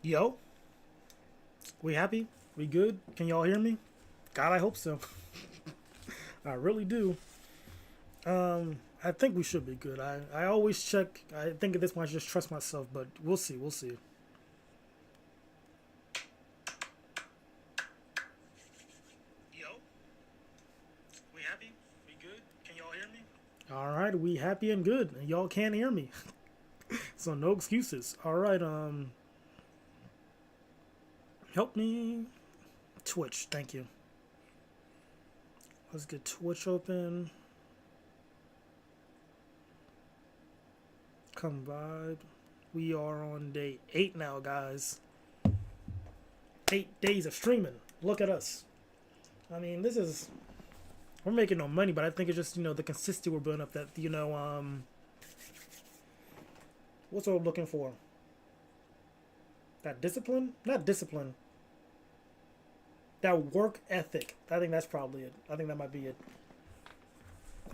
Yo, we happy? We good? Can y'all hear me? God, I hope so. I really do. I think we should be good. I always check. I think at this point I just trust myself, but we'll see. We'll see. Yo, we happy? We good? Can y'all hear me? All right, we happy and good, and y'all can't hear me. So no excuses. All right, help me. Twitch, thank you. Let's get Twitch open. Come vibe. We are on day 8 now, guys. 8 days of streaming. Look at us. I mean, this is we're making no money, but I think it's just the consistency we're building up. That what's what we're looking for? That discipline? Not discipline. That work ethic. I think that's probably it. I think that might be it.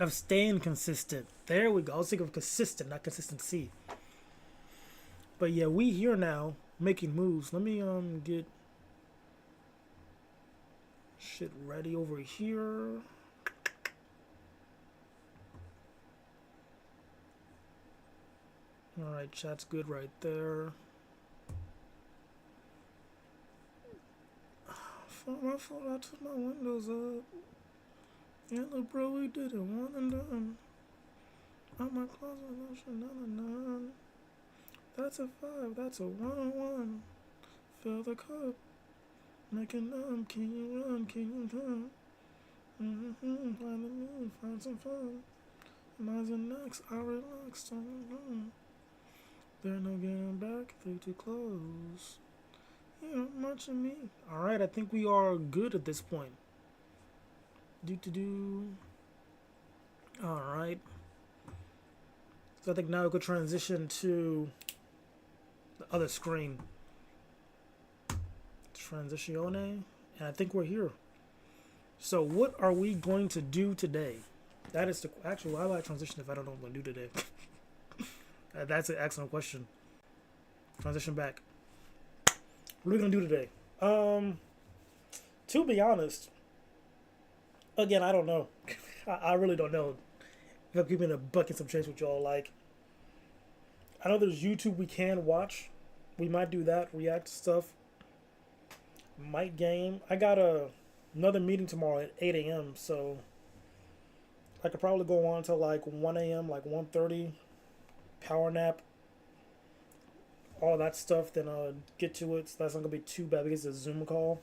Of staying consistent. There we go. I was thinking of consistent, not consistency. But yeah, we here now making moves. Let me get shit ready over here. Alright, chat's good right there. My fault, I took my windows up. Yeah, look, bro, we did it one and done. Out my closet, lotion, none. That's a 5, that's a 1-on-1. Fill the cup. Make it numb, can you run, can you come? Find the moon, find some fun. Mine's the next, I relax, There no getting back, they too close. You don't much of me. Alright, I think we are good at this point. Alright. So I think now we could transition to the other screen. Transitione. And I think we're here. So what are we going to do today? That is the actually why would I transition if I don't know what I'm going to do today? That's an excellent question. Transition back. What are we going to do today? To be honest, again, I don't know. I really don't know. If I'm keeping a bucket some chase with y'all, like, I know there's YouTube we can watch. We might do that, react to stuff. Might game. I got another meeting tomorrow at 8 a.m. So I could probably go on till like 1 a.m., like 1:30, power nap, all that stuff. Then get to it. So that's not gonna be too bad because it's a Zoom call.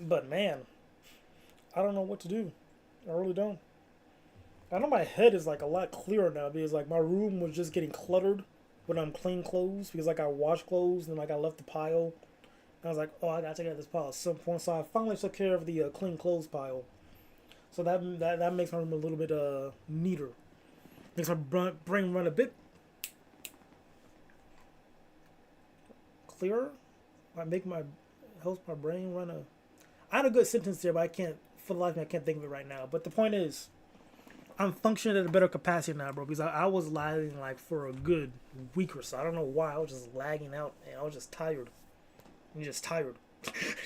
But man, I don't know what to do. I really don't. I know my head is like a lot clearer now because like my room was just getting cluttered when I'm clean clothes because like I wash clothes and like I left the pile. And I was like, oh, I gotta take out this pile at some point. So I finally took care of the clean clothes pile. So that makes my room a little bit neater. Makes my brain run a bit clearer. I make my helps my brain run a. I had a good sentence there, but I can't for the life of me I can't think of it right now. But the point is, I'm functioning at a better capacity now, bro. Because I was lagging like for a good week or so. I don't know why. I was just lagging out, and I was just tired. I'm just tired.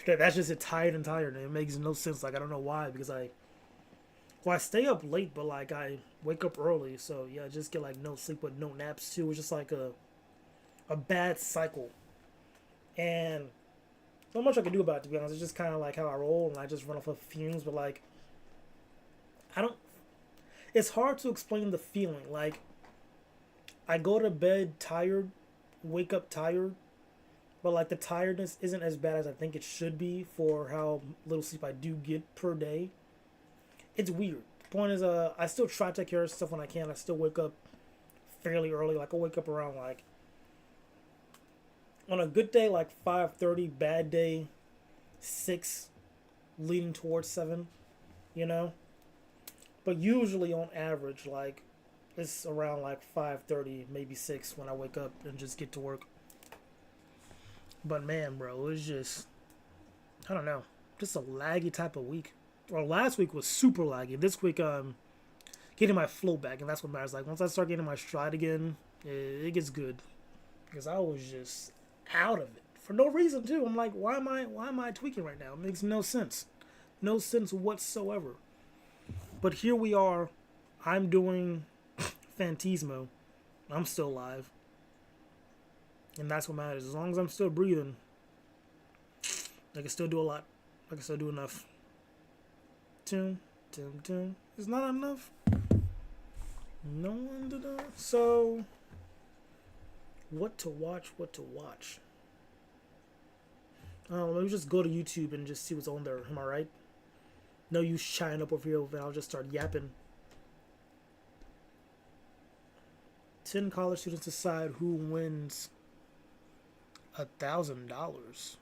That's just it. Tired and tired. And it makes no sense. Like I don't know why. Because I stay up late, but like I wake up early. So yeah, I just get like no sleep but no naps too. It's just like a bad cycle. And not much I can do about it, to be honest. It's just kind of like how I roll, and I just run off of fumes. But like, I don't. It's hard to explain the feeling. Like, I go to bed tired, wake up tired, but like the tiredness isn't as bad as I think it should be for how little sleep I do get per day. It's weird. The point is, I still try to take care of stuff when I can. I still wake up fairly early. Like I wake up around like on a good day like 5:30, bad day 6, leading towards 7. You know. But usually on average, like it's around like 5:30, maybe 6 when I wake up and just get to work. But man, bro, it's just I don't know, just a laggy type of week. Well, last week was super laggy. This week, getting my flow back, and that's what matters. Like once I start getting my stride again, it gets good. because I was just out of it for no reason too. I'm like, why am I tweaking right now? It makes no sense, no sense whatsoever. But here we are. I'm doing Phantismo. I'm still alive, and that's what matters. As long as I'm still breathing, I can still do a lot. I can still do enough. Tune. It's not enough. No one did that. So, what to watch? Let me just go to YouTube and just see what's on there. Am I right? No use shying up over here, and I'll just start yapping. 10 college students decide who wins $1,000.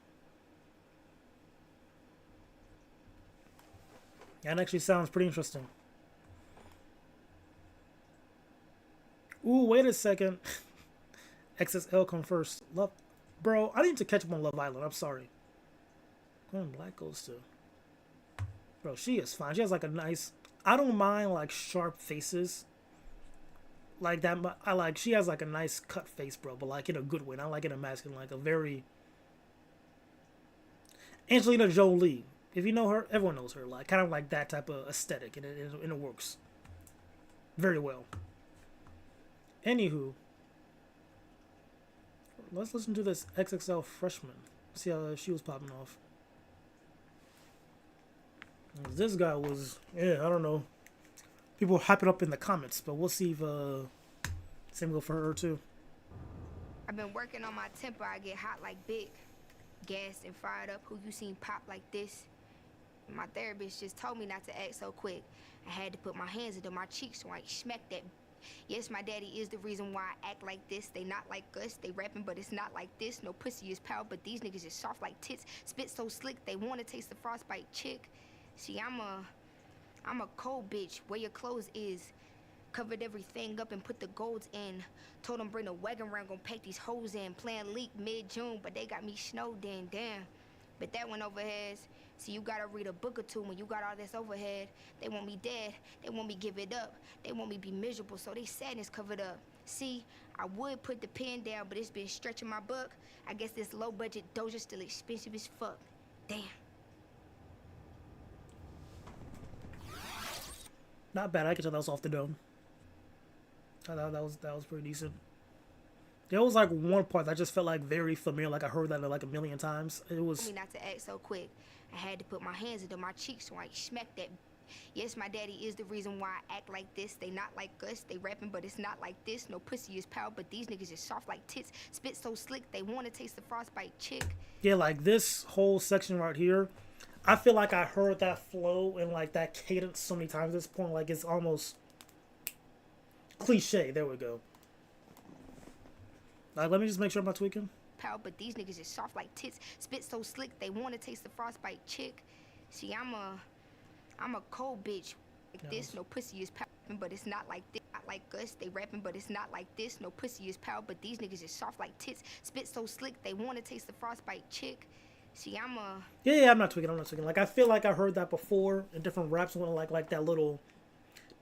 That actually sounds pretty interesting. Ooh, wait a second. XSL come first. Love, bro. I need to catch up on Love Island. I'm sorry. Glenn Black goes to. Bro, she is fine. She has like a nice. I don't mind like sharp faces. Like that. I like. She has like a nice cut face, bro. But like in a good way. Not like in a masculine. Like a very. Angelina Jolie. If you know her, everyone knows her. Like kind of like that type of aesthetic, and it works very well. Anywho, let's listen to this XXL freshman. See how she was popping off. This guy was, I don't know. People hyping up in the comments, but we'll see if same go for her too. I've been working on my temper. I get hot like Big, gassed and fired up. Who you seen pop like this? My therapist just told me not to act so quick. I had to put my hands into my cheeks so I smack that. Yes, my daddy is the reason why I act like this. They not like us. They rapping, but it's not like this. No pussy is power, but these niggas is soft like tits. Spit so slick, they want to taste the frostbite chick. See, I'm a cold bitch. Where your clothes is. Covered everything up and put the golds in. Told them bring the wagon round, gon' pack these hoes in. Plan leak mid-June, but they got me snowed in. Damn. But that went over heads. See, you gotta read a book or two when you got all this overhead. They want me dead, they want me give it up. They want me be miserable, so they sadness covered up. See, I would put the pen down, but it's been stretching my buck. I guess this low budget Doja still expensive as fuck. Damn. Not bad. I could tell that was off the dome. That was pretty decent. There was like one part that just felt like very familiar, like I heard that like a million times. It was. Me not to act so quick. I had to put my hands into my cheeks so I smack that. Yes, my daddy is the reason why I act like this. They not like us. They rapping, but it's not like this. No pussy is power, but these niggas is soft like tits. Spit so slick, they want to taste the frostbite chick. Yeah, like this whole section right here, I feel like I heard that flow and like that cadence so many times at this point. Like it's almost cliche. There we go. Like, let me just make sure I'm not tweaking. Power, but these niggas is soft like tits. Spit so slick, they want to taste the frostbite chick. See, I'm a cold bitch. Like this, no pussy is power, but it's not like this. Not like us, they rapping, but it's not like this. No pussy is power, but these niggas is soft like tits. Spit so slick, they want to taste the frostbite chick. See, Yeah, I'm not tweaking. Like, I feel like I heard that before in different raps when like that little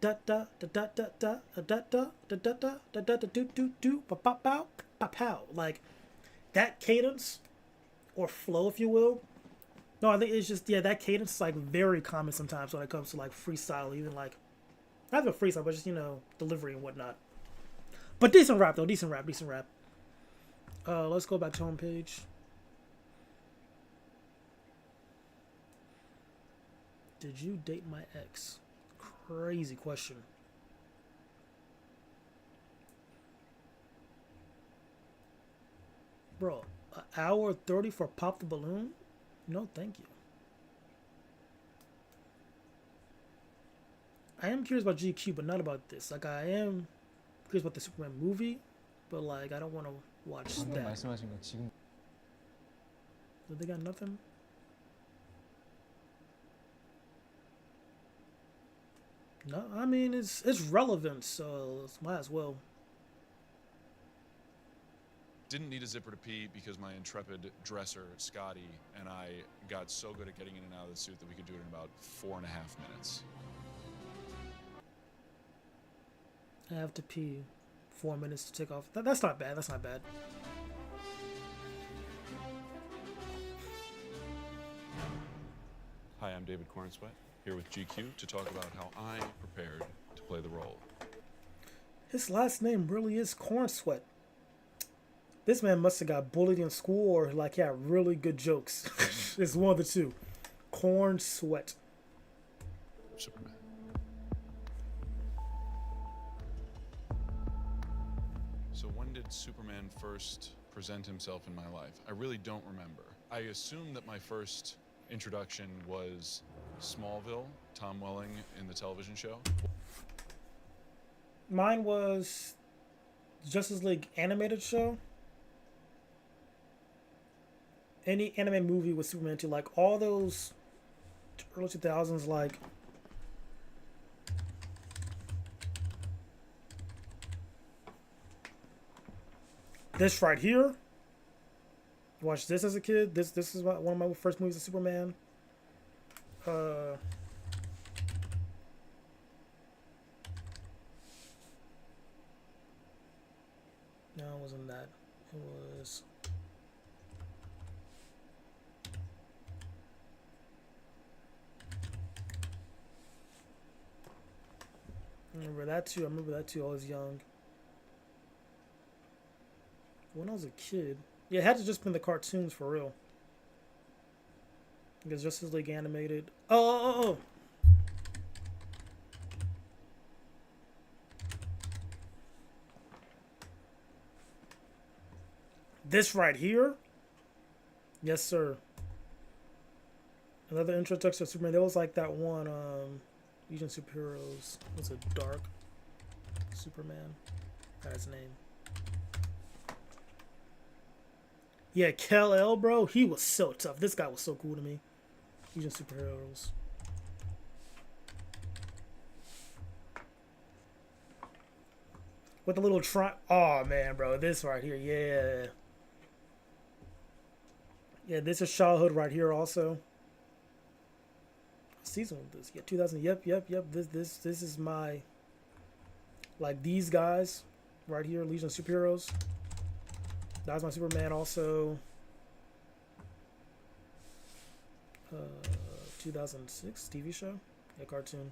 da da da da da da da da da da da da da da do do do pa pa pow pa pow. Like that cadence or flow, if you will. No, I think it's just that cadence is like very common sometimes when it comes to like freestyle, even like not even freestyle, but just delivery and whatnot. But decent rap though, decent rap. Let's go back to homepage. Did you date my ex? Crazy question. Bro, an hour 30 for Pop the Balloon? No, thank you. I am curious about GQ, but not about this. Like, I am curious about the Superman movie, but like, I don't want to watch that. Did they got nothing? No, I mean it's relevant, so might as well. Didn't need a zipper to pee because my intrepid dresser, Scotty, and I got so good at getting in and out of the suit that we could do it in about 4.5 minutes. I have to pee 4 minutes to take off. That's not bad. I'm David Cornsweet, here with GQ to talk about how I prepared to play the role. His last name really is Corn Sweat. This man must have got bullied in school or like he had really good jokes. It's one of the two. Corn Sweat. Superman. So when did Superman first present himself in my life? I really don't remember. I assume that my first introduction was Smallville, Tom Welling in the television show. Mine was Justice League animated show. Any anime movie with Superman too, like all those early 2000s, like this right here. Watched this as a kid. This is one of my first movies of Superman. No, it wasn't that. It was. I remember that too. I was young. When I was a kid. Yeah, it had to just been the cartoons for real. Because Justice League animated. Oh. This right here? Yes, sir. Another introduction to Superman. There was like that one, Legion Superheroes. Was it Dark Superman? That's his name. Yeah, Kal-El, bro. He was so tough. This guy was so cool to me. Legion Superheroes. With the little oh, man, bro. This right here. Yeah. Yeah, this is Shah Hood right here also. What season was this? Yeah, 2000. Yep. This is my, like, these guys right here, Legion of Superheroes. That was my Superman also. 2006 TV show, yeah, cartoon.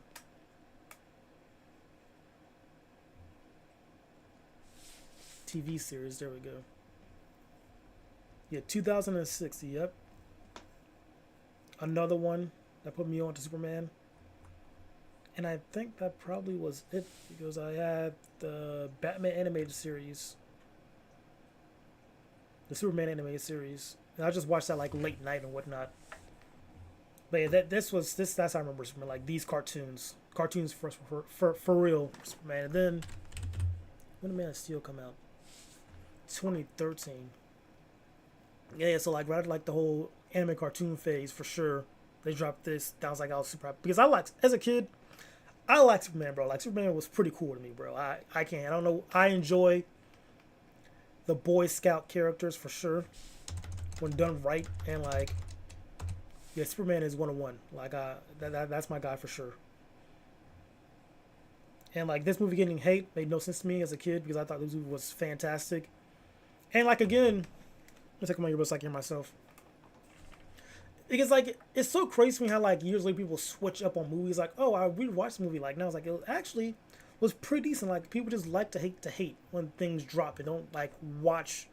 TV series, there we go. Yeah, 2006, yep. Another one that put me on to Superman. And I think that probably was it because I had the Batman animated series. The Superman animated series. And I just watched that like late night and whatnot. But yeah, that's how I remember Superman, like these cartoons. Cartoons for real, Superman. And then when did Man of Steel come out? 2013. Yeah, so like right after like the whole anime cartoon phase for sure. They dropped this. That was like I was super happy. Because I liked, as a kid, I liked Superman, bro. Like Superman was pretty cool to me, bro. I don't know. I enjoy the Boy Scout characters for sure when done right, and like yeah, Superman is 101. Like that's my guy for sure. And like this movie getting hate made no sense to me as a kid because I thought this movie was fantastic. And like again, let's take my earbuds so I can hear myself. Because like it's so crazy to me how like years later people switch up on movies. Like, oh, I rewatched the movie. Like now it's like it actually was pretty decent. Like people just like to hate when things drop and don't like watch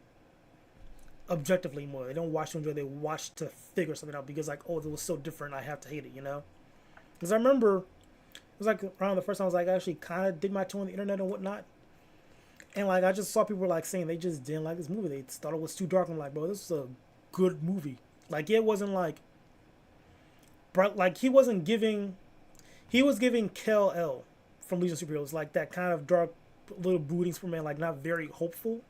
objectively more. They don't watch to enjoy. They watch to figure something out because like, oh, it was so different. I have to hate it, you know. Because I remember it was like around the first time I was like I actually kind of did my toe on the internet and whatnot. And like I just saw people like saying they just didn't like this movie. They thought it was too dark. I'm like, bro, this is a good movie. Like it wasn't like, but like he was giving Kal-El from Legion of Superheroes like that kind of dark little brooding Superman, like not very hopeful,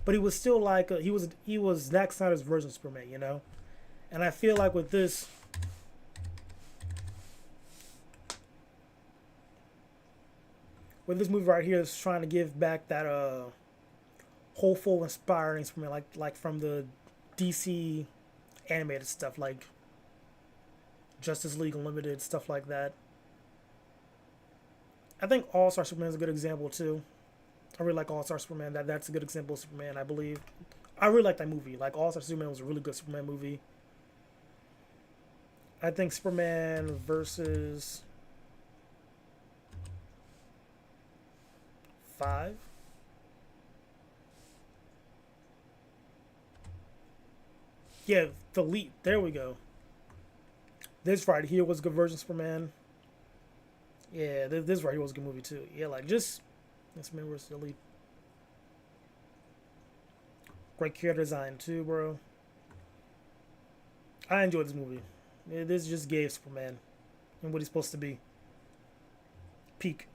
but he was still like he was Zack Snyder's version of Superman, you know. And I feel like with this, movie right here is trying to give back that hopeful, inspiring Superman, like from the DC animated stuff, like Justice League Unlimited, stuff like that. I think All-Star Superman is a good example too. I really like All-Star Superman. That's a good example of Superman, I believe. I really like that movie. Like All-Star Superman was a really good Superman movie. I think Superman versus 5. Yeah, the lead. There we go. This right here was a good version of Superman. Yeah, this right here was a good movie too. Yeah, like just Superman versus the lead. Great character design too, bro. I enjoyed this movie. This just gave Superman and what he's supposed to be. Peak.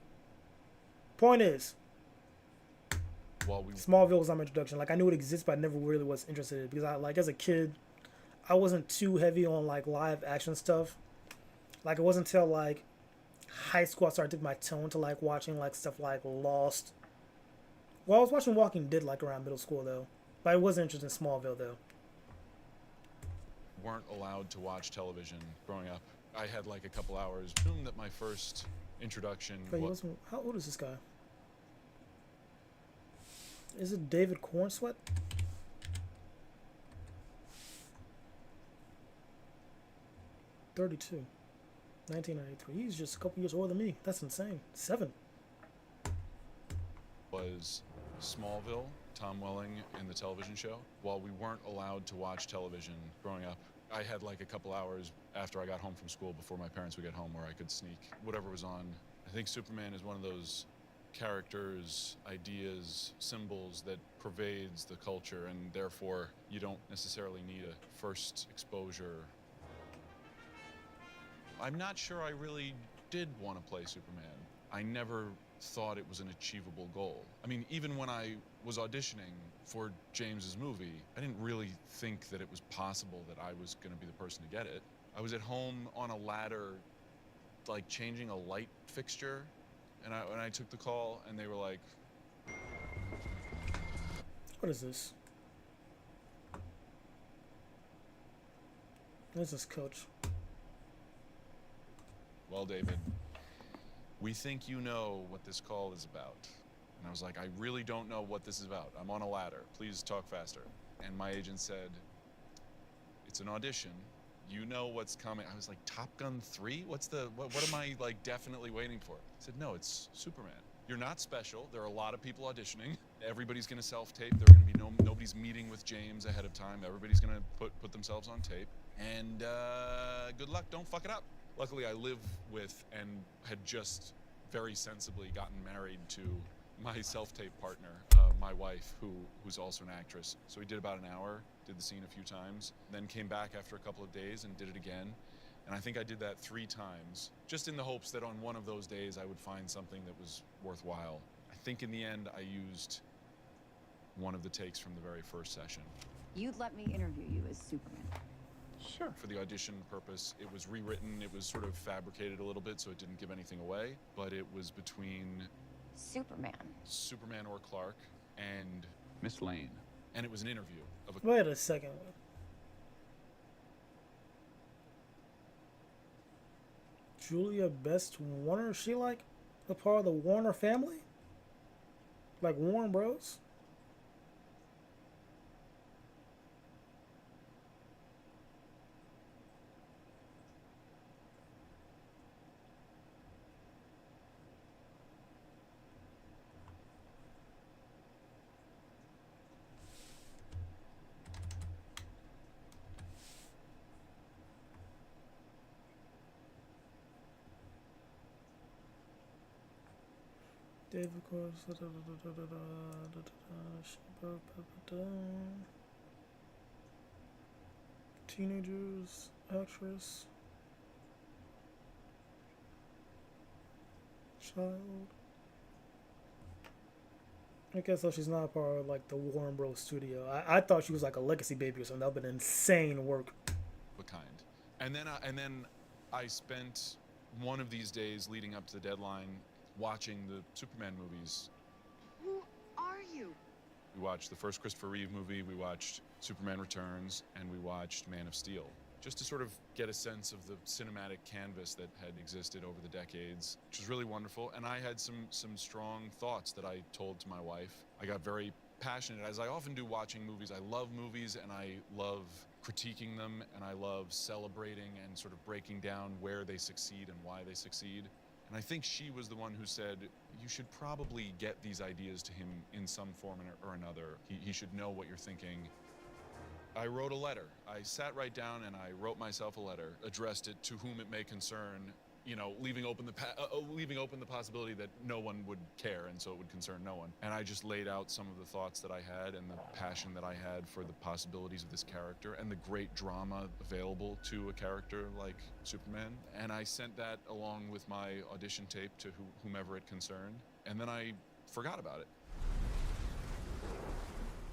Point is, Smallville was my introduction. Like I knew it existed, but I never really was interested in it because I like as a kid, I wasn't too heavy on like live action stuff. Like it wasn't until like high school I started to my tone to like watching like stuff like Lost. Well, I was watching Walking Dead like around middle school though, but I wasn't interested in Smallville though. Weren't allowed to watch television growing up. I had like a couple hours. Assume that my first introduction. Wait, how old is this guy? Is it David Cornsweet? 32. 1993. He's just a couple years older than me. That's insane. 7. Was Smallville, Tom Welling, and the television show. While we weren't allowed to watch television growing up, I had like a couple hours after I got home from school before my parents would get home where I could sneak whatever was on. I think Superman is one of those characters, ideas, symbols that pervades the culture, and therefore you don't necessarily need a first exposure. I'm not sure I really did want to play Superman. I never thought it was an achievable goal. I mean, even when I was auditioning for James's movie, I didn't really think that it was possible that I was going to be the person to get it. I was at home on a ladder, like changing a light fixture, and I took the call, and they were like, what is this? This is Coach. Well, David, we think you know what this call is about. And I was like, I really don't know what this is about. I'm on a ladder. Please talk faster. And my agent said, it's an audition. You know what's coming. I was like, Top Gun 3? What am I like definitely waiting for? He said, no, it's Superman. You're not special. There are a lot of people auditioning. Everybody's gonna self-tape. There are gonna be nobody's meeting with James ahead of time. Everybody's gonna put themselves on tape. And good luck, don't fuck it up. Luckily, I live with and had just very sensibly gotten married to my self-tape partner, my wife, who's also an actress. So we did about an hour, did the scene a few times, then came back after a couple of days and did it again. And I think I did that 3 times, just in the hopes that on one of those days I would find something that was worthwhile. I think in the end I used one of the takes from the very first session. You'd let me interview you as Superman. Sure. For the audition purpose, it was rewritten, it was sort of fabricated a little bit so it didn't give anything away, but it was between Superman or Clark and Miss Lane. And it was an interview of a... Wait a second. Julia Best Warner? Is she like a part of the Warner family? Like Warner Bros? David Teenagers, actress, child. Okay, so she's not a part of like the Warner Bros. Studio. I thought she was like a legacy baby or something. That would have been insane work. A kind. And then I spent one of these days leading up to the deadline watching the Superman movies. Who are you? We watched the first Christopher Reeve movie, we watched Superman Returns, and we watched Man of Steel. Just to sort of get a sense of the cinematic canvas that had existed over the decades, which was really wonderful. And I had some strong thoughts that I told to my wife. I got very passionate, as I often do watching movies. I love movies and I love critiquing them, and I love celebrating and sort of breaking down where they succeed and why they succeed. And I think she was the one who said, you should probably get these ideas to him in some form or another. He should know what you're thinking. I wrote a letter. I sat right down and I wrote myself a letter, addressed it to whom it may concern, you know, leaving open the possibility that no one would care, and so it would concern no one. And I just laid out some of the thoughts that I had and the passion that I had for the possibilities of this character and the great drama available to a character like Superman. And I sent that along with my audition tape to whomever it concerned, and then I forgot about it.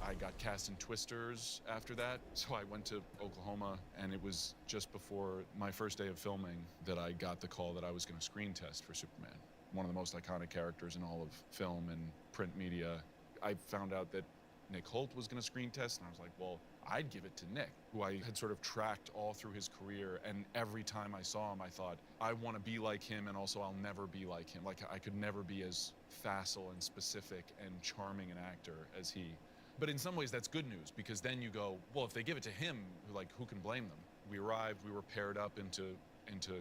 I got cast in Twisters after that, so I went to Oklahoma, and it was just before my first day of filming that I got the call that I was going to screen test for Superman, one of the most iconic characters in all of film and print media. I found out that Nick Holt was going to screen test, and I was like, well, I'd give it to Nick, who I had sort of tracked all through his career, and every time I saw him, I thought, I want to be like him, and also I'll never be like him. Like, I could never be as facile and specific and charming an actor as he. But in some ways, that's good news, because then you go, well, if they give it to him, like, who can blame them? We arrived, we were paired up into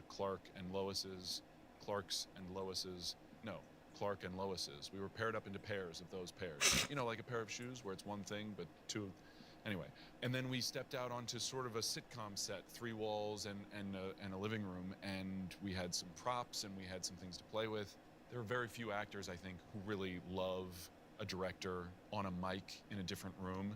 Clark and Lois's. We were paired up into pairs of those pairs. You know, like a pair of shoes where it's one thing, but two. Anyway, and then we stepped out onto sort of a sitcom set, 3 walls and a living room, and we had some props and we had some things to play with. There are very few actors, I think, who really love a director on a mic in a different room.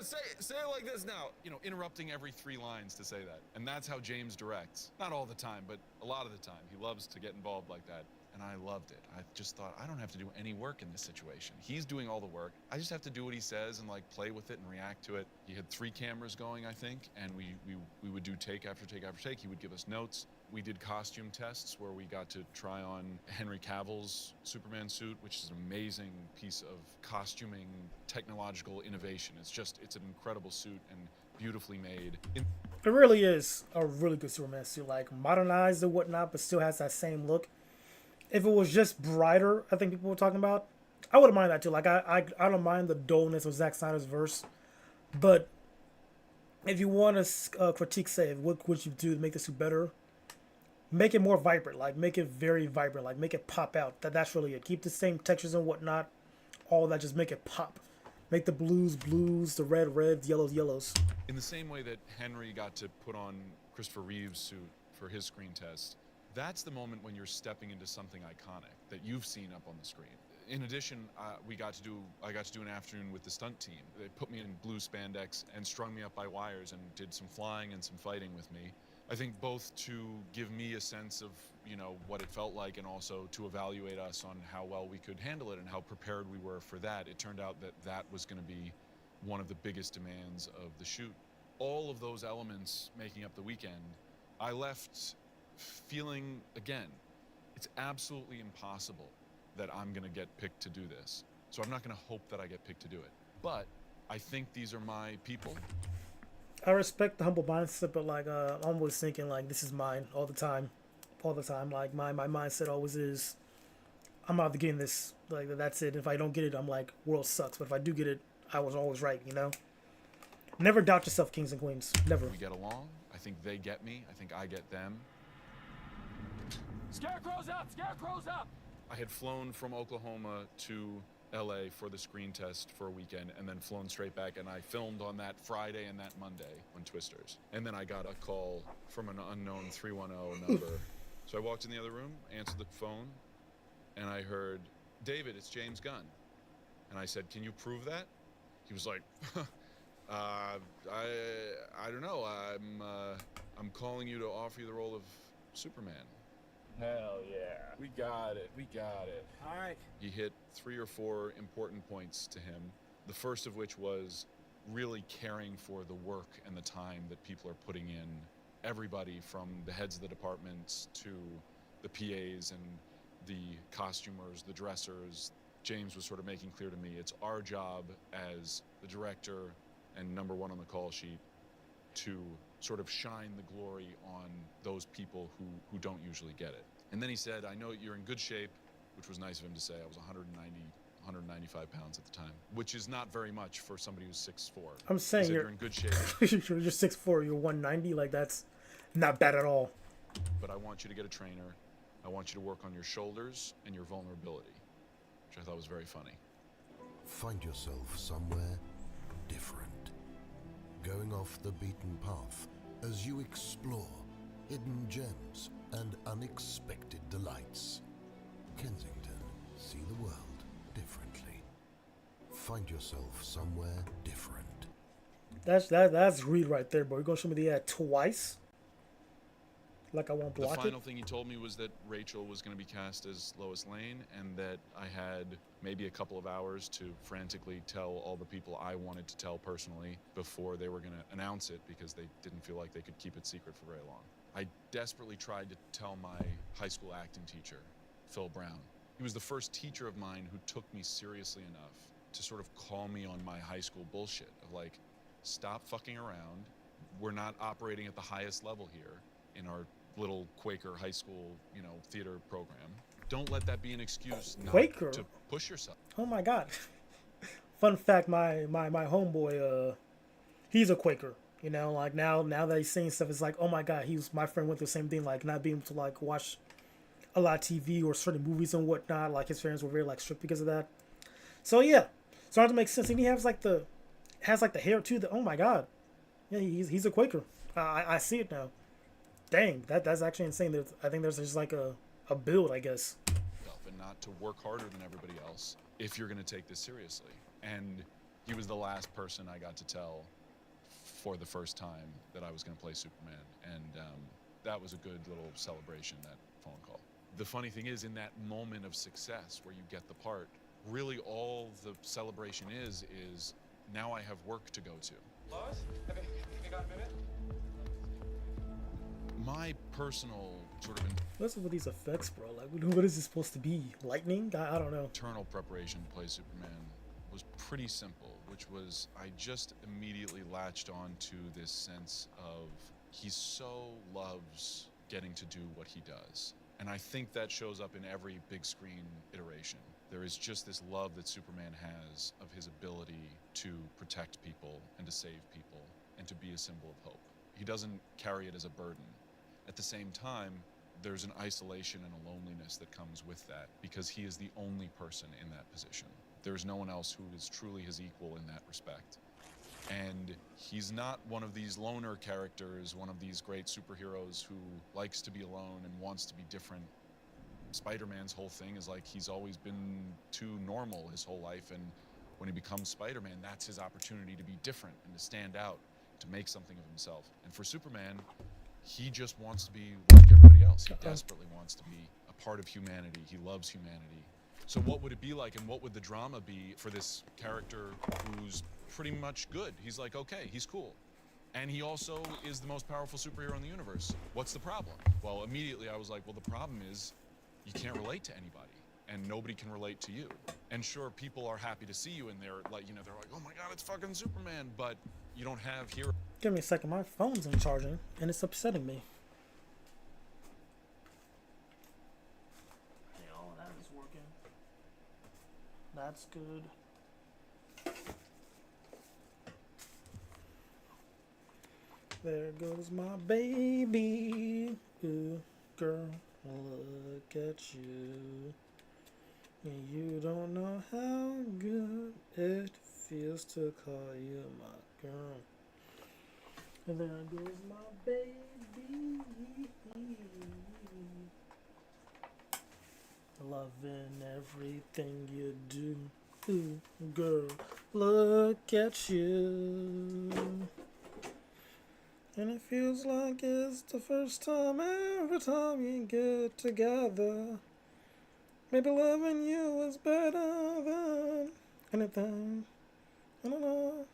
Say it like this now. You know, interrupting every 3 lines to say that. And that's how James directs. Not all the time, but a lot of the time. He loves to get involved like that. And I loved it. I just thought, I don't have to do any work in this situation. He's doing all the work. I just have to do what he says and, like, play with it and react to it. He had 3 cameras going, I think, and we would do take after take after take. He would give us notes. We did costume tests where we got to try on Henry Cavill's Superman suit, which is an amazing piece of costuming, technological innovation. It's an incredible suit and beautifully made. It really is a really good Superman suit, like modernized and whatnot, but still has that same look. If it was just brighter, I think people were talking about, I wouldn't mind that too. Like, I don't mind the dullness of Zack Snyder's verse, but if you want to critique, say, what would you do to make the suit better? Make it more vibrant, like make it very vibrant, like make it pop out. That's really it. Keep the same textures and whatnot, all that, just make it pop. Make the blues, the reds, yellows. In the same way that Henry got to put on Christopher Reeve's suit for his screen test, that's the moment when you're stepping into something iconic that you've seen up on the screen. In addition, I got to do an afternoon with the stunt team. They put me in blue spandex and strung me up by wires and did some flying and some fighting with me. I think both to give me a sense of, you know, what it felt like, and also to evaluate us on how well we could handle it and how prepared we were for that. It turned out that that was going to be one of the biggest demands of the shoot. All of those elements making up the weekend, I left feeling, again, it's absolutely impossible that I'm going to get picked to do this. So I'm not going to hope that I get picked to do it. But I think these are my people. I respect the humble mindset, but like I'm always thinking like this is mine all the time. Like my mindset always is, I'm out to getting this. Like that's it. If I don't get it, I'm like, world sucks. But if I do get it, I was always right. You know. Never doubt yourself, kings and queens. Never. We get along. I think they get me. I think I get them. Scarecrow's up! Scarecrow's up! I had flown from Oklahoma to LA for the screen test for a weekend, and then flown straight back, and I filmed on that Friday and that Monday on Twisters. And then I got a call from an unknown 310 number. So I walked in the other room, answered the phone, and I heard, "David, it's James Gunn." And I said, "Can you prove that?" He was like, I don't know. I'm calling you to offer you the role of Superman. Hell yeah. We got it. All right. He hit 3 or 4 important points to him. The first of which was really caring for the work and the time that people are putting in. Everybody from the heads of the departments to the PAs and the costumers, the dressers. James was sort of making clear to me, it's our job as the director and number 1 on the call sheet to sort of shine the glory on those people who don't usually get it. And then he said, "I know you're in good shape," which was nice of him to say. I was 190 195 pounds at the time, which is not very much for somebody who's 6'4". I'm saying You're in good shape, you're 6'4", you're 190. Like that's not bad at all. but I want you to get a trainer. I want you to work on your shoulders and your vulnerability, which I thought was very funny. Find yourself somewhere different. Going off the beaten path as you explore hidden gems and unexpected delights. Kensington, see the world differently. Find yourself somewhere different. That's Reed right there, bro. You're gonna show me the ad twice? Like I won't The block it? final thing he told me was that Rachel was going to be cast as Lois Lane, and that I had maybe a couple of hours to frantically tell all the people I wanted to tell personally before they were going to announce it, because they didn't feel like they could keep it secret for very long. I desperately tried to tell my high school acting teacher, Phil Brown. He was the first teacher of mine who took me seriously enough to sort of call me on my high school bullshit of like, stop fucking around. We're not operating at the highest level here in our little Quaker high school, theater program. Don't let that be an excuse not Quaker? to push yourself. Oh my god. Fun fact, my homeboy, he's a Quaker. Like now that he's saying stuff, it's like, oh my god, my friend went through the same thing, like not being able to like watch a lot of TV or certain movies and whatnot. Like his parents were very like strict because of that. So yeah, starting to make sense. And he has like the hair too. Oh my god, yeah, he's a Quaker. I see it now. Dang, that's actually insane. I think there's just like a build, I guess. And not to work harder than everybody else if you're going to take this seriously. And he was the last person I got to tell for the first time that I was going to play Superman. And that was a good little celebration, that phone call. The funny thing is, in that moment of success where you get the part, really all the celebration is now I have work to go to. Lois, have you got a minute? My personal sort of What's up with these effects, bro? Like, what is this supposed to be? Lightning? I don't know. internal preparation to play Superman was pretty simple, which was I just immediately latched on to this sense of he so loves getting to do what he does. And I think that shows up in every big screen iteration. There is just this love that Superman has of his ability to protect people and to save people and to be a symbol of hope. He doesn't carry it as a burden. At the same time, there's an isolation and a loneliness that comes with that because he is the only person in that position. There's no one else who is truly his equal in that respect. And he's not one of these loner characters, one of these great superheroes who likes to be alone and wants to be different. Spider-Man's whole thing is like he's always been too normal his whole life, and when he becomes Spider-Man, that's his opportunity to be different and to stand out, to make something of himself. And for Superman, he just wants to be like everybody else. He desperately wants to be a part of humanity. He loves humanity. So what would it be like, and what would the drama be for this character who's pretty much good? He's like, okay, he's cool. And he also is the most powerful superhero in the universe. What's the problem? Well, immediately I was like, well, the problem is you can't relate to anybody, and nobody can relate to you. And sure, people are happy to see you, and they're like, oh my God, it's fucking Superman, but you don't have heroes. Give me a second. My phone's in charging, and it's upsetting me. Yeah, all of that is working. That's good. There goes my baby. Ooh, girl, look at you. And you don't know how good it feels to call you my girl. And there goes my baby. Loving everything you do. Ooh, girl, look at you. And it feels like it's the first time every time you get together. Maybe loving you is better than anything. I don't know.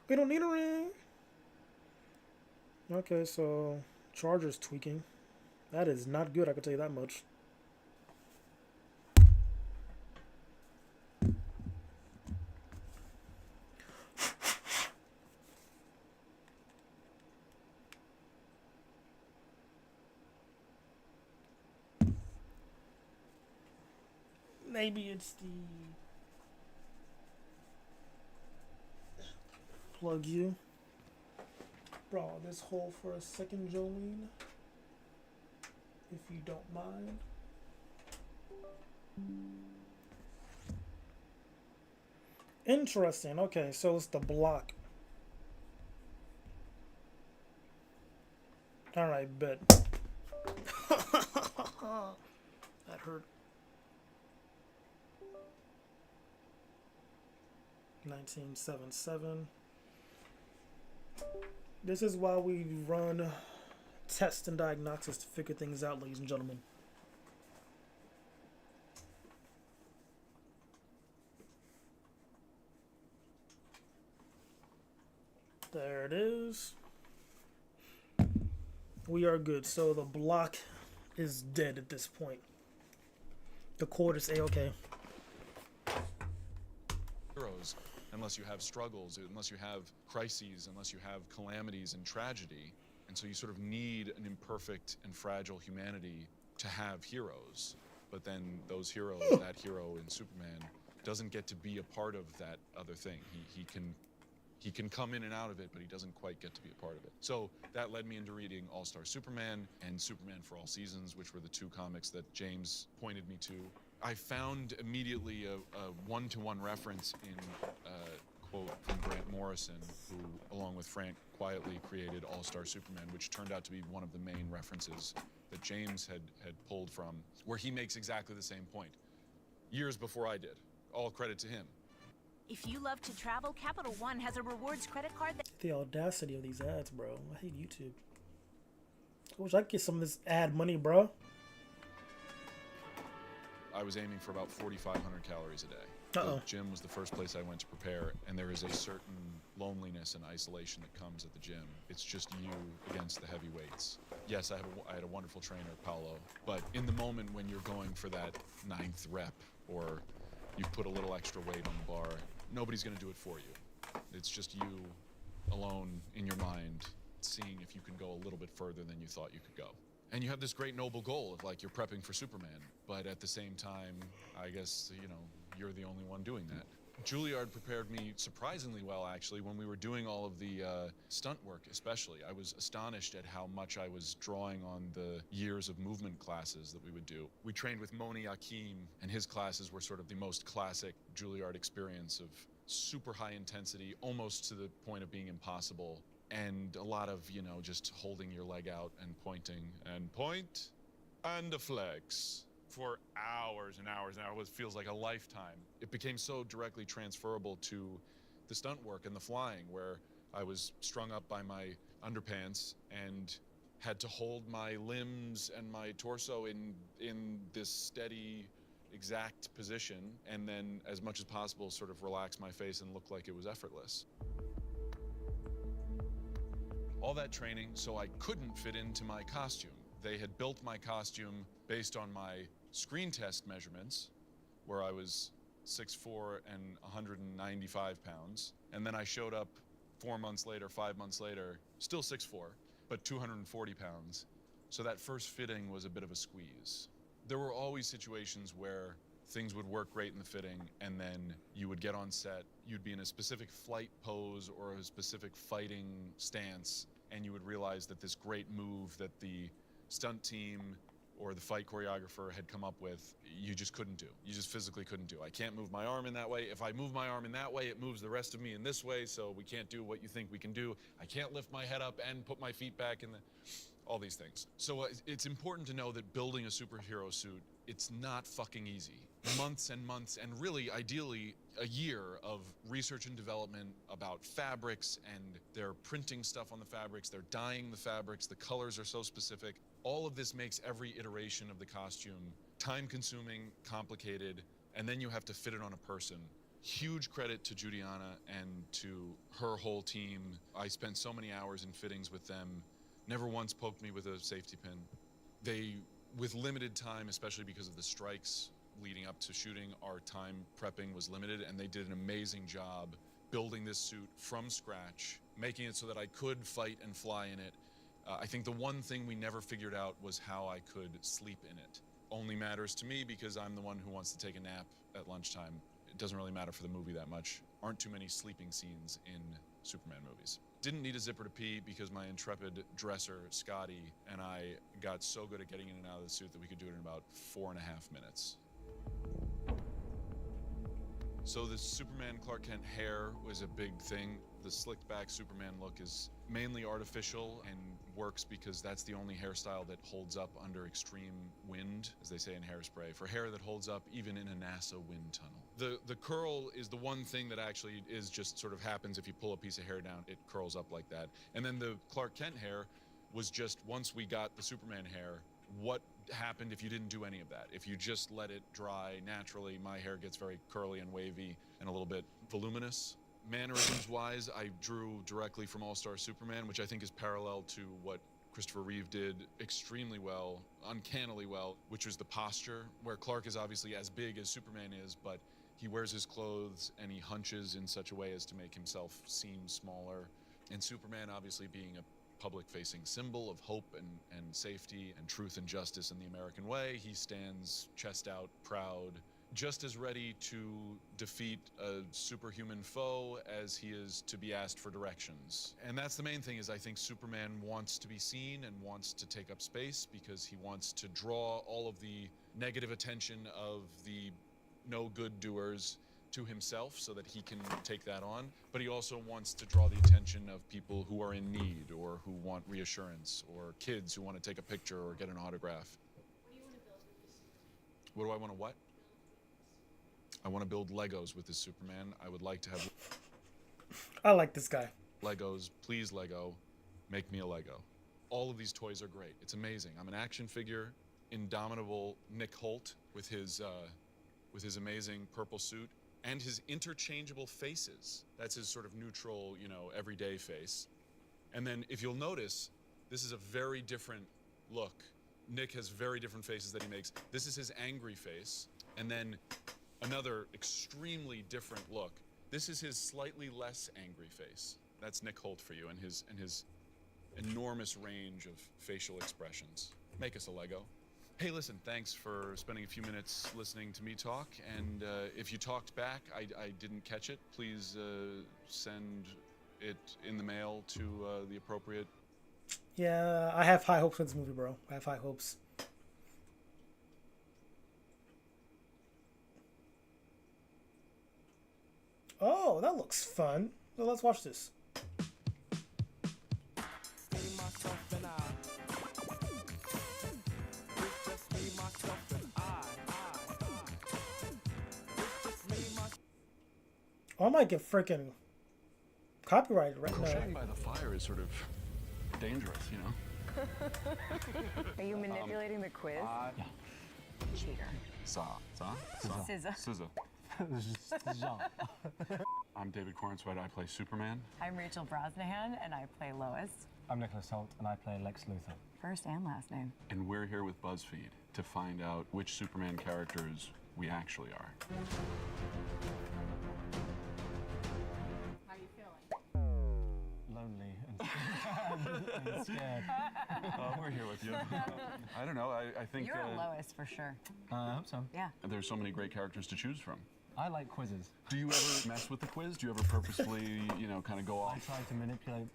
We don't need a ring. Okay, so charger's tweaking. That is not good, I can tell you that much. Maybe it's the plug you. Bro, this hole for a second, Jolene. If you don't mind. Interesting. Okay, so it's the block. Alright, bet. That hurt. 1977. This is why we run tests and diagnostics to figure things out, ladies and gentlemen. There it is. We are good. So the block is dead at this point. The cord is A-okay. Heroes, unless you have struggles, unless you have crises, unless you have calamities and tragedy. And so you sort of need an imperfect and fragile humanity to have heroes. But then those heroes, that hero in Superman, doesn't get to be a part of that other thing. He can come in and out of it, but he doesn't quite get to be a part of it. So that led me into reading All-Star Superman and Superman for All Seasons, which were the two comics that James pointed me to. I found immediately a one-to-one reference in a quote from Grant Morrison, who, along with Frank, quietly created All-Star Superman, which turned out to be one of the main references that James had pulled from, where he makes exactly the same point. Years before I did. All credit to him. If you love to travel, Capital One has a rewards credit card that... The audacity of these ads, bro. I hate YouTube. I wish I could get some of this ad money, bro. I was aiming for about 4,500 calories a day. Uh-oh. The gym was the first place I went to prepare, and there is a certain loneliness and isolation that comes at the gym. It's just you against the heavy weights. Yes, I had a wonderful trainer, Paolo, but in the moment when you're going for that 9th rep, or you've put a little extra weight on the bar, nobody's gonna do it for you. It's just you alone in your mind, seeing if you can go a little bit further than you thought you could go. And you have this great noble goal of, like, you're prepping for Superman, but at the same time, I guess, you know, you're the only one doing that. Juilliard prepared me surprisingly well, actually, when we were doing all of the stunt work, especially. I was astonished at how much I was drawing on the years of movement classes that we would do. We trained with Moni Akim, and his classes were sort of the most classic Juilliard experience of super high intensity, almost to the point of being impossible. And a lot of, you know, just holding your leg out and pointing, and point, and a flex for hours and hours and hours. It feels like a lifetime. It became so directly transferable to the stunt work and the flying, where I was strung up by my underpants and had to hold my limbs and my torso in this steady, exact position, and then as much as possible sort of relax my face and look like it was effortless. All that training so I couldn't fit into my costume. They had built my costume based on my screen test measurements, where I was 6'4" and 195 pounds. And then I showed up 4 months later, 5 months later, still 6'4", but 240 pounds. So that first fitting was a bit of a squeeze. There were always situations where things would work great in the fitting, and then you would get on set, you'd be in a specific flight pose or a specific fighting stance, and you would realize that this great move that the stunt team or the fight choreographer had come up with, you just couldn't do. You just physically couldn't do. I can't move my arm in that way. If I move my arm in that way, it moves the rest of me in this way, so we can't do what you think we can do. I can't lift my head up and put my feet back in the... all these things. So it's important to know that building a superhero suit, it's not fucking easy. Months and months, and really, ideally, a year of research and development about fabrics, and they're printing stuff on the fabrics, they're dyeing the fabrics, the colors are so specific. All of this makes every iteration of the costume time-consuming, complicated, and then you have to fit it on a person. Huge credit to Judiana and to her whole team. I spent so many hours in fittings with them. Never once poked me with a safety pin. They, with limited time, especially because of the strikes leading up to shooting, our time prepping was limited, and they did an amazing job building this suit from scratch, making it so that I could fight and fly in it. I think the one thing we never figured out was how I could sleep in it. only matters to me because I'm the one who wants to take a nap at lunchtime. It doesn't really matter for the movie that much. Aren't too many sleeping scenes in Superman movies. Didn't need a zipper to pee because my intrepid dresser, Scotty, and I got so good at getting in and out of the suit that we could do it in about 4.5 minutes. So the Superman Clark Kent hair was a big thing. The slicked back Superman look is mainly artificial and works because that's the only hairstyle that holds up under extreme wind, as they say in Hairspray, for hair that holds up even in a NASA wind tunnel. The curl is the one thing that actually is just sort of happens if you pull a piece of hair down, it curls up like that. And then the Clark Kent hair was just, once we got the Superman hair, what happened if you didn't do any of that? If you just let it dry naturally, my hair gets very curly and wavy and a little bit voluminous. Mannerisms-wise, I drew directly from All-Star Superman, which I think is parallel to what Christopher Reeve did extremely well, uncannily well, which was the posture, where Clark is obviously as big as Superman is, but he wears his clothes and he hunches in such a way as to make himself seem smaller. And Superman obviously being a public-facing symbol of hope and safety and truth and justice in the American way. He stands chest out, proud, just as ready to defeat a superhuman foe as he is to be asked for directions. And that's the main thing, is I think Superman wants to be seen and wants to take up space because he wants to draw all of the negative attention of the no good doers to himself so that he can take that on, but he also wants to draw the attention of people who are in need or who want reassurance, or kids who want to take a picture or get an autograph. What do I want to what? I want to build Legos with this Superman. I would like to have I like this guy. Legos. Please, Lego, make me a Lego. All of these toys are great. It's amazing. I'm an action figure, indomitable Nick Holt with his amazing purple suit and his interchangeable faces. That's his sort of neutral, everyday face. And then if you'll notice, this is a very different look. Nick has very different faces that he makes. This is his angry face. And then another extremely different look. This is his slightly less angry face. That's Nick Holt for you and his enormous range of facial expressions. Make us a Lego. Hey, listen, thanks for spending a few minutes listening to me talk. And if you talked back, I didn't catch it, please send it in the mail to the appropriate. Yeah, I have high hopes for this movie, bro. I have high hopes. Oh, that looks fun. Well, let's watch this. Oh, I might get freaking copyrighted right now. Crocheting by the fire is sort of dangerous, Are you manipulating the quiz? Yeah. Cheater. SZA. I'm David Cornswet. I play Superman. I'm Rachel Brosnahan, and I play Lois. I'm Nicholas Holt, and I play Lex Luthor. First and last name. And we're here with BuzzFeed to find out which Superman characters we actually are. How are you feeling? Lonely and scared. We're here with you. I don't know. I think You're a Lois for sure. I hope so. Yeah. there's so many great characters to choose from. I like quizzes. Do you ever mess with the quiz? Do you ever purposefully, kind of go I off? try to manipulate.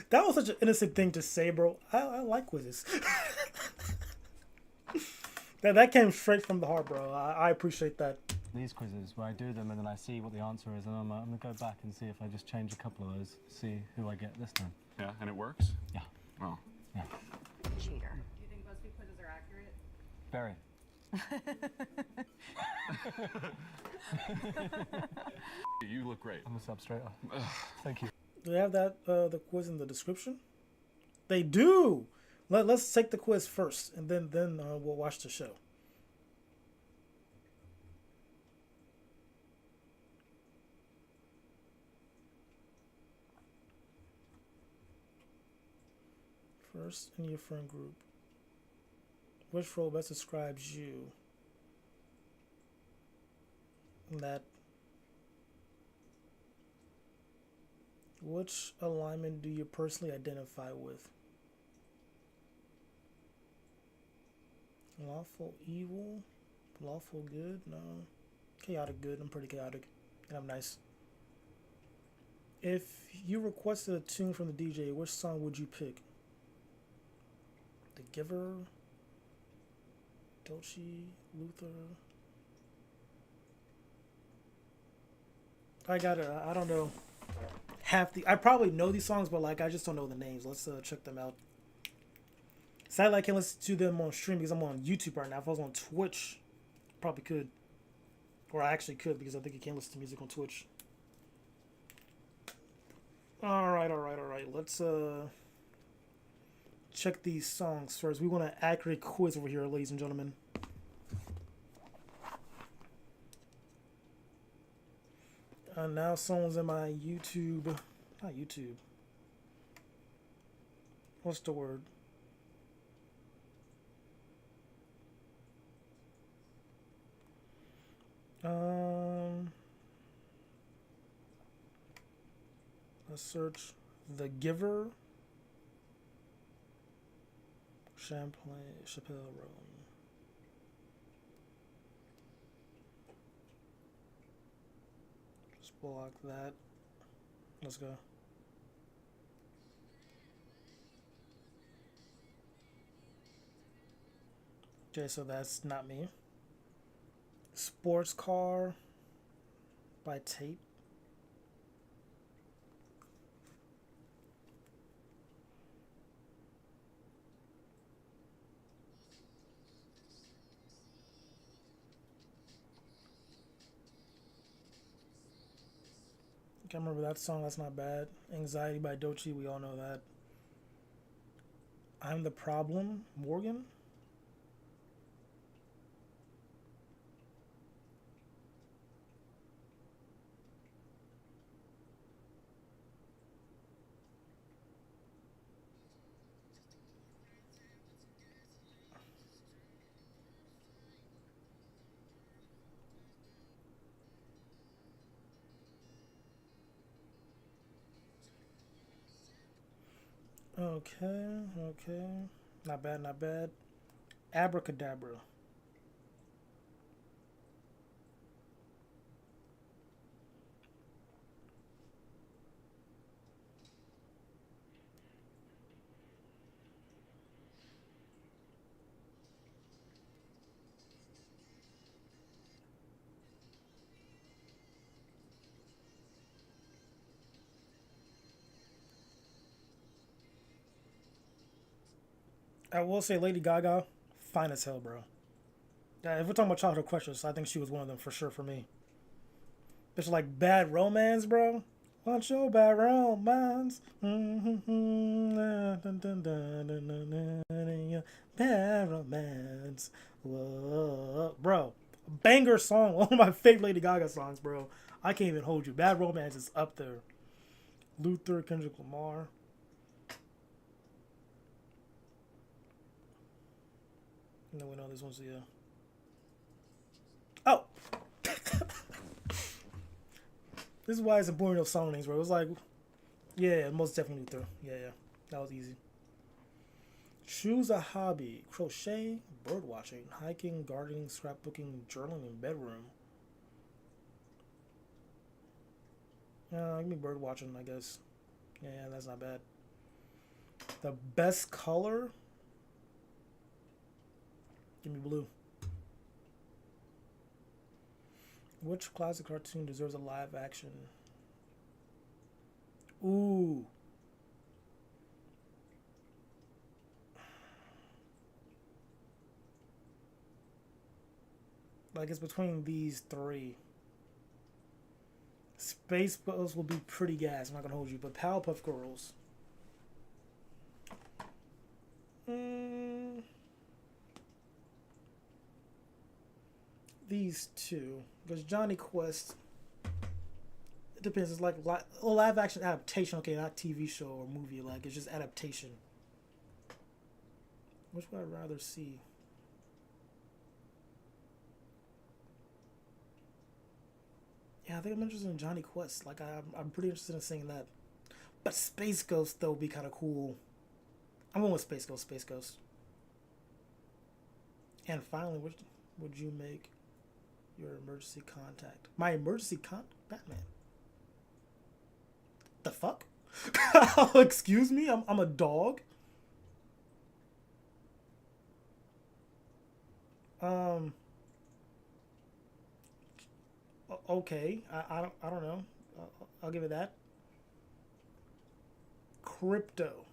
That was such an innocent thing to say, bro. I like quizzes. that came straight from the heart, bro. I appreciate that. These quizzes where I do them and then I see what the answer is, and I'm gonna go back and see if I just change a couple of those, see who I get this time. Yeah, and it works? Yeah. Oh. Yeah. Cheater. Do you think BuzzFeed quizzes are accurate? Very. You look great. I'm a substrater. Thank you. Do they have that the quiz in the description? They do. Let's take the quiz first, and then we'll watch the show. First, in your friend group, which role best describes you? That. Which alignment do you personally identify with? Lawful evil, lawful good. No, chaotic good. I'm pretty chaotic, and I'm nice. If you requested a tune from the DJ, which song would you pick? The Giver, Dolce, Luther. I don't know. I probably know these songs, but like I just don't know the names. Let's check them out. Sadly, I can't listen to them on stream because I'm on YouTube right now. If I was on Twitch, probably could. Or I actually could because I think you can't listen to music on Twitch. Alright. Let's check these songs first. We want an accurate quiz over here, ladies and gentlemen. Now songs in my YouTube. Not YouTube. What's the word? Let's search The Giver, Champlain, Chappelle Roan. Just block that. Let's go. Okay, so that's not me. Sports Car by Tape. Can't remember that song. That's not bad. Anxiety by Doechii. We all know that. I'm the Problem. Morgan. Okay. Not bad. Abracadabra. I will say Lady Gaga, fine as hell, bro. Yeah, if we're talking about childhood crushes, I think she was one of them for sure for me. It's like Bad Romance, bro. What's your bad romance? Bad romance. Whoa. Bro, banger song. One of my favorite Lady Gaga songs, bro. I can't even hold you. Bad Romance is up there. Luther, Kendrick Lamar. No, we know this one's the. Oh! This is why it's important to know song names, bro. It was like, yeah, most definitely Luther. Yeah, that was easy. Choose a hobby: crochet, bird watching, hiking, gardening, scrapbooking, journaling, and bedroom. Give me bird watching, I guess. Yeah, that's not bad. The best color? Give me blue. Which classic cartoon deserves a live action? Ooh. Like, it's between these three. Spaceballs will be pretty gas, I'm not gonna hold you, but Powerpuff Girls. These two, because Johnny Quest, it depends. It's like live action adaptation. Okay, not TV show or movie. Like, it's just adaptation. Which would I rather see? Yeah, I think I'm interested in Johnny Quest. Like, I'm pretty interested in seeing that. But Space Ghost though would be kind of cool. I'm going with Space Ghost. Space Ghost. And finally, which would you make your emergency contact? My emergency Batman. The fuck? Excuse me? I'm a dog? Okay. I don't know. I'll give it that. Crypto.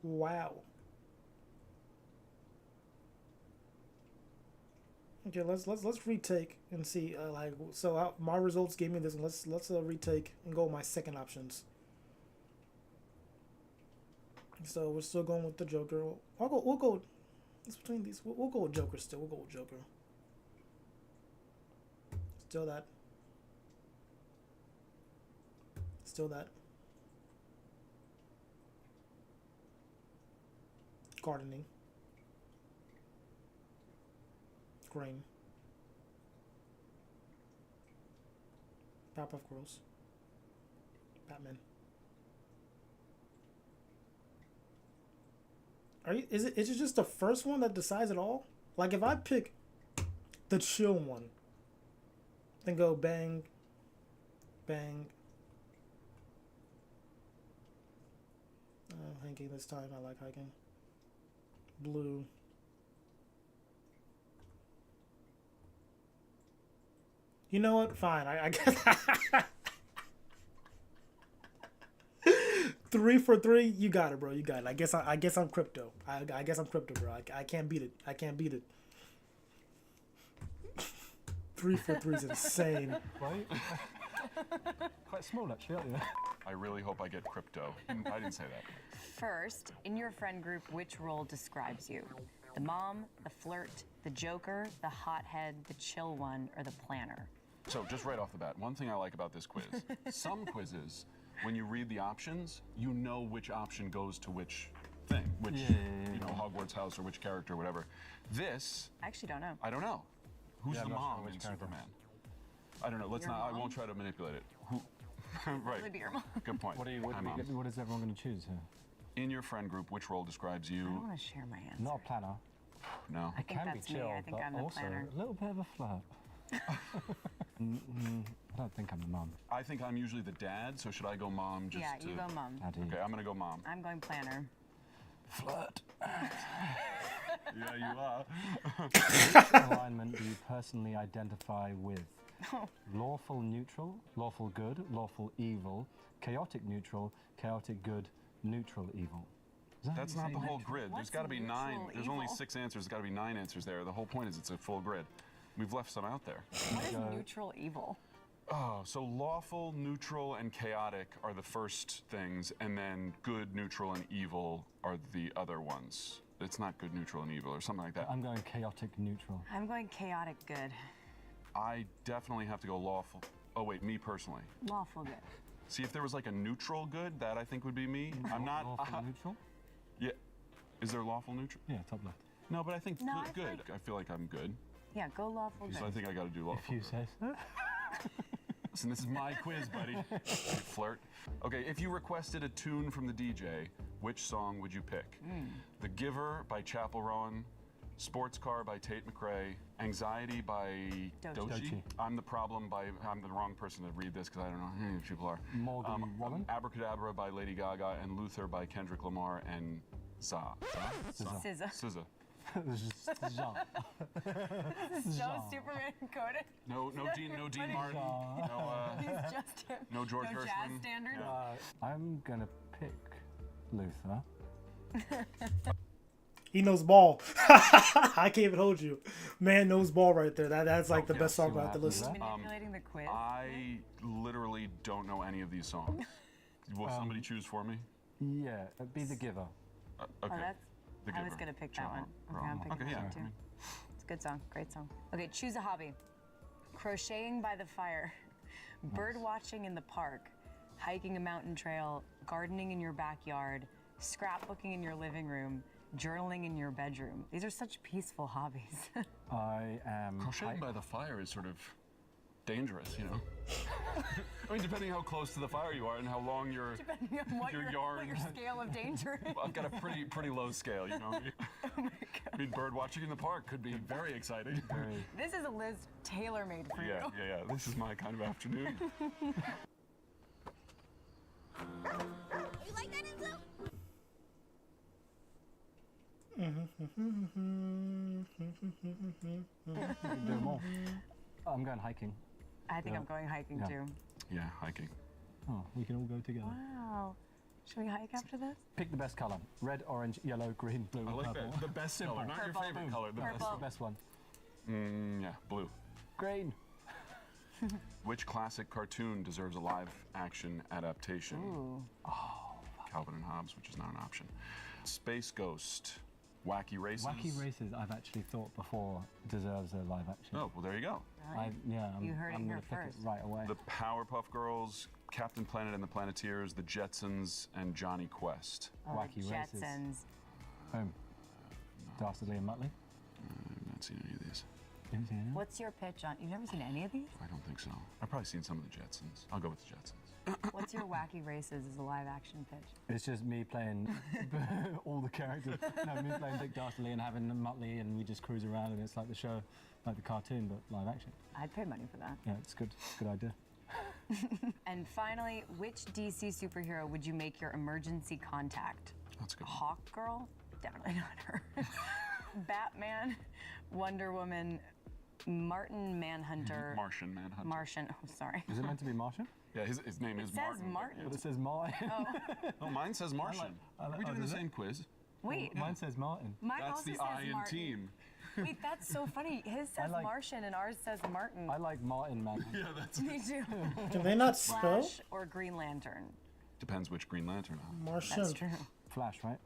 Wow. Okay, let's retake and see. My results gave me this one. Let's retake and go with my second options. So we're still going with the Joker. We'll go. It's between these. We'll go with Joker still. We'll go with Joker. Still that. Still that. Gardening. Green. Powerpuff Girls. Batman. Is it just the first one that decides it all? Like if I pick the chill one, then go bang, bang. Hiking this time. I like hiking. Blue. You know what? Fine. I guess 3 for 3. You got it, bro. You got it. I guess I'm crypto. I guess I'm crypto, bro. I can't beat it. I can't beat it. 3 for 3 is insane. Right? Quite small, actually, aren't you? I really hope I get crypto. I didn't say that. First, in your friend group, which role describes you? The mom, the flirt, the joker, the hothead, the chill one, or the planner? So just right off the bat, one thing I like about this quiz, some quizzes, when you read the options, you know which option goes to which thing, which, you know, Hogwarts house or which character or whatever. This... I actually don't know. I don't know. Who's the I'm not sure mom which in character. Superman? I don't know. Let's Your not. I mom? won't try to manipulate it. Who? Right. Would be your mom. Good point. What Hi, Mom. is everyone going to choose here? In your friend group, which role describes I you? don't want to share my answer. Not a planner. No. I think Can that's be me. chill, I think but I'm the also planner. a little bit of a flirt. I don't think I'm the mum. I think I'm usually the dad, so should I go mom just Yeah, to... you go mom. Daddy. Okay, I'm gonna go mom. I'm going planner. Flirt. Yeah, you are. Which alignment do you personally identify with? Lawful neutral, lawful good, lawful evil, chaotic neutral, chaotic good, neutral evil. Is that how That's you not say the whole neutral? grid. What's There's got to be 9. neutral There's only evil? 6 answers. There's got to be 9 answers there. The whole point is it's a full grid. We've left some out there. What is neutral evil? Oh, so lawful, neutral, and chaotic are the first things, and then good, neutral, and evil are the other ones. It's not good, neutral, and evil, or something like that. I'm going chaotic neutral. I'm going chaotic good. I definitely have to go lawful. Oh wait, me personally. Lawful good. See, if there was like a neutral good, that I think would be me. I'm not. Lawful neutral? Yeah. Is there lawful neutral? Yeah, top left. No, but I think No, good. I good. I feel like I'm good. Yeah, go lawful So I good. think I got to do lawful. If you good. say so. Listen, this is my quiz, buddy. You flirt. Okay, if you requested a tune from the DJ, which song would you pick? The Giver by Chappell Rowan, Sports Car by Tate McRae, Anxiety by Doechii. Doechii. I'm the Problem by, I'm the wrong person to read this because I don't know who these people are. Morgan Wallen. Abracadabra by Lady Gaga, and Luther by Kendrick Lamar, and SZA. SZA. Jean. So Superman coded. No Dean Martin. No, He's just him. no George No Gershwin. jazz standard. I'm gonna pick Luther. He knows ball. I can't even hold you. Man knows ball right there. That's like the Okay, best song see what about the list. happens Manipulating the quiz. I literally don't know any of these songs. Will somebody choose for me? Yeah, be the giver. Okay. Oh, that's. The I was Giver. gonna pick Sure, that one. no Okay, I'm problem. picking Okay, that yeah. one too. It's a good song. Great song. Okay, choose a hobby. Crocheting by the fire, bird watching in the park, hiking a mountain trail, gardening in your backyard, scrapbooking in your living room, journaling in your bedroom. These are such peaceful hobbies. I am. Crocheting by the fire is sort of dangerous, you know. I mean, depending how close to the fire you are and how long your Depending on what your your, yarn. what your scale of danger is. I've got a pretty low scale, you know. Oh my God. I mean, bird watching in the park could be very exciting. This is a list tailor-made for Yeah, you. yeah, yeah. This is my kind of afternoon. You like that, Enzo? Do more. I'm going hiking. I think Yeah. I'm going hiking Yeah. too. Yeah, hiking. Oh, we can all go together. Wow. Should we hike after this? Pick the best color. Red, orange, yellow, green, blue, I like purple. that. The best color, not Purple. your favorite color. The That's Purple. the best one. Yeah, blue. Green. Which classic cartoon deserves a live-action adaptation? Ooh. Calvin and Hobbes, which is not an option. Space Ghost. Wacky Races. Wacky Races, I've actually thought before deserves a live action. Oh, well, there you go. I'm You heard it I'm here gonna pick first. it right away. The Powerpuff Girls, Captain Planet and the Planeteers, The Jetsons, and Johnny Quest. Oh, Wacky the Races. Jetsons. Home. Dastardly and Muttley. I've not seen any of these. You haven't seen any? What's your pitch on? You've never seen any of these? I don't think so. I've probably seen some of the Jetsons. I'll go with the Jetsons. What's your Wacky Races as a live action pitch? It's just me playing all the characters. No, me playing Dick Dastardly and having Muttley, and we just cruise around, and it's like the show, like the cartoon, but live action. I'd pay money for that. Yeah, it's good. Good idea. And finally, which DC superhero would you make your emergency contact? That's a good. Hawk Girl? Definitely not her. Batman, Wonder Woman, Martin Manhunter. Martian Manhunter. Martian. Oh, sorry. Is it meant to be Martian? Yeah, his name is It says Martin. Martin. But it says Martin. Oh, No, mine says Martian. I like- Are we oh, doing the does it? same quiz? wait. Mine says Martin. Mine That's also the says I in Martin. team. Wait, that's so funny. His says like- Martian and ours says Martin. I like Martin, man. Yeah, that's. Me too. Can they not spell? Flash or Green Lantern? Depends which Green Lantern. Martian. That's true. Flash, right?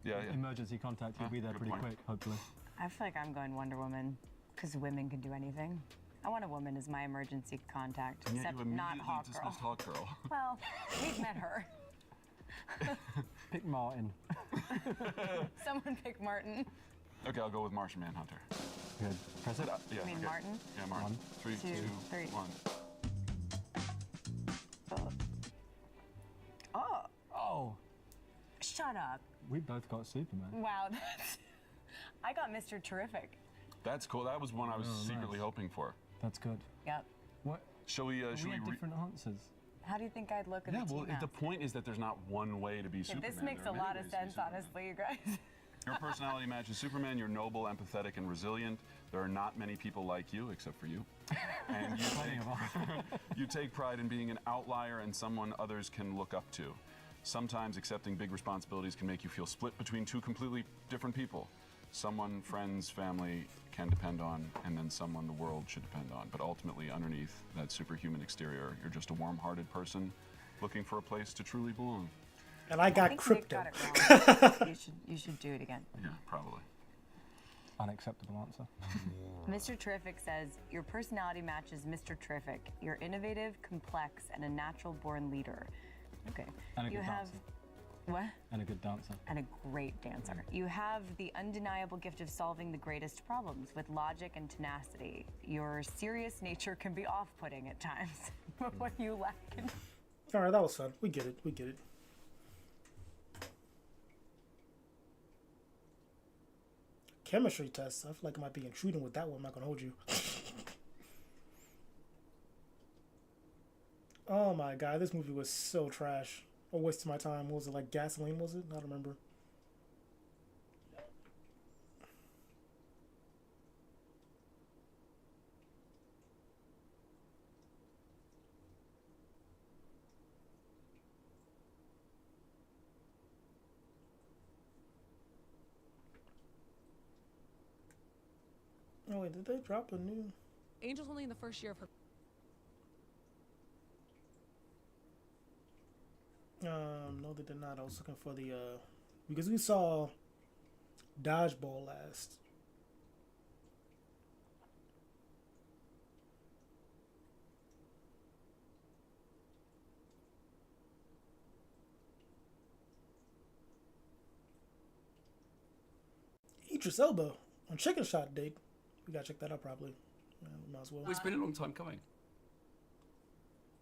Yeah, yeah. Emergency contact. He'll be there good pretty point. quick, hopefully. I feel like I'm going Wonder Woman because women can do anything. I want a woman as my emergency contact, And yet except you not immediately Hawk Girl. dismissed Hawk Girl. Well, we've met her. Pick Martin. Someone pick Martin. Okay, I'll go with Martian Manhunter. Good. Press it. Yeah, You mean okay. Martin? Yeah, Martin. One, 3, two, 2, three. 1. Oh, Oh, shut up. we both got Superman. Wow, that's... I got Mr. Terrific. That's cool. That was one I was secretly nice. hoping for. That's good. Yep. What? Shall we? We Shall we? had different answers. How do you think I'd look at Yeah. a Well, team the point is that there's not one way to be Yeah, Superman. this makes There a are many lot of ways to be sense, Superman. honestly, you guys. Your personality matches Superman. You're noble, empathetic, and resilient. There are not many people like you, except for you. And you take pride in being an outlier and someone others can look up to. Sometimes accepting big responsibilities can make you feel split between two completely different people. Someone friends, family can depend on, and then someone the world should depend on. But ultimately, underneath that superhuman exterior, you're just a warm-hearted person looking for a place to truly belong. And I got think Nick crypto. got it wrong. You should do it again. Yeah, probably. Unacceptable answer. Mr. Terrific says, your personality matches Mr. Terrific. You're innovative, complex, and a natural-born leader. Okay. And a you good have... dancer. What? And a good dancer. And a great dancer. You have the undeniable gift of solving the greatest problems with logic and tenacity. Your serious nature can be off-putting at times, but what you lack in... All right, that was fun. We get it. We get it. Chemistry test. I feel like I might be intruding with that one. I'm not gonna hold you. Oh my god, this movie was so trash. A waste of my time. What was it, like Gasoline, was it? I don't remember. Oh wait, did they drop a new... Angel's only in the first year of her. No, they did not. I was looking for the, because we saw Dodgeball last. Idris Elba on Chicken Shot date. We gotta check that out probably. Yeah, we might as well. Well, it's been a long time coming.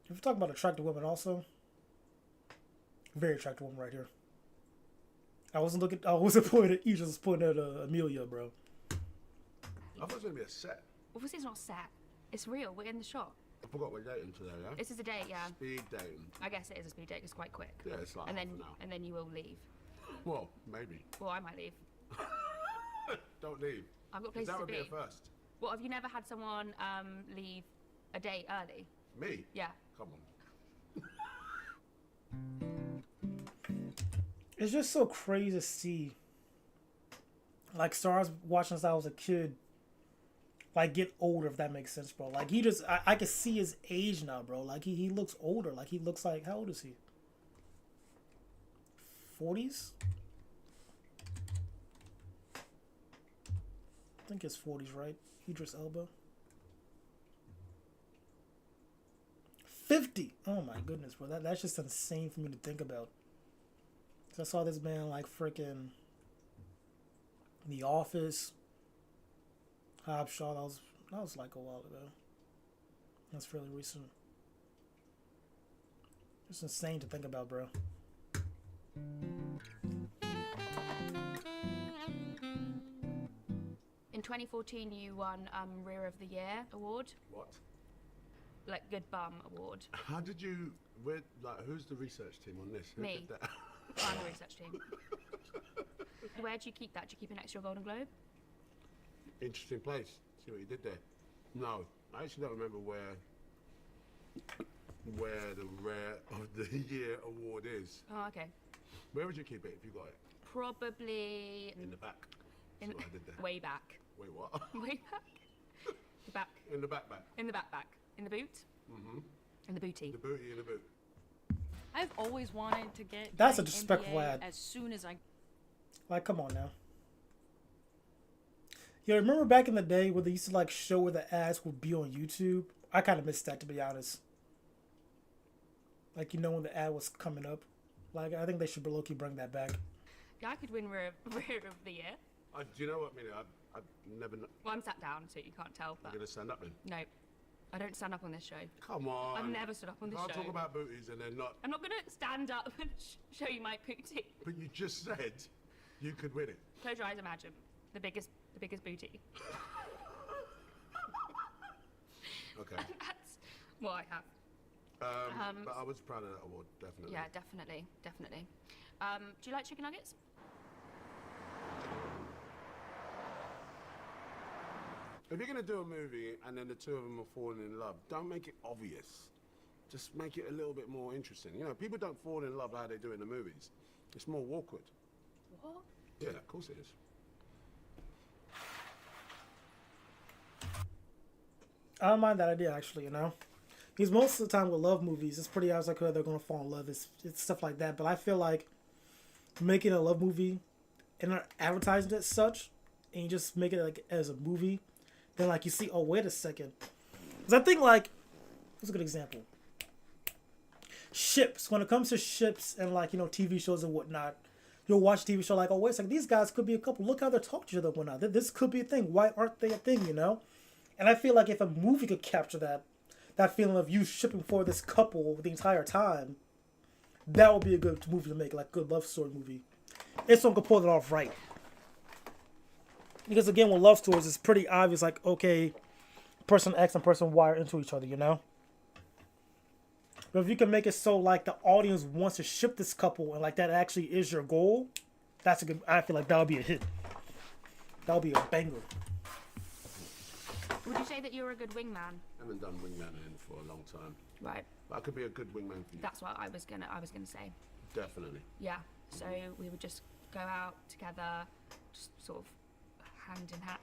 If you're talking about attractive women, also, very attractive woman right here. I wasn't pointing at Idris, I was pointing at Amelia, bro. I thought it was going to be a set. Obviously, it's not set. It's real. We're in the shop. I forgot we're dating today, yeah? This is a date, yeah. Speed dating. I guess it is a speed date. It's quite quick. Yeah, it's like and half then an hour. and then you will leave. Well, maybe. Well, I might leave. Don't leave. I've got 'Cause places that to would be. be a first. Well, have you never had someone leave a date early? Me? Yeah. Come on. It's just so crazy to see. Like, stars watching since I was a kid, like, get older, if that makes sense, bro. Like, he just, I can see his age now, bro. Like, he looks older. Like, he looks like, how old is he? 40s? I think it's 40s, right? Idris Elba. 50! Oh my goodness, bro. That's just insane for me to think about. So I saw this man, like, freaking The Office, Hobbs Shaw. That was like a while ago. That's fairly recent. It's insane to think about, bro. In 2014, you won Rear of the Year award, What? like Good Bum award. How did you... who's the research team on this? Who Me. did that? I'm the research team. Where do you keep that? Do you keep it next to your Golden Globe? Interesting place. See what you did there? No, I actually don't remember where the Rare of the Year award is. Oh, okay. Where would you keep it if you got it? Probably In the back. in That's what I did there. way back. Wait, what? Way back. The back. In the back. In the back. In the boot. Mm-hmm. In the booty. The booty in the boot. I've always wanted to get That's a my disrespectful MBA ad. as soon as I. Like, come on now. Yo, remember back in the day where they used to, like, show where the ads would be on YouTube? I kind of missed that, to be honest. Like, you know, when the ad was coming up. Like, I think they should low-key bring that back. Yeah, I could win Rear of the Year. Do you know what, Mina? I've never... Well, I'm sat down, so you can't tell. You're But going to stand up then? no, I don't stand up on this show. Come on. I've never stood up on this Can't show. talk about booties and then not... I'm not gonna stand up and show you my booty. But you just said you could win it. Close your eyes. Imagine the biggest booty. Okay. That's what I have. But I was proud of that award, definitely. Yeah, definitely. Do you like chicken nuggets? If you're going to do a movie and then the two of them are falling in love, don't make it obvious. Just make it a little bit more interesting. You know, people don't fall in love how they do in the movies. It's more awkward. What? Yeah, of course it is. I don't mind that idea, actually, you know? Because most of the time with love movies, it's pretty obvious like who they're going to fall in love. It's stuff like that. But I feel like making a love movie and not advertising it as such, and you just make it like as a movie, then like you see, oh, wait a second. Because I think like, here's a good example. Ships. When it comes to ships and like, you know, TV shows and whatnot, you'll watch a TV show like, oh, wait a second, these guys could be a couple. Look how they're talking to each other and whatnot. This could be a thing. Why aren't they a thing, you know? And I feel like if a movie could capture that feeling of you shipping for this couple the entire time, that would be a good movie to make, like a good love story movie. If someone could pull it off right. Because again, with love stories, it's pretty obvious, like, okay, person X and person Y are into each other, you know? But if you can make it so, like, the audience wants to ship this couple and, like, that actually is your goal, that's a good, I feel like that would be a hit. That would be a banger. Would you say that you're a good wingman? I haven't done wingmaning for a long time. Right. But I could be a good wingman for you. That's what I was gonna say. Definitely. Yeah. So we would just go out together, just sort of hand in hand.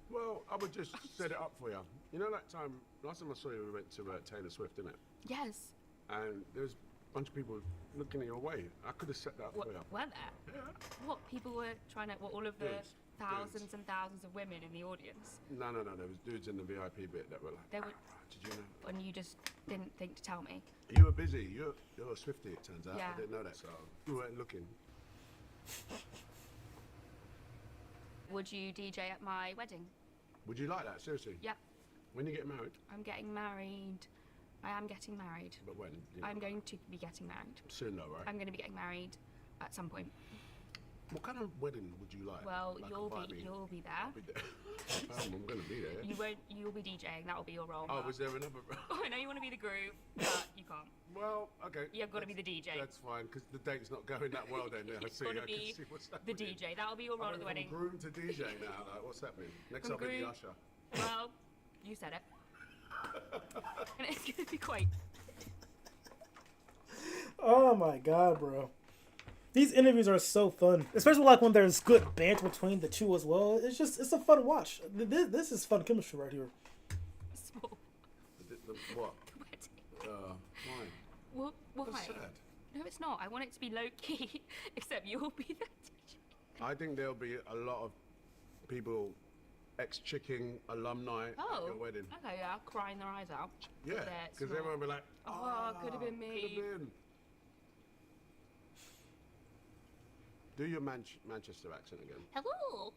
Well, I would just set it up for you. You know that time, last time I saw you, we went to Taylor Swift, didn't it? Yes. And there was a bunch of people looking your way. I could have set that up for you. Were there? Yeah. What, people were trying to, all of the Dudes. thousands and thousands of women in the audience? No. There was dudes in the VIP bit that were like, They were, did you know? and you just didn't think to tell me. You were busy. You're a Swiftie, it turns out. Yeah. I didn't know that. So you weren't looking. Would you DJ at my wedding? Would you like that? Seriously? Yep. When you get married? I'm getting married I am getting married. But when? I'm going to be getting married. Soon, though, right? I'm going to be getting married at some point. What kind of wedding would you like? Well, Like you'll invite be me? you'll be there. I'll be there. I'm going to be there. You won't. You'll be DJing. That will be your role. Oh, but- was there another? Oh, I know you want to be the groove, but you can't. Well, okay. You've got to be the DJ. That's fine, because the date's not going that well then. I You've see. got I to can be see what's the happening. DJ. That'll be your role at the wedding. From groom to DJ now. Like, what's happening? Next From up, be the groom- usher. Well, you said it. And it's going to be quite. Oh my god, bro. These interviews are so fun, especially like when there's good banter between the two as well. It's a fun watch. This is fun chemistry right here. Small. What? Wedding. Why? Well, why? That's sad. No, it's not. I want it to be low key, except you'll be the DJ. I think there'll be a lot of people, ex-Chicken alumni at Oh. your wedding. Okay, yeah, crying their eyes out. Yeah, That's because not- everyone will be like, Oh, could have been me. Could have been. Do your Manchester accent again. Hello.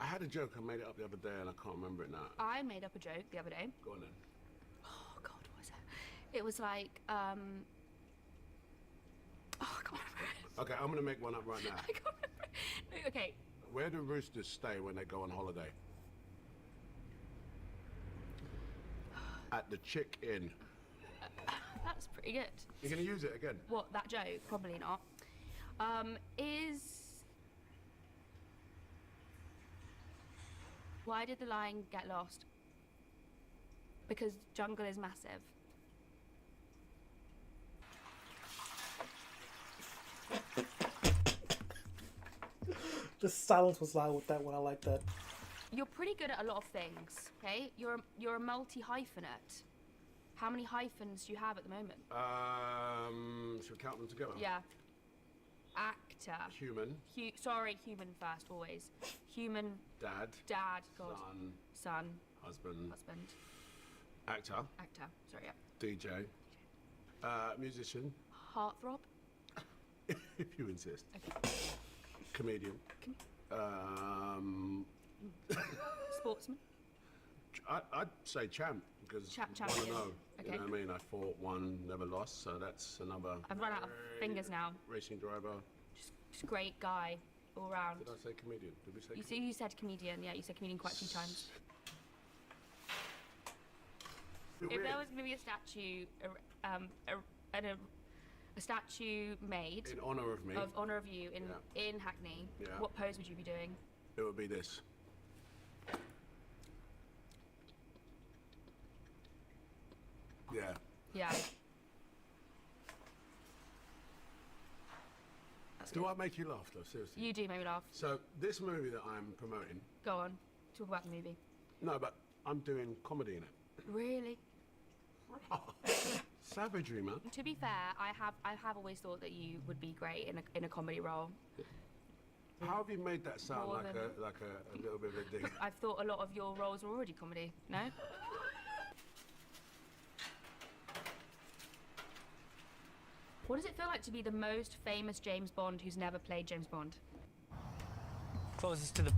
I had a joke, I made it up the other day and I can't remember it now. I made up a joke the other day. Go on then. Oh God, what was it? It was like, oh, I can't remember it. Okay, I'm going to make one up right now. I can't remember it. No, okay. Where do roosters stay when they go on holiday? At the Chick Inn. That's pretty good. You're going to use it again? What, that joke? Probably not. Why did the lion get lost? Because jungle is massive. The silence was loud with that one. I like that. You're pretty good at a lot of things, okay? You're a multi-hyphenate. How many hyphens do you have at the moment? Should we count them together? Yeah. Actor. Human. Sorry, human first, always. Human. Dad. Dad. God. Son. Husband. Husband. Actor. Actor. Sorry, yeah. DJ. Musician. Heartthrob. If you insist. Okay. Comedian. Sportsman. I'd say champ because Champion. one and oh. Okay. You know what I mean? I fought one, never lost, so that's another. I've run out of fingers now. Racing driver. Just great guy all round. Did I say comedian? Did we say? You said comedian. Yeah, you said comedian quite a few times. If there was going to be a statue, a statue made In honour of me. of honour of you in Hackney, Yeah. what pose would you be doing? It would be this. Yeah. Yeah. Do I make you laugh though? Seriously. You do make me laugh. So this movie that I'm promoting. Go on. Talk about the movie. No, but I'm doing comedy in it. Really? Savagery, man. To be fair, I have always thought that you would be great in a comedy role. How have you made that sound More like than- a little bit of a dig? I've thought a lot of your roles were already comedy. No? What does it feel like to be the most famous James Bond who's never played James Bond? Closest to the.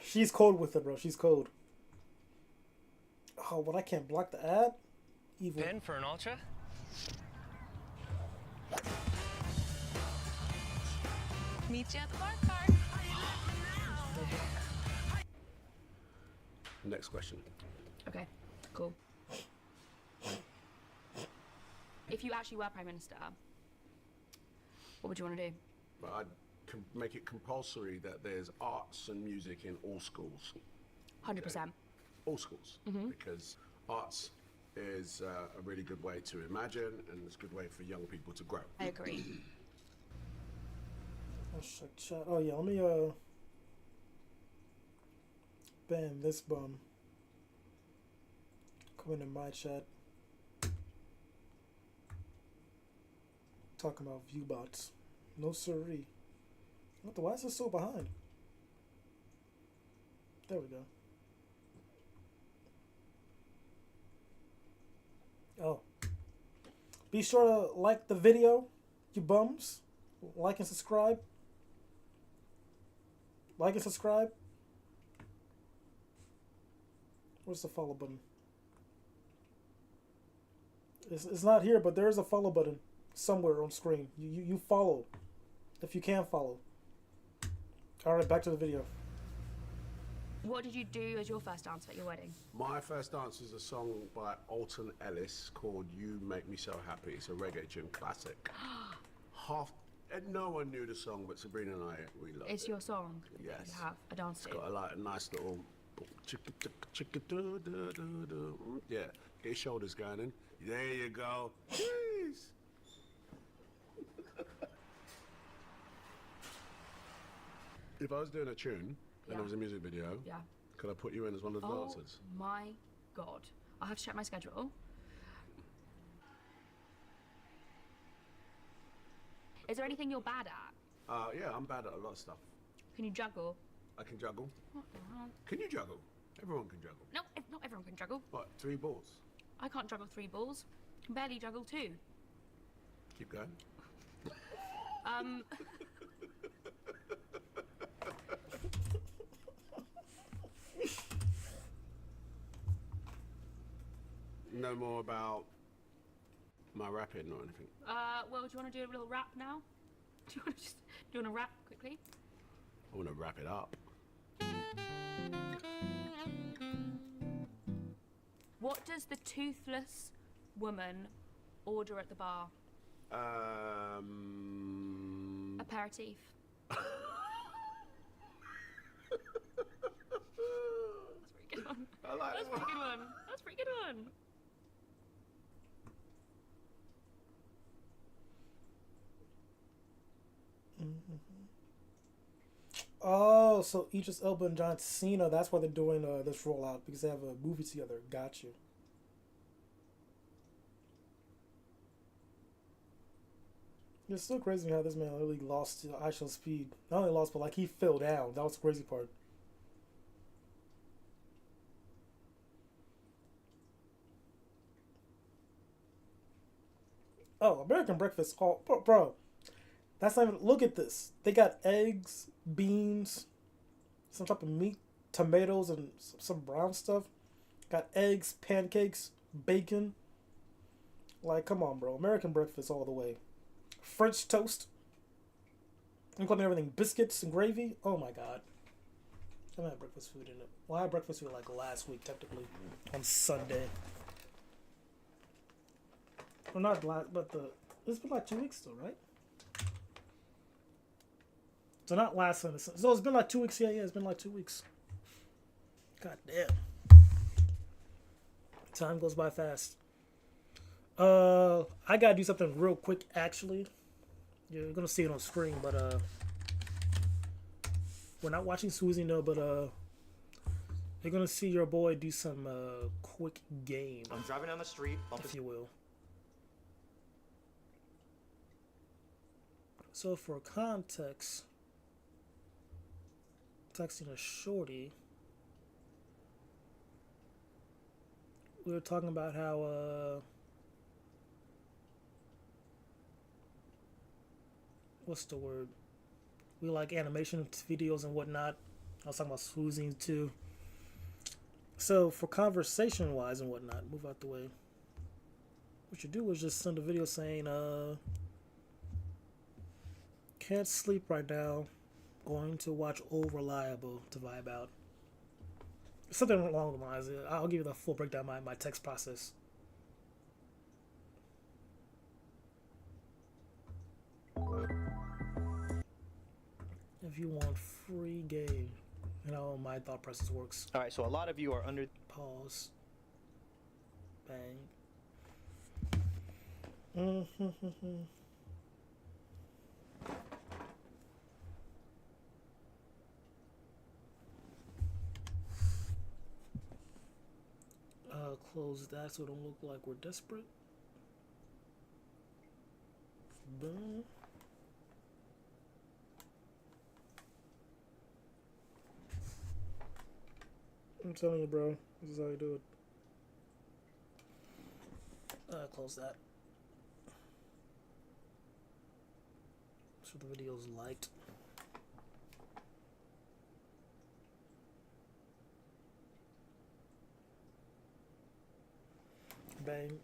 She's cold with it, bro. She's cold. Oh, but I can't block the ad? Evil. Pin for an ultra? Meet you at the bar card. Next question. Okay, cool. If you actually were Prime Minister, what would you want to do? But I'd make it compulsory that there's arts and music in all schools. 100%. All schools. Because arts is a really good way to imagine and it's a good way for young people to grow. I agree. Let's check chat. Oh yeah, let me ban this bum. Coming in my chat. Talking about viewbots. No siree. What the, why is this so behind? There we go. Oh. Be sure to like the video, you bums. Like and subscribe. Like and subscribe. Where's the follow button? It's not here, but there is a follow button somewhere on screen. You follow if you can follow. All right, back to the video. What did you do as your first dance at your wedding? My first dance is a song by Alton Ellis called "You Make Me So Happy." It's a reggae tune classic. No one knew the song, but Sabrina and I, we loved it. It's your song. Yes. You have a dance to. It's got a nice little chicka chicka chicka do do do do. Yeah, get your shoulders going in. There you go. Jeez. If I was doing a tune and there was a music video, could I put you in as one of the dancers? Oh my god. I'll have to check my schedule. Is there anything you're bad at? Yeah, I'm bad at a lot of stuff. Can you juggle? I can juggle. What the hell? Can you juggle? Everyone can juggle. No, not everyone can juggle. What, 3 balls? I can't juggle 3 balls. Can barely juggle 2. Keep going. No more about my rapping or anything. Well, do you want to do a little rap now? Do you want to rap quickly? I want to wrap it up. What does the toothless woman order at the bar? Aperitif. That's a pretty good one. I like That's a pretty good one. That's a pretty good one. Oh, so Idris Elba and John Cena, that's why they're doing this rollout, because they have a movie together. Got you. It's still crazy how this man really lost to actual speed. Not only lost, but like he fell down. That was the crazy part. Oh, American Breakfast. Oh, bro. That's not even. Look at this. They got eggs, beans, some type of meat, tomatoes, and some brown stuff. Got eggs, pancakes, bacon. Like, come on, bro. American breakfast all the way. French toast. Including everything. Biscuits and gravy. Oh my god. I haven't had breakfast food in it. Well, I had breakfast food like last week, technically. On Sunday. Well, not last, but it's been like 2 weeks still, right? So not last Sunday. So it's been like 2 weeks. Yeah, it's been like 2 weeks. God damn. Time goes by fast. I gotta do something real quick, actually. You're gonna see it on screen, but we're not watching Susie, no, but you're gonna see your boy do some quick game. I'm driving down the street, if you will. So for context, texting a shorty, we were talking about how what's the word? We like animation videos and whatnot. I was talking about Susie too. So for conversation wise and whatnot, move out the way. What you do is just send a video saying, can't sleep right now. Going to watch Old Reliable to vibe out. Something along the lines. I'll give you the full breakdown of my text process. If you want free game, you know my thought process works. All right, so a lot of you are under. Pause. Bang. Close that so it don't look like we're desperate. Boom. I'm telling you, bro. This is how you do it. Close that. sure the video's liked. Bang.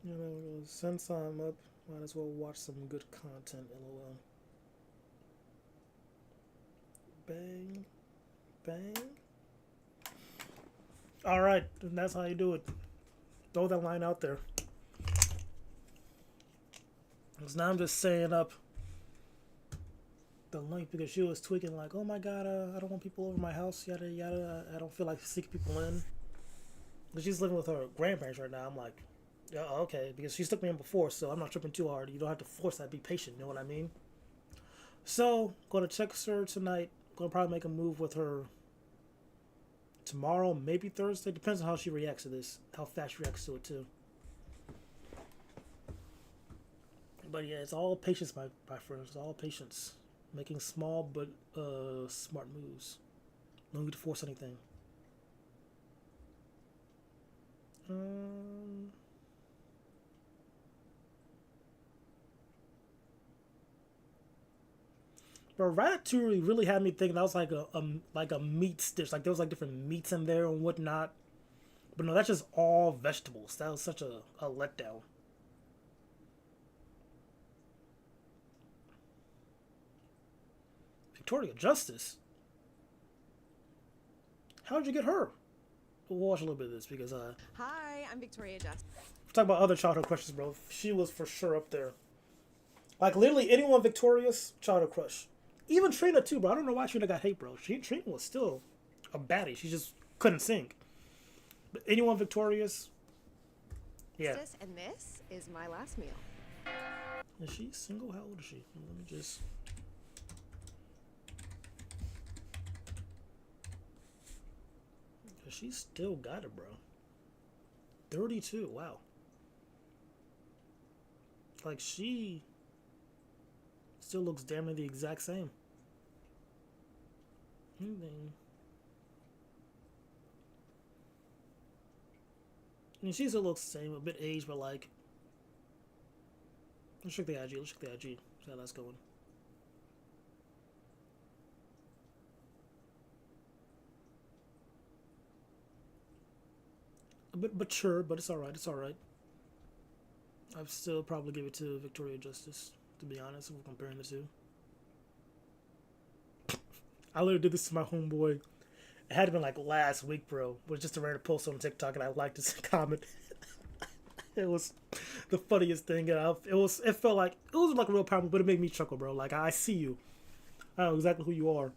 You know, since I'm up, might as well watch some good content, lol. Bang. Bang. Alright, and that's how you do it. Throw that line out there. Because now I'm just saying up the link because she was tweaking like, oh my god, I don't want people over my house, yada yada. I don't feel like seeking people in. But she's living with her grandparents right now. I'm like, yeah, okay, because she's took me in before, so I'm not tripping too hard. You don't have to force that. Be patient, you know what I mean? So, gonna check her tonight. Gonna probably make a move with her tomorrow, maybe Thursday. Depends on how she reacts to this, how fast she reacts to it too. But yeah, it's all patience, my friends. It's all patience. Making small but smart moves. No need to force anything. But Ratatouille really had me thinking that was like a meat dish. Like there was like different meats in there and whatnot. But no, that's just all vegetables. That was such a letdown. Victoria Justice? How'd you get her? We'll watch a little bit of this because Hi, I'm Victoria Justice. talk about other childhood crushes, bro. She was for sure up there. Like literally anyone Victoria's childhood crush. Even Trina too, bro. I don't know why Trina got hate, bro. Trina was still a baddie. She just couldn't sing. But anyone Victoria's, yeah. And this is my last meal. Is she single? How old is she? Let me just. She still got it, bro. 32. Wow. Like she still looks damn near the exact same. Anything. I mean, she still looks the same, a bit aged, but like. Let's check the IG. Let's check the IG. See how that's going. A bit mature, but it's alright. It's alright. I'd still probably give it to Victoria Justice, to be honest, if we're comparing the two. I literally did this to my homeboy. It had to been like last week, bro. It was just a random post on TikTok, and I liked his comment. It was the funniest thing. It felt like it was like a real problem, but it made me chuckle, bro. Like I see you. I know exactly who you are.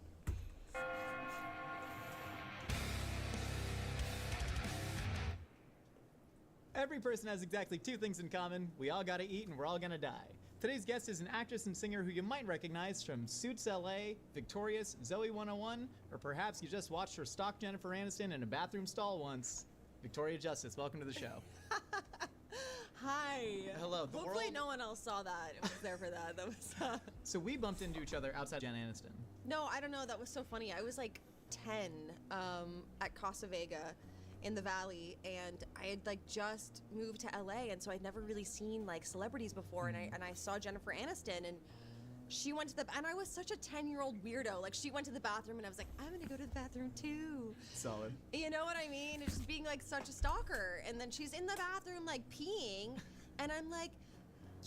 Every person has exactly two things in common. We all gotta eat and we're all gonna die. Today's guest is an actress and singer who you might recognize from Suits LA, Victorious, Zoe 101, or perhaps you just watched her stalk Jennifer Aniston in a bathroom stall once. Victoria Justice, welcome to the show. Hi. Hello. Hopefully no one else saw that. It was there for that. That was. So we bumped into each other outside Jen Aniston. No, I don't know. That was so funny. I was like 10 at Costa Vega in the Valley, and I had like just moved to LA, and so I'd never really seen like celebrities before, and I saw Jennifer Aniston, and she went to and I was such a 10-year-old weirdo. Like she went to the bathroom, and I was like, I'm gonna go to the bathroom too. Solid. You know what I mean? It's just being like such a stalker, and then she's in the bathroom like peeing, and I'm like,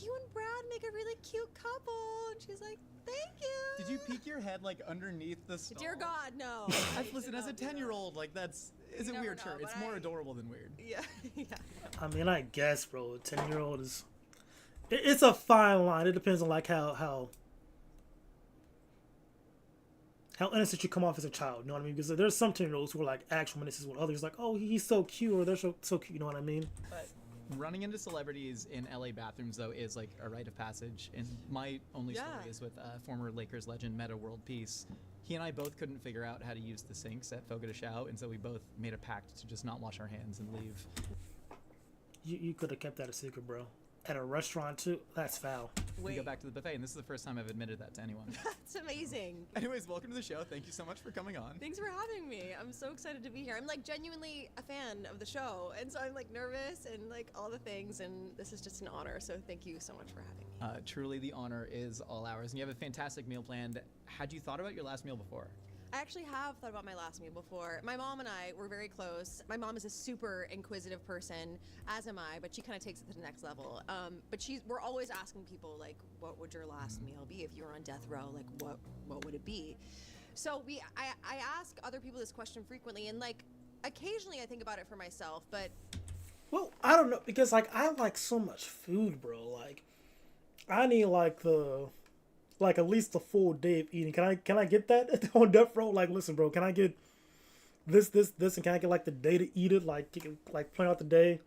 you and Brad make a really cute couple, and she's like, thank you. Did you peek your head like underneath the stall? Dear God, no. Listen, as a 10-year-old, like it's a weird shirt. It's more adorable than weird. Yeah, yeah. I mean, I guess, bro. A 10-year-old is. It's a fine line. It depends on like how innocent you come off as a child. You know what I mean? Because there's some 10-year-olds who are like actual menaces, with others like, oh, he's so cute, or they're so cute. You know what I mean? But running into celebrities in LA bathrooms, though, is like a rite of passage. And my only story is with former Lakers legend Meta World Peace. He and I both couldn't figure out how to use the sinks at Fogo de Chao, and so we both made a pact to just not wash our hands and leave. You could have kept that a secret, bro. At a restaurant too. That's foul. We go back to the buffet, and this is the first time I've admitted that to anyone. That's amazing. Anyways, welcome to the show. Thank you so much for coming on. Thanks for having me. I'm so excited to be here. I'm like genuinely a fan of the show, and so I'm like nervous and like all the things, and this is just an honor. So thank you so much for having me. Truly, the honor is all ours. And you have a fantastic meal planned. Had you thought about your last meal before? I actually have thought about my last meal before. My mom and I were very close. My mom is a super inquisitive person, as am I, but she kind of takes it to the next level. But we're always asking people, like, what would your last meal be if you were on death row? Like, what would it be? So I ask other people this question frequently, and like, occasionally I think about it for myself, but... Well, I don't know, because like, I like so much food, bro. Like, I need like at least a full day of eating. Can I get that on death row? Like, listen, bro, can I get this, and can I get like the day to eat it? Like plan out the day.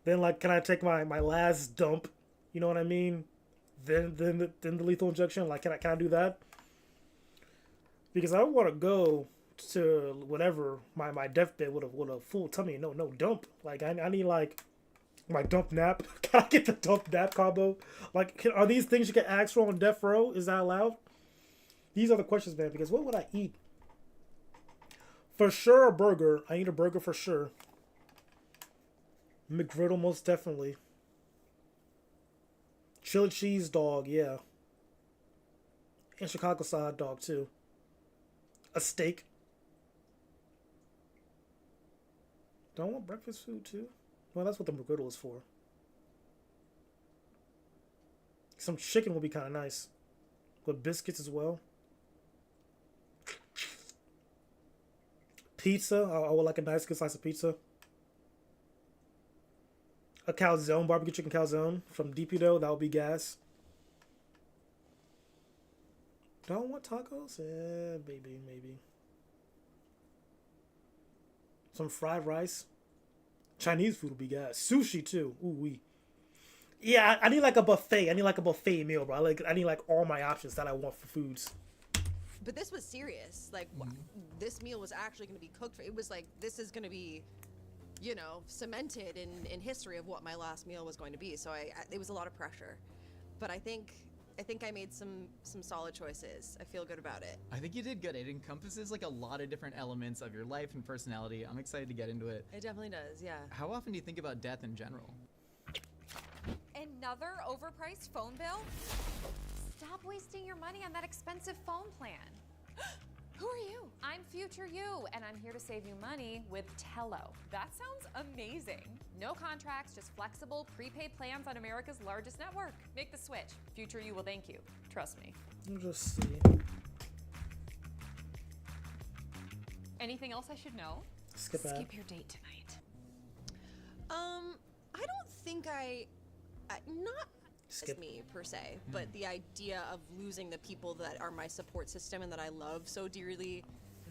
Then like, can I take my last dump? You know what I mean? Then the lethal injection. Like, can I do that? Because I want to go to whatever my deathbed with a full tummy. No dump. Like I need like my dump nap. Can I get the dump nap combo? Like, are these things you can ask for on death row? Is that allowed? These are the questions, man. Because what would I eat? For sure, a burger. I eat a burger for sure. McGriddle, most definitely. Chili cheese dog, yeah. And Chicago side dog too. A steak. Don't want breakfast food too. Well, that's what the McGriddle is for. Some chicken would be kind of nice. With biscuits as well. Pizza. I would like a nice good slice of pizza. A calzone, barbecue chicken calzone from DP though. That would be gas. Don't want tacos? Yeah, maybe. Some fried rice. Chinese food would be gas. Sushi too. Ooh wee. Yeah, I need like a buffet. I need like a buffet meal, bro. I need like all my options that I want for foods. But this was serious. Like, this meal was actually going to be cooked. It was like, this is going to be, you know, cemented in history of what my last meal was going to be. So it was a lot of pressure. But I think I made some solid choices. I feel good about it. I think you did good. It encompasses like a lot of different elements of your life and personality. I'm excited to get into it. It definitely does, yeah. How often do you think about death in general? Another overpriced phone bill? Stop wasting your money on that expensive phone plan. Who are you? I'm Future You, and I'm here to save you money with Tello. That sounds amazing. No contracts, just flexible, prepaid plans on America's largest network. Make the switch. Future You will thank you. Trust me. Let me just see. Anything else I should know? Skip your date tonight. I don't think not Skip. as me per se, but the idea of losing the people that are my support system and that I love so dearly,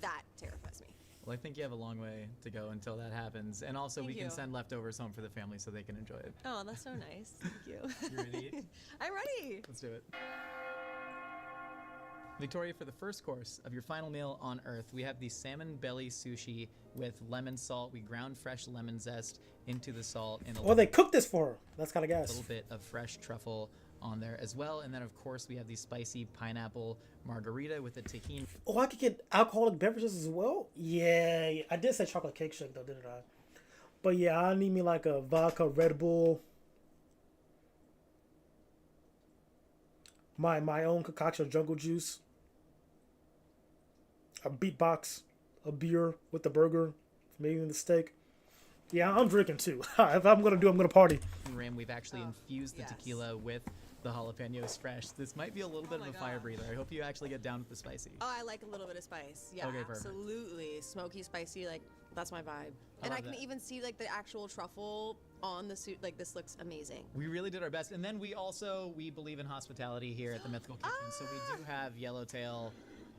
that terrifies me. Well, I think you have a long way to go until that happens. And also, Thank we can you. send leftovers home for the family so they can enjoy it. Oh, that's so nice. Thank you. You ready? I'm ready. Let's do it. Victoria, for the first course of your final meal on Earth, we have the salmon belly sushi with lemon salt. We ground fresh lemon zest into the salt and Oh, they cooked this for her. That's kind of gas. a little bit of fresh truffle on there as well. And then, of course, we have the spicy pineapple margarita with the tahini. Oh, I could get alcoholic beverages as well? Yeah, I did say chocolate cake shake though, didn't I? But yeah, I need me like a vodka Red Bull. My own concoction of jungle juice. A beatbox, a beer with the burger, maybe the steak. Yeah, I'm drinking too. If I'm gonna do, I'm gonna party. Rim, we've actually infused the tequila with the jalapenos fresh. This might be a little bit of a fire breather. I hope you actually get down with the spicy. Oh, I like a little bit of spice. Yeah, Okay, perfect. absolutely. Smoky, spicy, like, that's my vibe. And I love can that. even see, like, the actual truffle on the suit. Like, this looks amazing. We really did our best. And then we believe in hospitality here at the Mythical Kitchen. So we do have yellowtail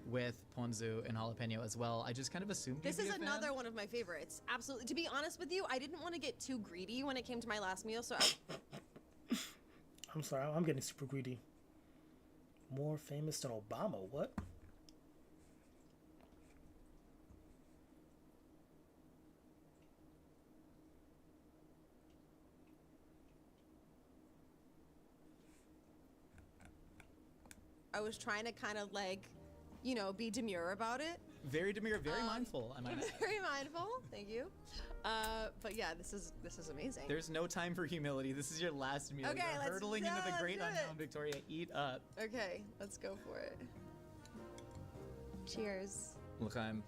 with ponzu and jalapeno as well. I just kind of assumed This you'd is be a fan. another one of my favorites. Absolutely. To be honest with you, I didn't want to get too greedy when it came to my last meal, so I'm sorry, I'm getting super greedy. More famous than Obama? What? I was trying to kind of like, you know, be demure about it. Very demure, very mindful. I might add. Very mindful. Thank you. But yeah, this is amazing. There's no time for humility. This is your last meal. Okay, You're let's hurtling do into the it, great let's do unknown, Victoria. Eat up. Okay, let's go for it. Cheers. L'chaim.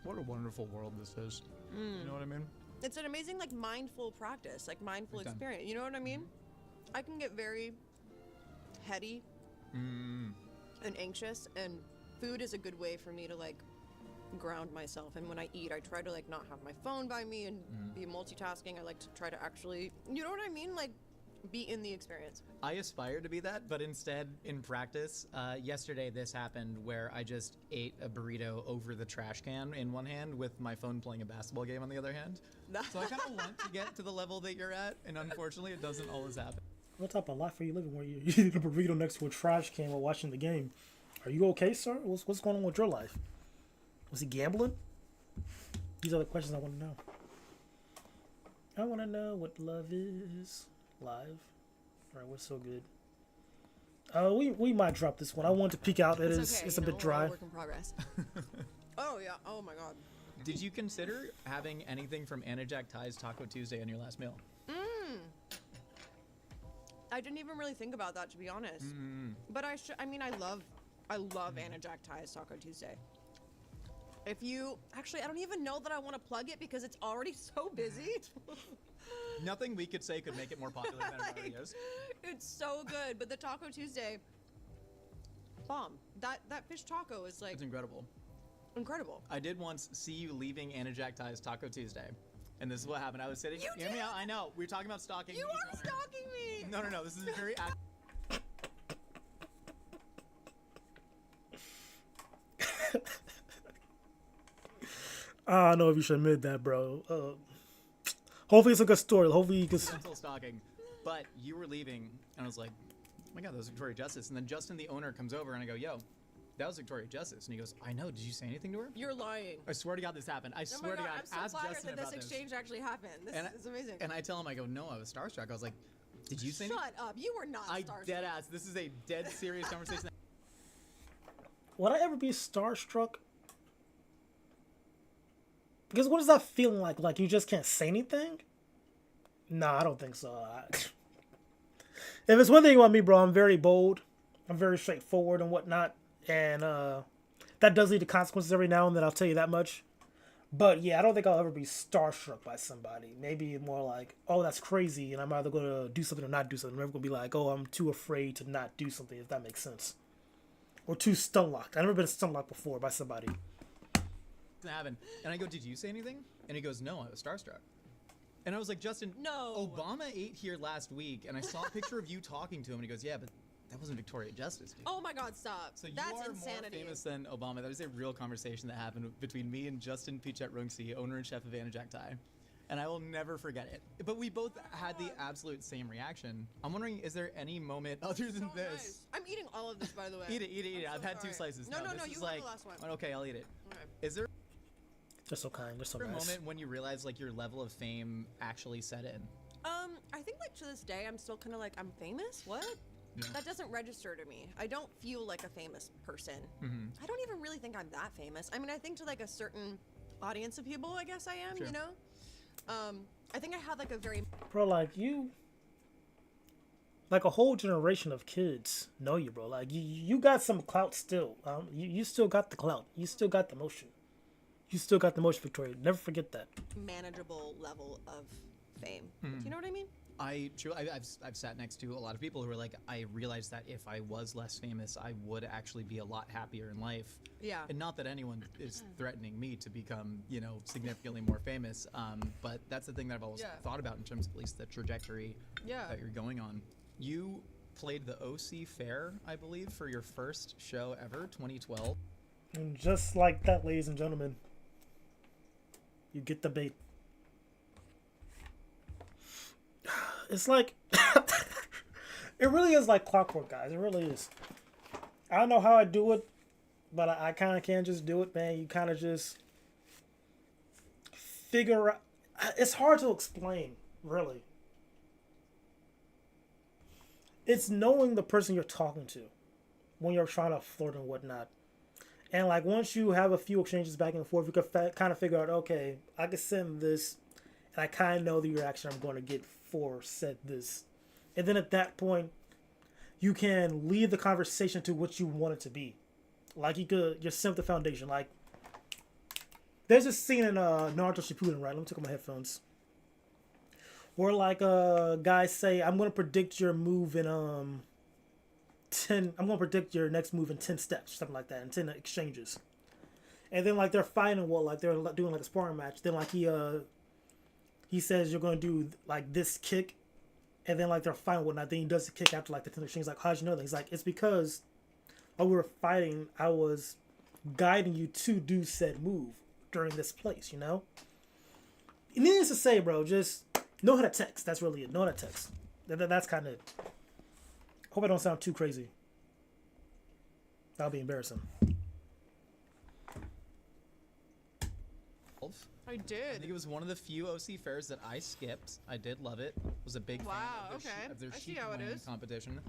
What a wonderful world this is. You know what I mean? It's an amazing like mindful practice, like mindful Big time. experience. You know what I mean? I can get very heady and anxious, and food is a good way for me to like ground myself. And when I eat, I try to like not have my phone by me and be multitasking. I like to try to actually, you know what I mean? Like be in the experience. I aspire to be that, but instead, in practice, yesterday this happened where I just ate a burrito over the trash can in one hand with my phone playing a basketball game on the other hand. So I kind of want to get to the level that you're at, and unfortunately, it doesn't always happen. What type of life are you living where you eat a burrito next to a trash can while watching the game? Are you okay, sir? What's going on with your life? Was he gambling? These are the questions I want to know. I want to know what love is. Live. All right, we're so good. We might drop this one. I want to peek out. It's a bit dry. Work in progress. Oh yeah. Oh my god. Did you consider having anything from Anna Jack Thai's Taco Tuesday on your last meal? I didn't even really think about that, to be honest. But I mean, I love Anna Jack Thai's Taco Tuesday. If you actually, I don't even know that I want to plug it because it's already so busy. Nothing we could say could make it more popular than it already is. It's so good, but the Taco Tuesday, bomb. That fish taco is like It's incredible. Incredible. I did once see you leaving Anna Jack Thai's Taco Tuesday, and this is what happened. I was sitting. Hear me out. I know we were talking about stalking. You are stalking me. No. This is very. I don't know if you should admit that, bro. Hopefully it's a good story. Hopefully you can. Still stalking, but you were leaving, and I was like, "Oh my God, that was Victoria Justice." And then Justin, the owner, comes over, and I go, "Yo, that was Victoria Justice." And he goes, "I know. Did you say anything to her?" You're lying. I swear to God, this happened. I swear to God, I'm so ask flattered Justin that about this this. exchange actually happened. This is amazing. And I tell him, I go, "No, I was starstruck." I was like, "Did you say anything?" Shut up. You were not starstruck. Dead ass. This is a dead serious conversation. Would I ever be starstruck? Because what is that feeling like? Like you just can't say anything? Nah, I don't think so. If it's one thing about me, bro, I'm very bold. I'm very straightforward and whatnot. And that does lead to consequences every now and then, I'll tell you that much. But yeah, I don't think I'll ever be starstruck by somebody. Maybe more like, oh, that's crazy, and I'm either going to do something or not do something. I'm never going to be like, oh, I'm too afraid to not do something, if that makes sense. Or too stun-locked. I've never been stun-locked before by somebody. Happened. And I go, "Did you say anything?" And he goes, "No, I was starstruck." And I was like, "Justin, no. Obama ate here last week, and I saw a picture of you talking to him." And he goes, "Yeah, but that wasn't Victoria Justice, dude." Oh my God, stop. So you That's are insanity. more famous than Obama. That was a real conversation that happened between me and Justin Pichette-Rungsi, owner and chef of Anna Jack Thai. And I will never forget it. But we both had the absolute same reaction. I'm wondering, is there any moment other than this? Nice. I'm eating all of this, by the way. Eat it. I'm I've so had 2 sorry. slices. No, this you is have like, the last one. Okay, I'll eat it. Okay. Is there They're so kind. They're so a nice. moment when you realize like your level of fame actually set in? I think like to this day, I'm still kind of like, I'm famous? What? Yeah. That doesn't register to me. I don't feel like a famous person. I don't even really think I'm that famous. I mean, I think to like a certain audience of people, I guess I am, Sure. you know? I think I have like a very... Bro, like you... Like a whole generation of kids know you, bro. Like you got some clout still. You still got the clout. You still got the motion. You still got the motion, Victoria. Never forget that. manageable level of fame. Do you know what I mean? I've sat next to a lot of people who are like, I realized that if I was less famous, I would actually be a lot happier in life. Yeah. And not that anyone is threatening me to become, significantly more famous. But that's the thing that I've always thought about in terms of at least the trajectory that you're going on. You played the OC Fair, I believe, for your first show ever, 2012. And just like that, ladies and gentlemen, you get the bait. It's like, it really is like clockwork, guys. It really is. I don't know how I do it, but I kind of can just do it, man. You kind of just figure out. It's hard to explain, really. it's knowing the person you're talking to when you're trying to flirt and whatnot. And like once you have a few exchanges back and forth, you can kind of figure out, okay, I can send this, and I kind of know the reaction I'm going to get for said this. And then at that point, you can lead the conversation to what you want it to be. Like you could just set the foundation. Like there's this scene in Naruto Shippuden, right? Let me take off my headphones. Where like guys say, I'm going to predict your move in 10. I'm going to predict your next move in 10 steps, something like that, in 10 exchanges. And then like they're fighting, like they're doing like a sparring match. Then like he says you're going to do like this kick, and then like they're fighting whatnot. Then he does the kick after like the 10 exchanges. Like, how'd you know that? He's like, it's because while we were fighting, I was guiding you to do said move during this place. You know. Needless to say, bro, just know how to text. That's really it. Know how to text. That's kind of it. Hope I don't sound too crazy. That'll be embarrassing. I did. I think it was one of the few OC fairs that I skipped. I did love it. Was a big fan of their I see sheep how it weighing is. competition.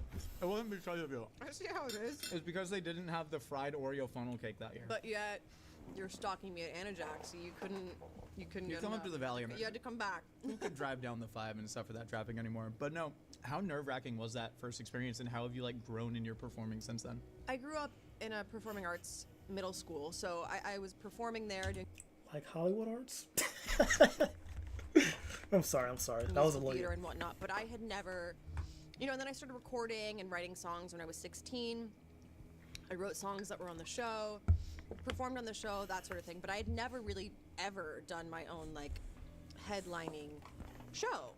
It wasn't because of you. I see how it is. It was because they didn't have the fried Oreo funnel cake that year. But yet, you're stalking me at Anajac, so you couldn't. You come up to the valley. You had to come back. You could drive down the 5 and suffer that traffic anymore. But no, how nerve-wracking was that first experience, and how have you like grown in your performing since then? I grew up in a performing arts middle school, so I was performing there. Doing Like Hollywood Arts? I'm sorry. That was a musical theater lawyer. and whatnot, but I had never, and then I started recording and writing songs when I was 16. I wrote songs that were on the show, performed on the show, that sort of thing, but I had never really ever done my own like headlining show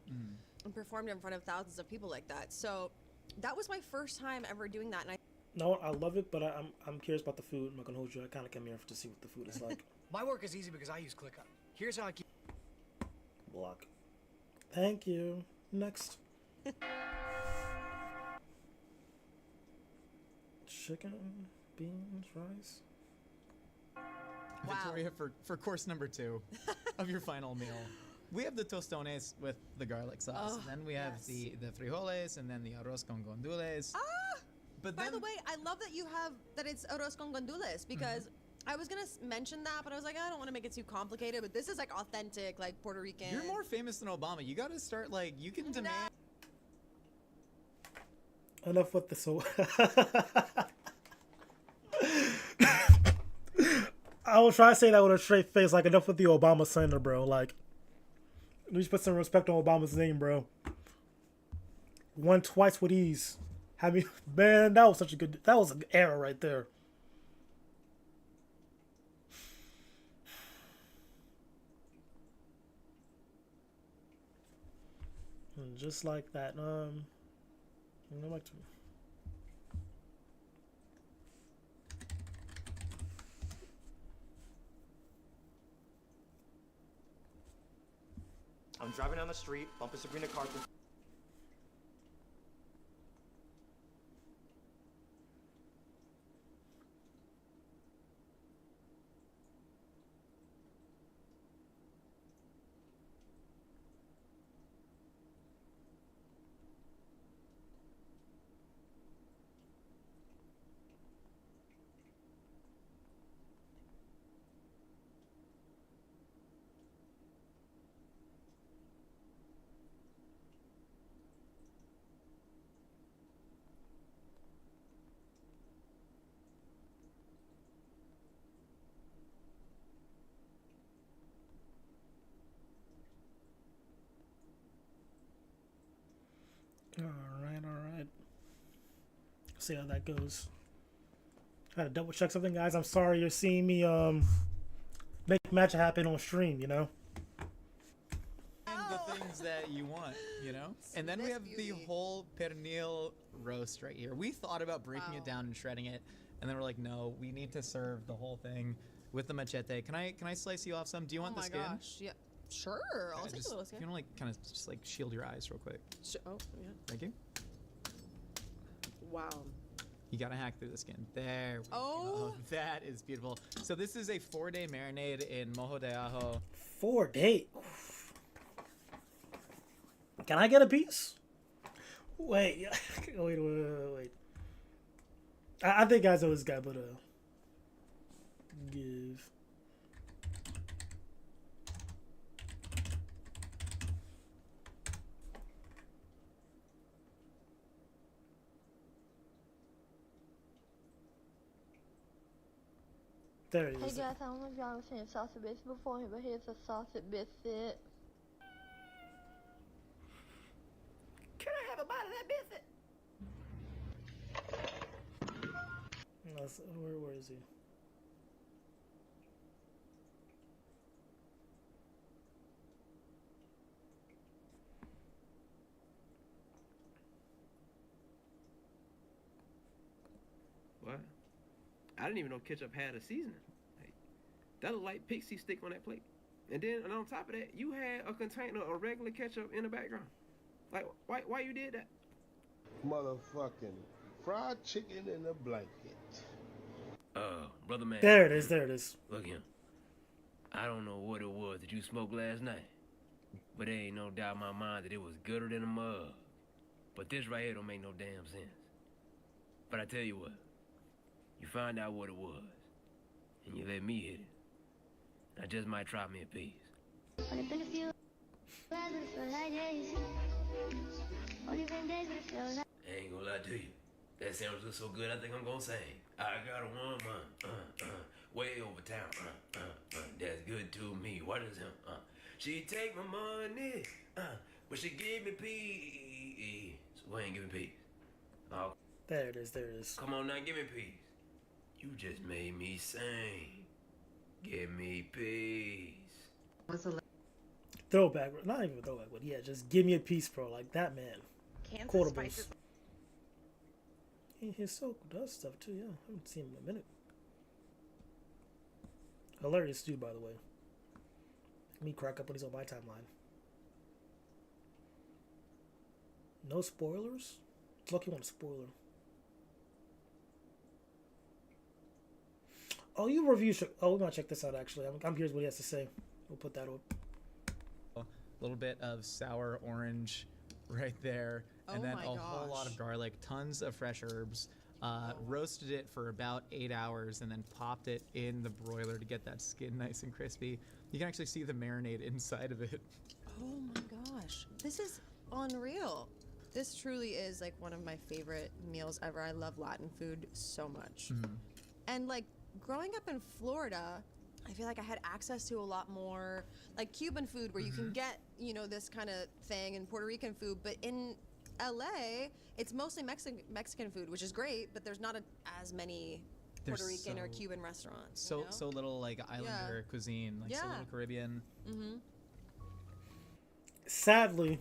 and performed in front of thousands of people like that. So that was my first time ever doing that, and I No, I love it, but I'm curious about the food. I'm not gonna hold you. I kind of came here to see what the food is like. My work is easy because I use ClickUp. Here's how I keep. Block. Thank you. Next. Chicken, beans, rice. Victoria, for course number 2 of your final meal, we have the tostones with the garlic sauce. Oh, Then we have the frijoles, and then the arroz con gandules. But by the way, I love that you have that it's arroz con gandules because I was gonna mention that, but I was like, I don't want to make it too complicated. But this is like authentic, like Puerto Rican. You're more famous than Obama. You got to start like you can demand. Enough with the so. I will try to say that with a straight face. Like, enough with the Obama slander, bro. Like, at least put some respect on Obama's name, bro. Won twice with ease. Man, that was such a good. That was an era right there. And just like that, back to. I'm driving down the street, bumping Sabrina Carpenter. All right. See how that goes. Gotta double check something, guys. I'm sorry you're seeing me make match happen on stream, you know? The things that you want, And then we have the whole pernil roast right here. We thought about breaking it down and shredding it, and then we're like, no, we need to serve the whole thing with the machete. Can I slice you off some? Do you want the skin? Oh my gosh, yeah. Sure, I'll take a little skin. If you want to kind of just shield your eyes real quick. Oh, yeah. Thank you. Wow. You gotta hack through the skin. There we go. That is beautiful. So this is a 4-day marinade in mojo de ajo. 4 day. Can I get a piece? Wait, wait. I think I know this guy, but give. There he Hey is. guys, I don't know if y'all have seen sausage biscuit before, but here's a sausage biscuit. Can I have a bite of that biscuit? Where is he? What? I didn't even know ketchup had a seasoning. Hey, that looked like pixie stick on that plate. And then and on top of that, you had a container of regular ketchup in the background. Like, why you did that? Motherfucking fried chicken in a blanket. Brother man. There it is. There it is. Look here. I don't know what it was that you smoked last night, but there ain't no doubt in my mind that it was gooder than a mug. But this right here don't make no damn sense. But I tell you what, you find out what it was, and you let me hit it. I just might try me a piece. Only been a few hours, but it felt like days. Only been days, but it felt like. I ain't gonna lie to you. That sandwich looks so good, I think I'm gonna sing. I got a woman, way over town, that's good to me. What is him? She take my money, but she give me peace. So ain't give me peace. Oh. There it is. There it is. Come on now, give me peace. You just made me sing. Give me peace. What's the throwback? Not even a throwback, but yeah, just give me a piece, bro. Like that man. Kansas Quotables. spices. He still does stuff too. Yeah, I haven't seen him in a minute. Hilarious dude, by the way. Me crack up when he's on my timeline. No spoilers? Lucky one spoiler. Oh, you review. Oh, we're gonna check this out. Actually, I'm curious what he has to say. We'll put that up. A little bit of sour orange right there, and then a whole lot of garlic, tons of fresh herbs. Roasted it for about 8 hours and then popped it in the broiler to get that skin nice and crispy. You can actually see the marinade inside of it. Oh my gosh, this is unreal. This truly is like one of my favorite meals ever. I love Latin food so much. And like growing up in Florida, I feel like I had access to a lot more like Cuban food where you can get, you know, this kind of thing, and Puerto Rican food. But in LA, it's mostly Mexican food, which is great, but there's not as many Puerto Rican or Cuban restaurants. So little like islander cuisine, like so little Caribbean. Sadly,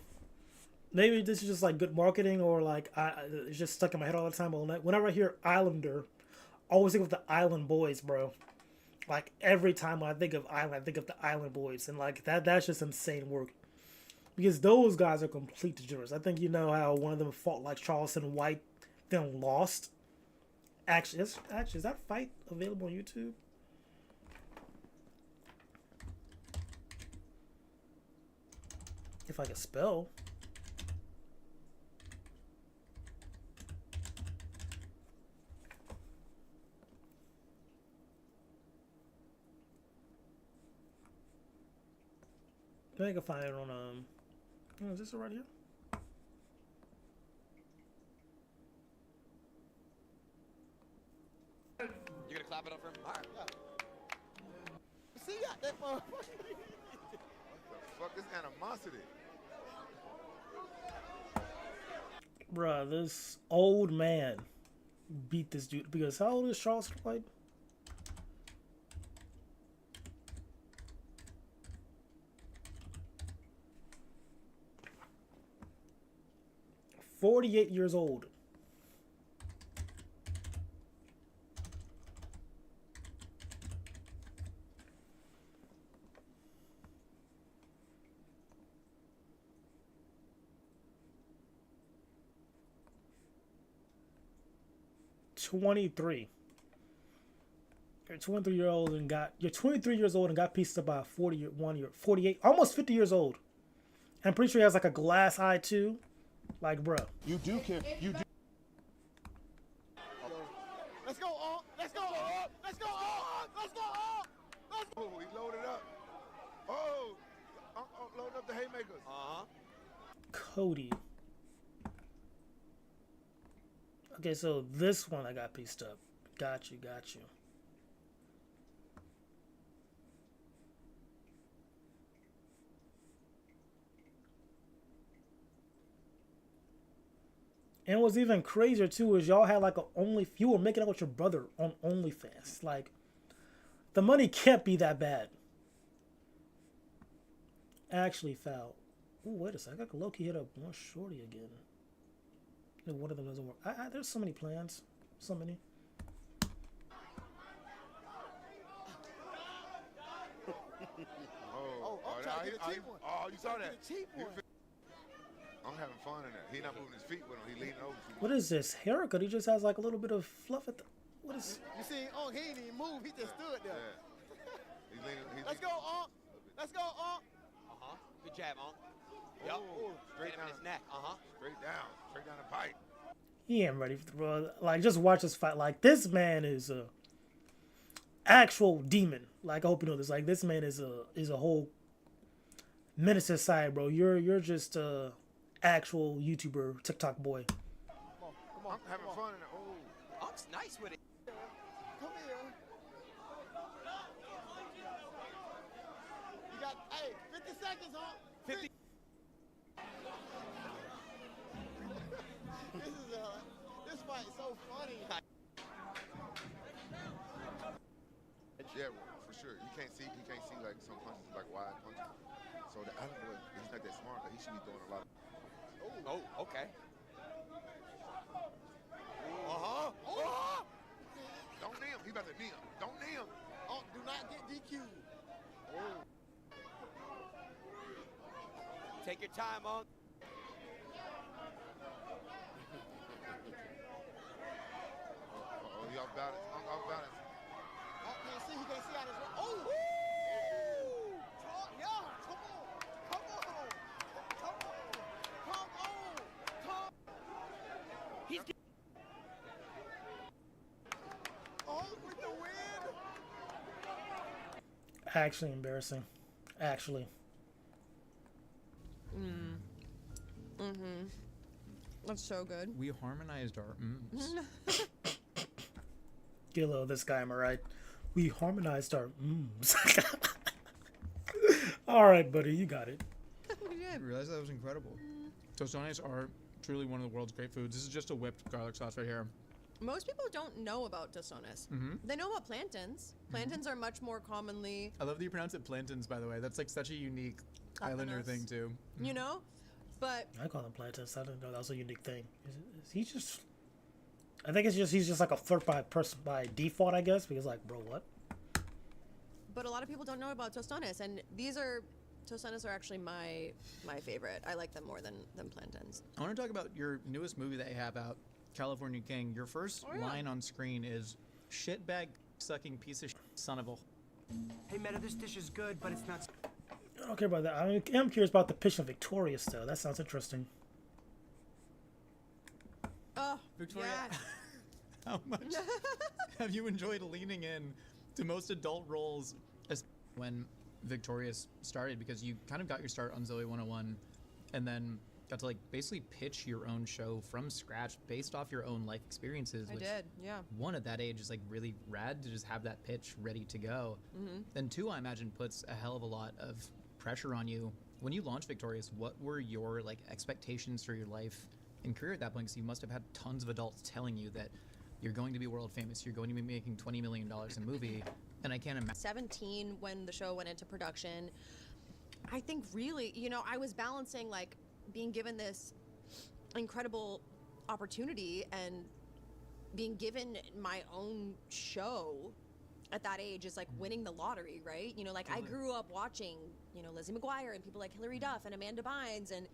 maybe this is just like good marketing, or like it's just stuck in my head all the time. Whenever I hear Islander, I always think of the Island Boys, bro. Like every time when I think of Island, I think of the Island Boys, and like that's just insane work. Because those guys are complete degenerates. I think you know how one of them fought like Charleston White, then lost. Actually, is that fight available on YouTube? If I can spell. I think I can find it on is this right here? You gonna clap it up for him? All right, yeah. See, yeah, that motherfucker. What the fuck is animosity? Bruh, this old man beat this dude. Because how old is Charleston White? "48 years old. You're 23 years old and you're 23 years old and got pieced up by a 48, almost 50 years old. I'm pretty sure he has like a glass eye too. Like, bruh. You do care. You do. Let's go, Unc. Let's go, Unc. Let's go, Unc. Let's go, Unc. Let's go. Oh, he loaded up. Oh, loading up the haymakers. Cody. Okay, so this one I got pieced up. Got you. And what's even crazier too is y'all had like you were making out with your brother on OnlyFans. Like, the money can't be that bad. Actually foul. Ooh, wait a second. I got low-key hit up one shorty again. No, one of them doesn't work. There's so many plans. So many. You saw that? I'm having fun in that. He not moving his feet with him. He leaning over. What is this haircut? He just has like a little bit of fluff at the. What is? You see, he didn't even move. He just stood there. Yeah. He's leaning. Let's go, Unc. Let's go, Unc. Good jab, Unc. Yup. Straight down his neck. Straight down the pipe. He ain't ready for the bro. Like, just watch this fight. Like, this man is a actual demon. Like, I hope you know this. Like, this man is a whole menace to society, bro. You're just a actual YouTuber, TikTok boy. Come on. I'm having fun in it. Oh, Unc's nice with it. Come here. You got, 50 seconds, Unc. 50. This fight is so funny. yeah, for sure. He can't see like some punches like wide punches. So I don't know. He's not that smart. Like, he should be throwing a lot. Okay. Don't knee him. He about to knee him. Don't knee him. Oh, do not get DQ'd. Take your time, Unc. He off balance. Off balance. He can't see out his way. Oh! Woo! Yeah, come on. He's with the win. Actually embarrassing. Actually. That's so good. We harmonized our Get a little of this guy, am I right? We harmonized our All right, buddy, you got it. We did. I realized that was incredible. Tostones are truly one of the world's great foods. This is just a whipped garlic sauce right here. Most people don't know about tostones. They know about plantains. Plantains are much more commonly. I love that you pronounce it plantains, by the way. That's like such a unique Islander thing, too. You know? But I call them plantains. I didn't know that was a unique thing. Is he just? I think he's just like a flirt by default, I guess. Because like, bro, what? But a lot of people don't know about tostones, and tostones are actually my favorite. I like them more than plantains. I want to talk about your newest movie that you have out, California King. Your first line on screen is "shitbag sucking piece of shit, son of a." Hey, Meta, this dish is good, but it's not. I don't care about that. I am curious about the pitch of Victorious, though. That sounds interesting. Oh, Victoria, yeah. how much have you enjoyed leaning in to most adult roles when Victorious started? Because you kind of got your start on Zoe 101 and then got to like basically pitch your own show from scratch based off your own life experiences. I did, yeah. One, at that age is like really rad to just have that pitch ready to go. And two, I imagine puts a hell of a lot of pressure on you. When you launched Victorious, what were your like expectations for your life and career at that point? Because you must have had tons of adults telling you that you're going to be world famous, you're going to be making $20 million a movie, and I can't imagine. 17 when the show went into production. I think really, you know, I was balancing like being given this incredible opportunity and being given my own show at that age is like winning the lottery, right? You know, like I grew up watching, you know, Lizzie McGuire and people like Hilary Duff and Amanda Bynes, and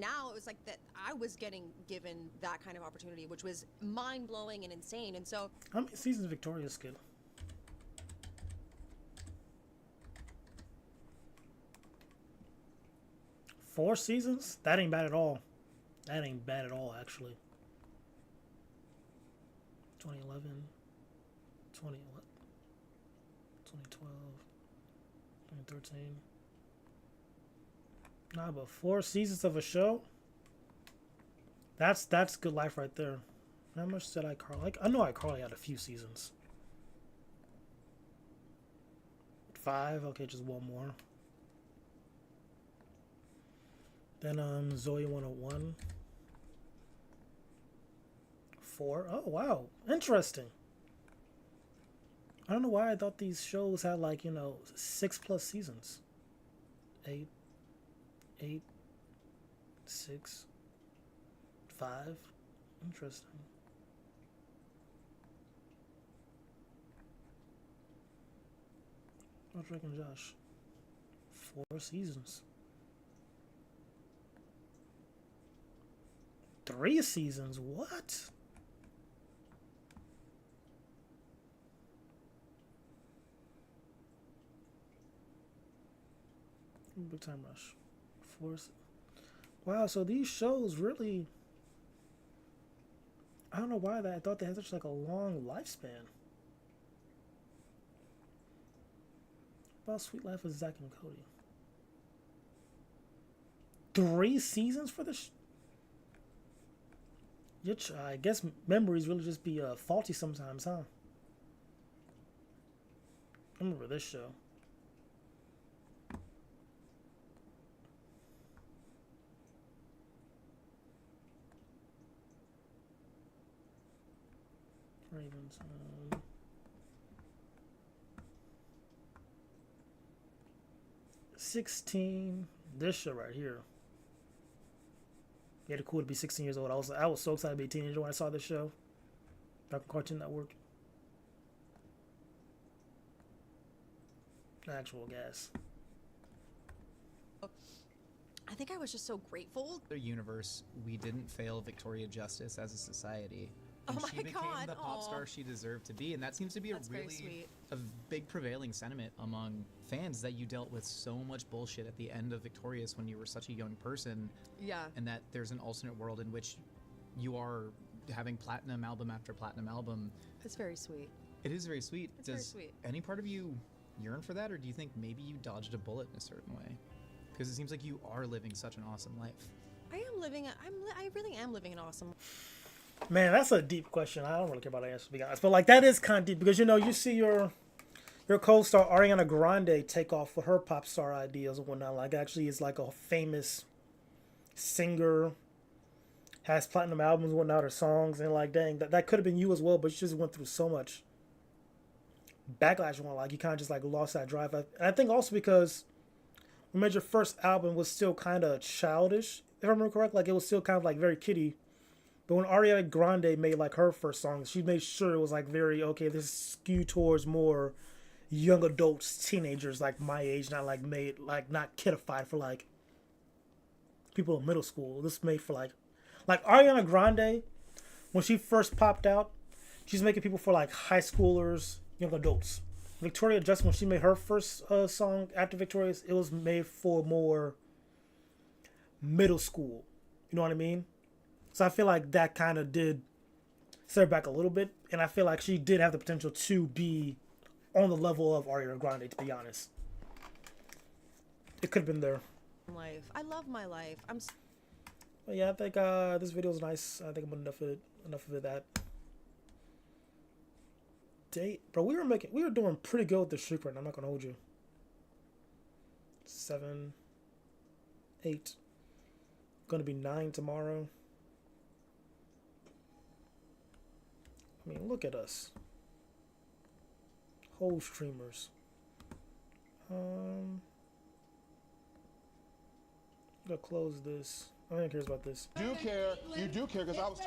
now it was like that I was getting given that kind of opportunity, which was mind-blowing and insane. And so how many seasons Victorious get? 4 seasons? That ain't bad at all. That ain't bad at all, actually. 2011, 2012, 2013. Nah, but 4 seasons of a show. That's good life right there. How much did iCarly? Like, I know iCarly had a few seasons. 5. Okay, just one more. Then Zoe 101. 4. Oh wow, interesting. I don't know why I thought these shows had like 6+ seasons. 8, 6, 5. Interesting. What's Drake and Josh? 4 seasons. 3 seasons? What? Big Time Rush. 4. Wow, so these shows really... I don't know why I thought they had such like a long lifespan. About Sweet Life of Zack and Cody. 3 seasons for this? I guess memories really just be faulty sometimes, huh? I remember this show. Ravens. 16. This show right here. Yeah, it's cool to be 16 years old. I was so excited to be a teenager when I saw this show. Back on Cartoon Network. Actual gas. I think I was just so grateful. The universe, we didn't fail Victoria Justice as a society. And Oh she my became God, the pop aw. star she deserved to be, and that seems to be That's very sweet. a big prevailing sentiment among fans, that you dealt with so much bullshit at the end of Victorious when you were such a young person. Yeah. And that there's an alternate world in which you are having platinum album after platinum album. It's very sweet. It is very sweet. It's very Does sweet. any part of you yearn for that, or do you think maybe you dodged a bullet in a certain way? Because it seems like you are living such an awesome life. I really am living an awesome. Man, that's a deep question. I don't really care about the answer, to be honest. But like that is kind of deep because you see your co-star Ariana Grande take off with her pop star ideas and whatnot. Like actually is like a famous singer, has platinum albums and whatnot, or songs, and like dang, that could have been you as well, but you just went through so much backlash and like you kind of just like lost that drive. And I think also because we made your first album was still kind of childish, if I remember correct. Like it was still kind of like very kiddie. But when Ariana Grande made like her first song, she made sure it was like very, okay, this is skewed towards more young adults, teenagers like my age, not like made like not kidified for like people in middle school. This is made for like Ariana Grande, when she first popped out, she's making people for like high schoolers, young adults. Victoria Justice, when she made her first song after Victorious, it was made for more middle school. You know what I mean? So I feel like that kind of did set her back a little bit. And I feel like she did have the potential to be on the level of Ariana Grande, to be honest. It could have been there. Life. I love my life. But yeah, I think this video is nice. I think I'm enough of it that. Date. Bro, we were doing pretty good with the streak right now. I'm not going to hold you. 7, 8. Going to be 9 tomorrow. I mean, look at us. Whole streamers. Gotta close this. I don't care about this. You do care, because I was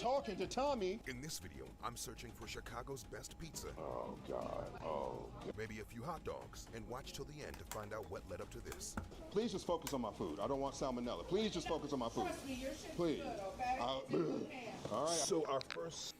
talking to Tommy. In this video, I'm searching for Chicago's best pizza. Oh, God. Oh. Maybe a few hot dogs, and watch till the end to find out what led up to this. Please just focus on my food. I don't want salmonella. Please just focus on my food. Please. All right. So our first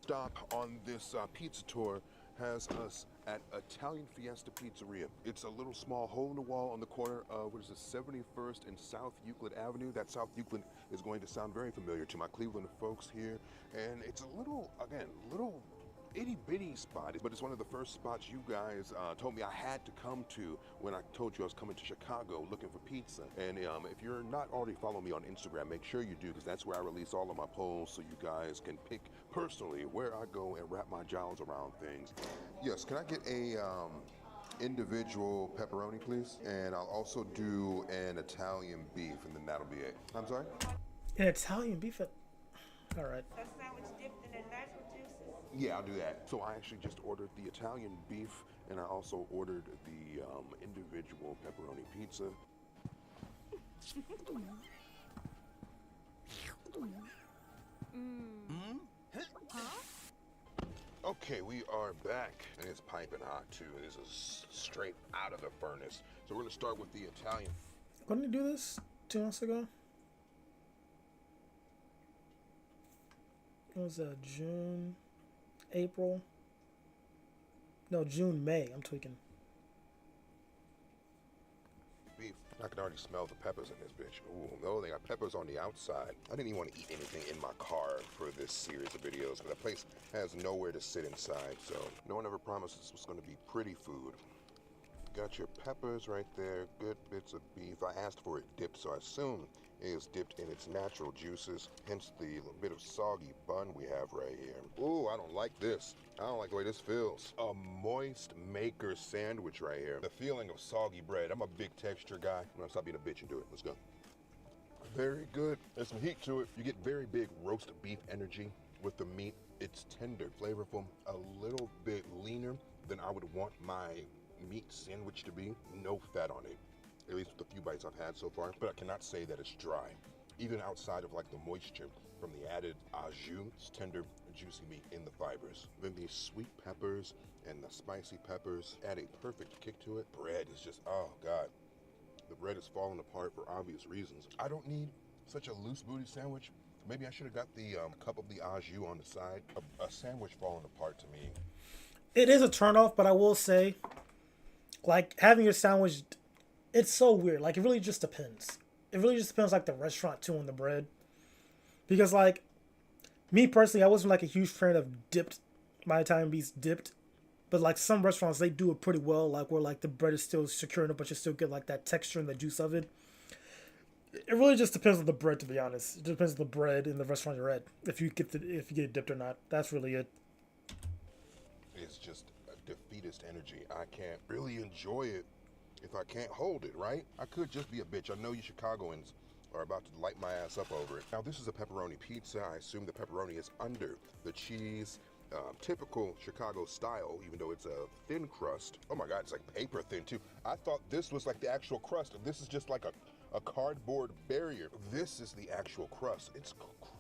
stop on this pizza tour has us at Italian Fiesta Pizzeria. It's a little small hole in the wall on the corner of, what is it, 71st and South Euclid Avenue. That South Euclid is going to sound very familiar to my Cleveland folks here. And it's a little, again, little itty bitty spot, but it's one of the first spots you guys told me I had to come to when I told you I was coming to Chicago looking for pizza. And if you're not already following me on Instagram, make sure you do, because that's where I release all of my polls so you guys can pick personally where I go and wrap my jowls around things. Yes, can I get a individual pepperoni, please? And I'll also do an Italian beef, and then that'll be it. I'm sorry? An Italian beef? All right. A sandwich dipped in the natural juices? Yeah, I'll do that. So I actually just ordered the Italian beef, and I also ordered the individual pepperoni pizza. Okay, we are back, and it's piping hot too. This is straight out of the furnace. So we're gonna start with the Italian. When did you do this? 2 months ago? It was June, April. No, June, May. I'm tweaking. Beef. I can already smell the peppers in this bitch. Ooh, no, they got peppers on the outside. I didn't even want to eat anything in my car for this series of videos, because the place has nowhere to sit inside, so no one ever promised this was going to be pretty food. Got your peppers right there, good bits of beef. I asked for it dipped, so I assume it is dipped in its natural juices, hence the bit of soggy bun we have right here. Ooh, I don't like this. I don't like the way this feels. A moist maker sandwich right here. The feeling of soggy bread. I'm a big texture guy. I'm gonna stop being a bitch and do it. Let's go. Very good. There's some heat to it. You get very big roast beef energy with the meat. It's tender, flavorful, a little bit leaner than I would want my meat sandwich to be. No fat on it, at least with the few bites I've had so far, but I cannot say that it's dry. Even outside of like the moisture from the added au jus, it's tender, juicy meat in the fibers. Then these sweet peppers and the spicy peppers add a perfect kick to it. Bread is just, oh God. The bread is falling apart for obvious reasons. I don't need such a loose booty sandwich. Maybe I should have got the cup of the au jus on the side. A sandwich falling apart to me. It is a turnoff, but I will say, like, having your sandwich, it's so weird. Like, it really just depends. It really just depends, like, the restaurant, too, on the bread. Because, like, me personally, I wasn't, like, a huge fan of dipped, my Italian beef's dipped. But, like, some restaurants, they do it pretty well, like, where, like, the bread is still secure enough, but you still get, like, that texture and the juice of it. It really just depends on the bread, to be honest. It depends on the bread in the restaurant you're at, if you get it dipped or not. That's really it. It's just a defeatist energy. I can't really enjoy it if I can't hold it, right? I could just be a bitch. I know you Chicagoans are about to light my ass up over it. Now, this is a pepperoni pizza. I assume the pepperoni is under the cheese. Typical Chicago style, even though it's a thin crust. Oh my God, it's like paper thin too. I thought this was like the actual crust. This is just like a cardboard barrier. This is the actual crust. It's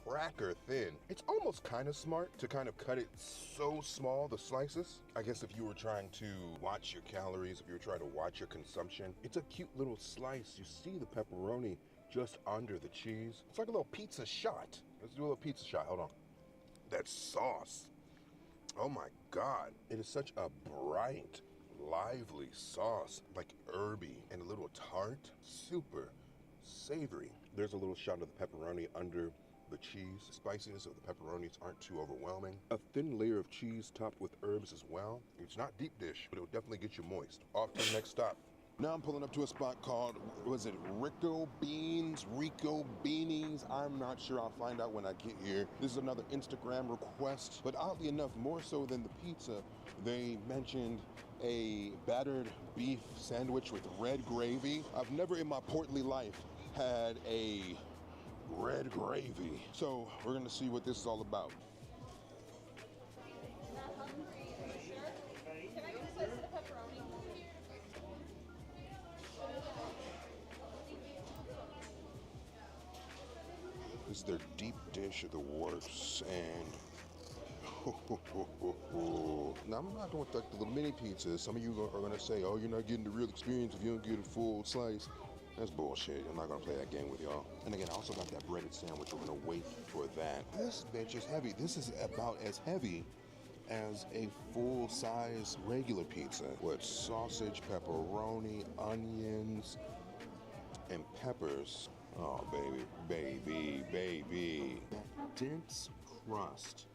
cracker thin. It's almost kind of smart to kind of cut it so small, the slices. I guess if you were trying to watch your calories, if you were trying to watch your consumption, it's a cute little slice. You see the pepperoni just under the cheese. It's like a little pizza shot. Let's do a little pizza shot, hold on. That sauce. Oh my God, it is such a bright, lively sauce, like herby and a little tart, super savory. There's a little shot of the pepperoni under the cheese. The spiciness of the pepperonis aren't too overwhelming. A thin layer of cheese topped with herbs as well. It's not deep dish, but it'll definitely get you moist. Off to the next stop. Now I'm pulling up to a spot called, was it Rico Beans, Rico Beanies? I'm not sure. I'll find out when I get here. This is another Instagram request, but oddly enough, more so than the pizza, they mentioned a battered beef sandwich with red gravy. I've never in my portly life had a red gravy. So we're gonna see what this is all about. This is their deep dish of the works, and now I'm not going with like the little mini pizzas. Some of you are gonna say, oh, you're not getting the real experience if you don't get a full slice. That's bullshit. I'm not gonna play that game with y'all. And again, I also got that breaded sandwich. We're gonna wait for that. This bitch is heavy. This is about as heavy as a full-size regular pizza with sausage, pepperoni, onions, and peppers. Oh, baby. Dense crust,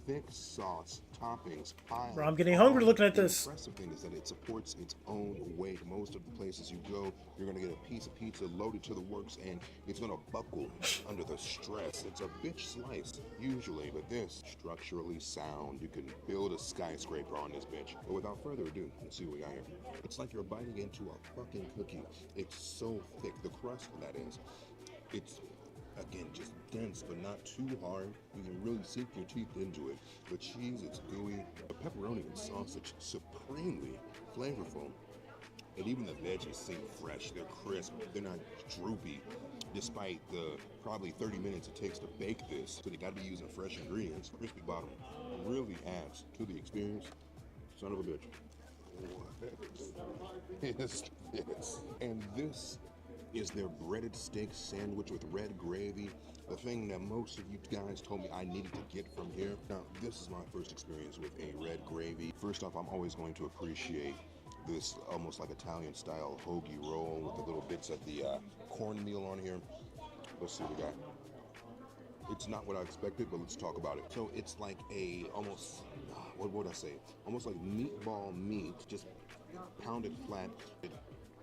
thick sauce, toppings, piled. Bro, I'm getting hungry looking at this. The impressive thing is that it supports its own weight. Most of the places you go, you're gonna get a piece of pizza loaded to the works, and it's gonna buckle under the stress. It's a bitch slice, usually, but this, structurally sound. You can build a skyscraper on this bitch. But without further ado, let's see what we got here. It's like you're biting into a fucking cookie. It's so thick, the crust, that is. It's, again, just dense, but not too hard. You can really sink your teeth into it. The cheese, it's gooey. The pepperoni and sausage, supremely flavorful. And even the veggies seem fresh. They're crisp. They're not droopy, despite the probably 30 minutes it takes to bake this. So they got to be using fresh ingredients. Crispy bottom really adds to the experience. Son of a bitch. What is this? And this is their breaded steak sandwich with red gravy. The thing that most of you guys told me I needed to get from here. Now, this is my first experience with a red gravy. First off, I'm always going to appreciate this almost like Italian style hoagie roll with the little bits of the cornmeal on here. Let's see what we got. It's not what I expected, but let's talk about it. So it's like a almost, what would I say? Almost like meatball meat, just pounded flat,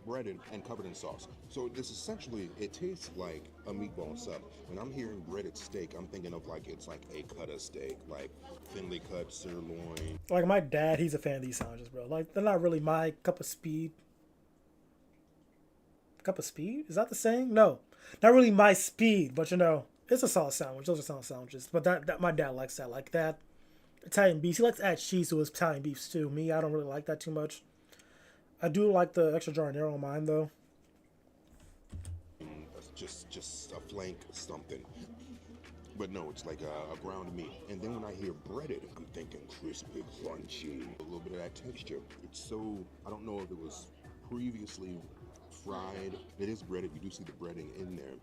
breaded and covered in sauce. So this essentially, it tastes like a meatball sub. When I'm hearing breaded steak, I'm thinking of like, it's like a cut of steak, like thinly cut sirloin. Like my dad, he's a fan of these sandwiches, bro. Like they're not really my cup of speed. Cup of speed? Is that the saying? No, not really my speed, but you know, it's a solid sandwich. Those are solid sandwiches. But that my dad likes that. Like that Italian beef. He likes to add cheese to his Italian beefs too. Me, I don't really like that too much. I do like the extra giardiniera on mine though. Just a flank something. But no, it's like a ground meat. And then when I hear breaded, I'm thinking crispy, crunchy, a little bit of that texture. It's so, I don't know if it was previously fried. It is breaded, you do see the breading in there,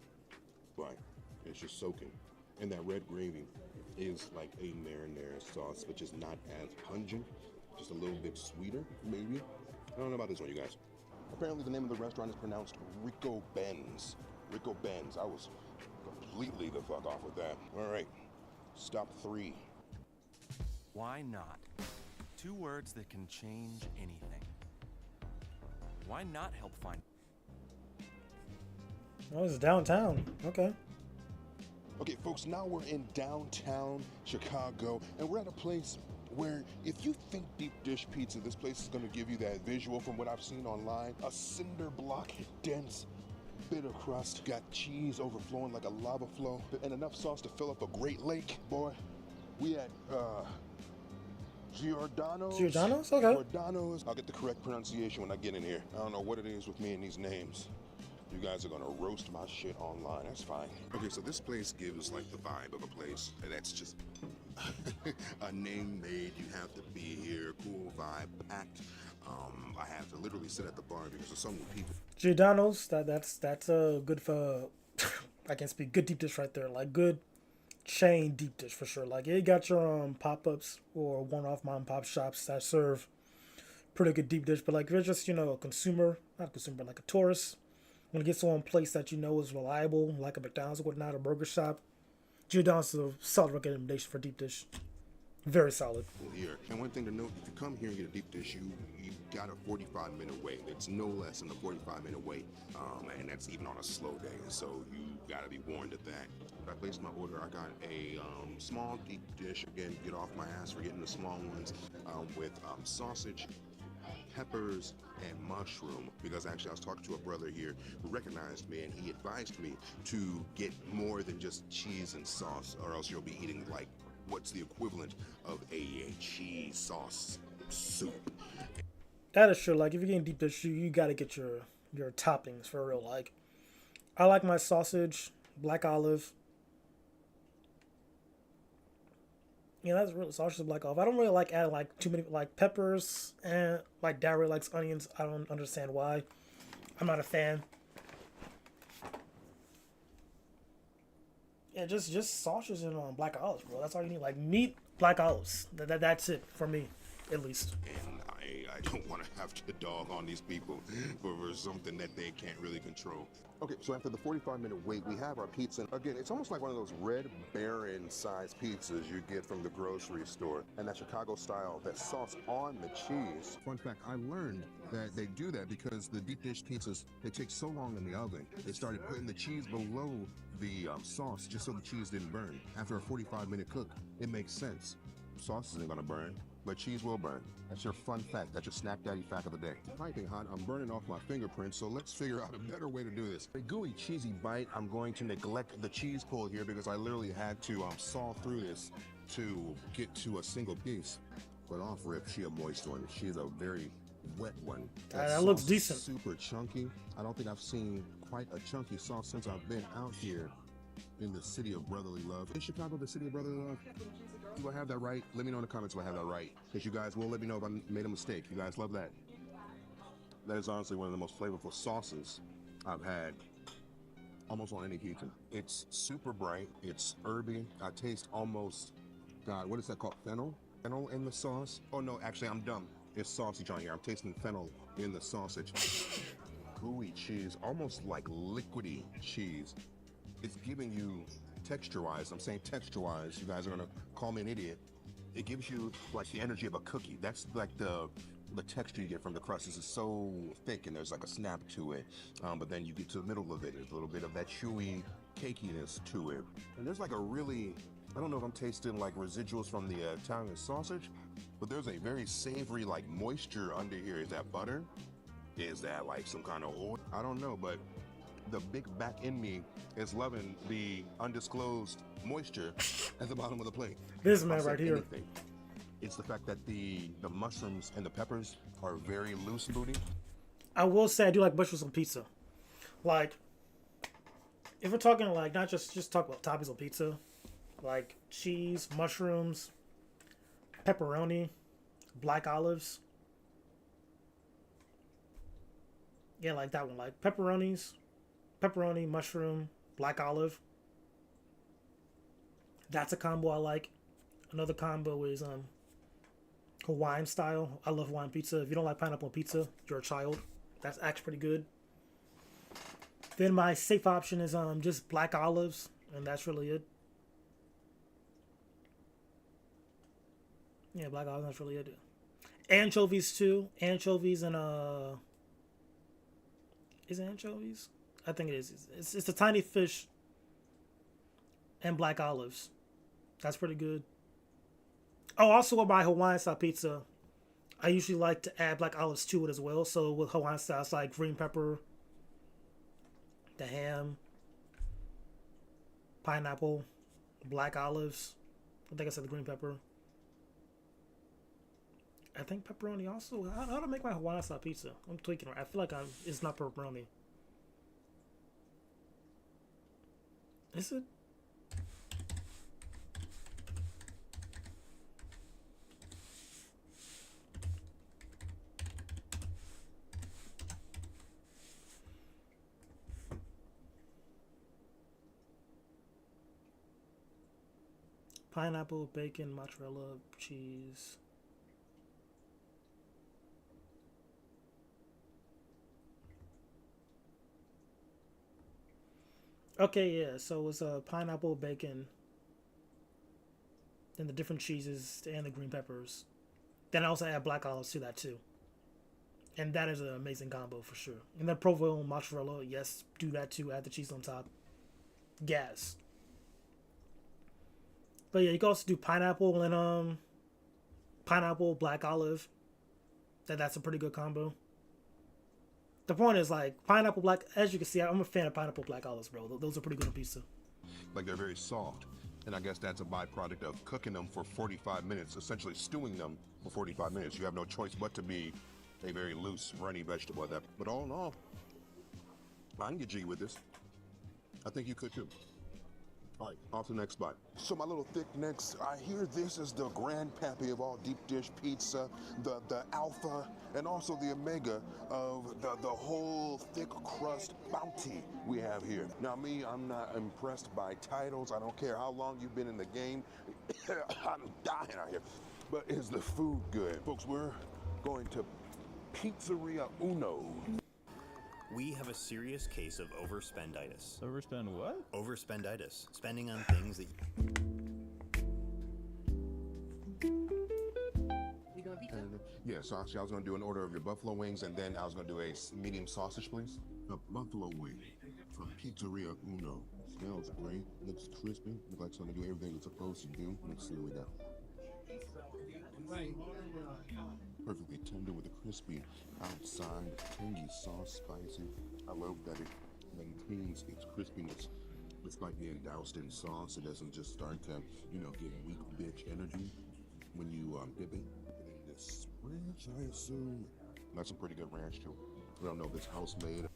but it's just soaking. And that red gravy is like a marinara sauce, which is not as pungent, just a little bit sweeter, maybe. I don't know about this one, you guys. Apparently the name of the restaurant is pronounced Rico Ben's. Rico Ben's. I was completely the fuck off with that. All right, stop 3. Why not? 2 words that can change anything. Why not help find... Oh, it's downtown. Okay. Okay, folks, now we're in downtown Chicago, and we're at a place where if you think deep dish pizza, this place is gonna give you that visual from what I've seen online. A cinder block, dense bit of crust, got cheese overflowing like a lava flow, and enough sauce to fill up a Great Lake. Boy, we at Giordano's. Giordano's? Okay. Giordano's. I'll get the correct pronunciation when I get in here. I don't know what it is with me and these names. You guys are gonna roast my shit online. That's fine. Okay, so this place gives like the vibe of a place, and that's just a name made. You have to be here. Cool vibe, packed. I have to literally sit at the bar because there's so many people. Giordano's. That's good for. I can speak good deep dish right there. Like good chain deep dish for sure. Like it got your pop-ups or one-off mom and pop shops that serve pretty good deep dish. But like if you're just a consumer, not a consumer, but like a tourist. Want to get someone place that you know is reliable, like a McDonald's or whatnot, a burger shop. Giordano's is a solid recommendation for deep dish. Very solid. Here. And one thing to note, if you come here and get a deep dish, you got a 45-minute wait. It's no less than a 45-minute wait, and that's even on a slow day. So you gotta be warned of that. When I placed my order, I got a small deep dish. Again, get off my ass for getting the small ones with sausage, peppers, and mushroom, because actually I was talking to a brother here who recognized me, and he advised me to get more than just cheese and sauce, or else you'll be eating like what's the equivalent of a cheese sauce soup. That is true. Like if you're getting deep dish, you gotta get your toppings for real. Like I like my sausage, black olive. Yeah, that's really sausage black olive. I don't really like adding like too many like peppers, and like Dad really likes onions. I don't understand why. I'm not a fan. Yeah, just sausage and black olives, bro. That's all you need. Like meat, black olives. That's it for me, at least. And I don't want to have to dog on these people for something that they can't really control. Okay, so after the 45-minute wait, we have our pizza. Again, it's almost like one of those Red Baron-sized pizzas you get from the grocery store. And that Chicago style, that sauce on the cheese. Fun fact, I learned that they do that because the deep dish pizzas, they take so long in the oven. They started putting the cheese below the sauce just so the cheese didn't burn. After a 45-minute cook, it makes sense. Sauce isn't gonna burn, but cheese will burn. That's your fun fact. That's your snack daddy fact of the day. Piping hot, I'm burning off my fingerprints, so let's figure out a better way to do this. A gooey, cheesy bite. I'm going to neglect the cheese pull here because I literally had to saw through this to get to a single piece. But off rip, she a moist one. She's a very wet one. That looks sauce decent. Is super chunky. I don't think I've seen quite a chunky sauce since I've been out here in the city of brotherly love. In Chicago, the city of brotherly love. Do I have that right? Let me know in the comments if I have that right. Because you guys will let me know if I made a mistake. You guys love that. That is honestly one of the most flavorful sauces I've had almost on any pizza. It's super bright. It's herby. I taste almost, God, what is that called? Fennel? Fennel in the sauce? Oh no, actually I'm dumb. It's sausage on here. I'm tasting fennel in the sausage. Gooey cheese, almost like liquidy cheese. It's giving you texture-wise, I'm saying texture-wise, you guys are gonna call me an idiot. It gives you like the energy of a cookie. That's like the texture you get from the crust. This is so thick and there's like a snap to it. But then you get to the middle of it, there's a little bit of that chewy cakiness to it. And there's like a really, I don't know if I'm tasting like residuals from the Italian sausage, but there's a very savory like moisture under here. Is that butter? Is that like some kind of oil? I don't know, but the big back in me is loving the undisclosed moisture at the bottom of the plate. This man right here. Anything, it's the fact that the mushrooms and the peppers are very loose booty. I will say I do like mushrooms on pizza. Like, if we're talking like not just talk about toppings on pizza, like cheese, mushrooms, pepperoni, black olives. Yeah, like that one. Like pepperoni, mushroom, black olive. That's a combo I like. Another combo is Hawaiian style. I love Hawaiian pizza. If you don't like pineapple on pizza, you're a child. That's actually pretty good. Then my safe option is just black olives, and that's really it. Yeah, black olives, that's really it. Anchovies too. Anchovies and is it anchovies? I think it is. It's a tiny fish and black olives. That's pretty good. Oh, also with my Hawaiian style pizza, I usually like to add black olives to it as well. So with Hawaiian style, it's like green pepper, the ham, pineapple, black olives. I think I said the green pepper. I think pepperoni also. How to make my Hawaiian style pizza? I'm tweaking. I feel like it's not pepperoni. Is it? Pineapple, bacon, mozzarella, cheese. Okay, yeah, so it's pineapple, bacon, then the different cheeses and the green peppers. Then I also add black olives to that too. And that is an amazing combo for sure. And then provolone, mozzarella, yes, do that too. Add the cheese on top. Gas. But yeah, you can also do pineapple and pineapple, black olive. That's a pretty good combo. The point is, like, pineapple black, as you can see, I'm a fan of pineapple black olives, bro. Those are pretty good on pizza. Like, they're very soft. And I guess that's a byproduct of cooking them for 45 minutes, essentially stewing them for 45 minutes. You have no choice but to be a very loose, runny vegetable at that. But all in all, I can get G with this. I think you could too. All right, off to the next spot. So my little thick necks, I hear this is the grandpappy of all deep dish pizza, the alpha, and also the omega of the whole thick crust bounty we have here. Now me, I'm not impressed by titles. I don't care how long you've been in the game. I'm dying out here. But is the food good? Folks, we're going to Pizzeria Uno. We have a serious case of overspenditis. Overspend what? Overspenditis. Spending on things that... You going pizza? Yeah, so actually I was gonna do an order of your buffalo wings, and then I was gonna do a medium sausage, please. A buffalo wing from Pizzeria Uno. Smells great, looks crispy, looks like it's gonna do everything it's supposed to do. Let's see what we got. Perfectly tender with a crispy outside, tangy sauce, spicy. I love that it maintains its crispiness despite being doused in sauce. It doesn't just start to, you know, give weak bitch energy when you dip it. And then this ranch, I assume. That's some pretty good ranch too. I don't know if it's house made.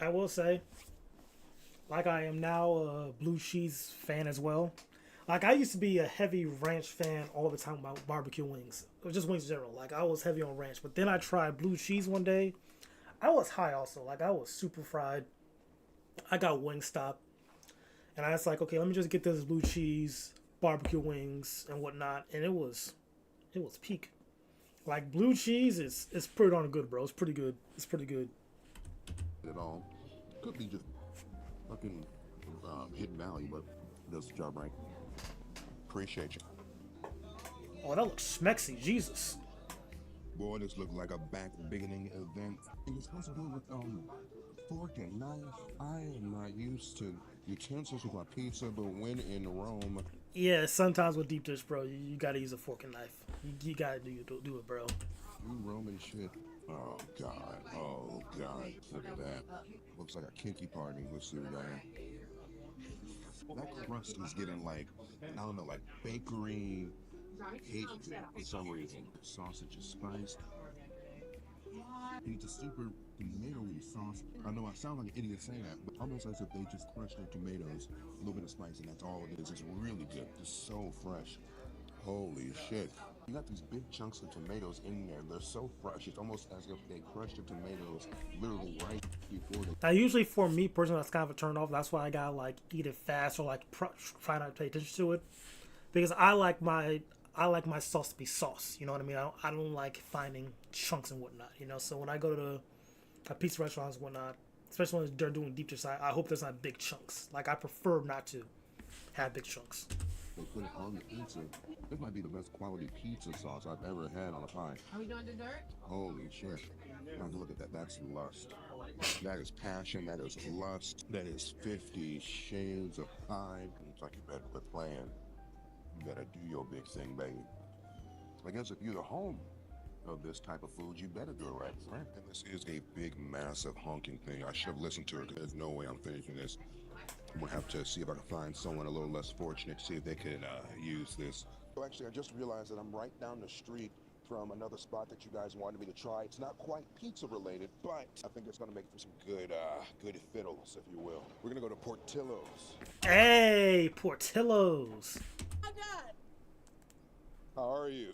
I will say, like I am now a blue cheese fan as well. Like, I used to be a heavy ranch fan all the time about barbecue wings. Or just wings in general. Like, I was heavy on ranch. But then I tried blue cheese one day. I was high also. Like, I was super fried. I got Wingstop. And I was like, okay, let me just get this blue cheese, barbecue wings, and whatnot. And it was peak. Like, blue cheese is pretty darn good, bro. It's pretty good. It's pretty good. At all. Could be just fucking hidden value, but does the job right. Appreciate you. Oh, that looks schmexy. Jesus. Boy, this looks like a back beginning event. You're supposed to do it with fork and knife. I am not used to utensils with my pizza, but when in Rome. Yeah, sometimes with deep dish, bro, you gotta use a fork and knife. You gotta do it, bro. You Roman shit. Oh god. Oh god. Look at that. Looks like a kinky party. Let's see what we got here. That crust is getting like, I don't know, like bakery cake for some reason. Sausage is spiced. It's a super tomatoey sauce. I know I sound like an idiot saying that, but almost as if they just crushed their tomatoes, a little bit of spice, and that's all it is. It's really good. It's so fresh. Holy shit. You got these big chunks of tomatoes in there. They're so fresh. It's almost as if they crushed the tomatoes literally right before they... Now, usually for me personally, that's kind of a turn off. That's why I gotta like eat it fast or like try not to pay attention to it, because I like my sauce to be sauce. You know what I mean? I don't like finding chunks and whatnot. You know, so when I go to a pizza restaurants and whatnot, especially when they're doing deep dish, I hope there's not big chunks. Like, I prefer not to have big chunks. They put it on the pizza. This might be the best quality pizza sauce I've ever had on a pie. Are we doing dessert? Holy shit. Now look at that. That's lust. That is passion. That is lust. That is 50 shades of pie. It's like you better quit playing. You better do your big thing, baby. I guess if you're the home of this type of food, you better do it right, right? And this is a big, massive honking thing. I should have listened to her, because there's no way I'm finishing this. I'm gonna have to see if I can find someone a little less fortunate to see if they could use this. So actually, I just realized that I'm right down the street from another spot that you guys wanted me to try. It's not quite pizza related, but I think it's gonna make for some good, good fiddles, if you will. We're gonna go to Portillo's. Hey, Portillo's. Oh my God. How are you?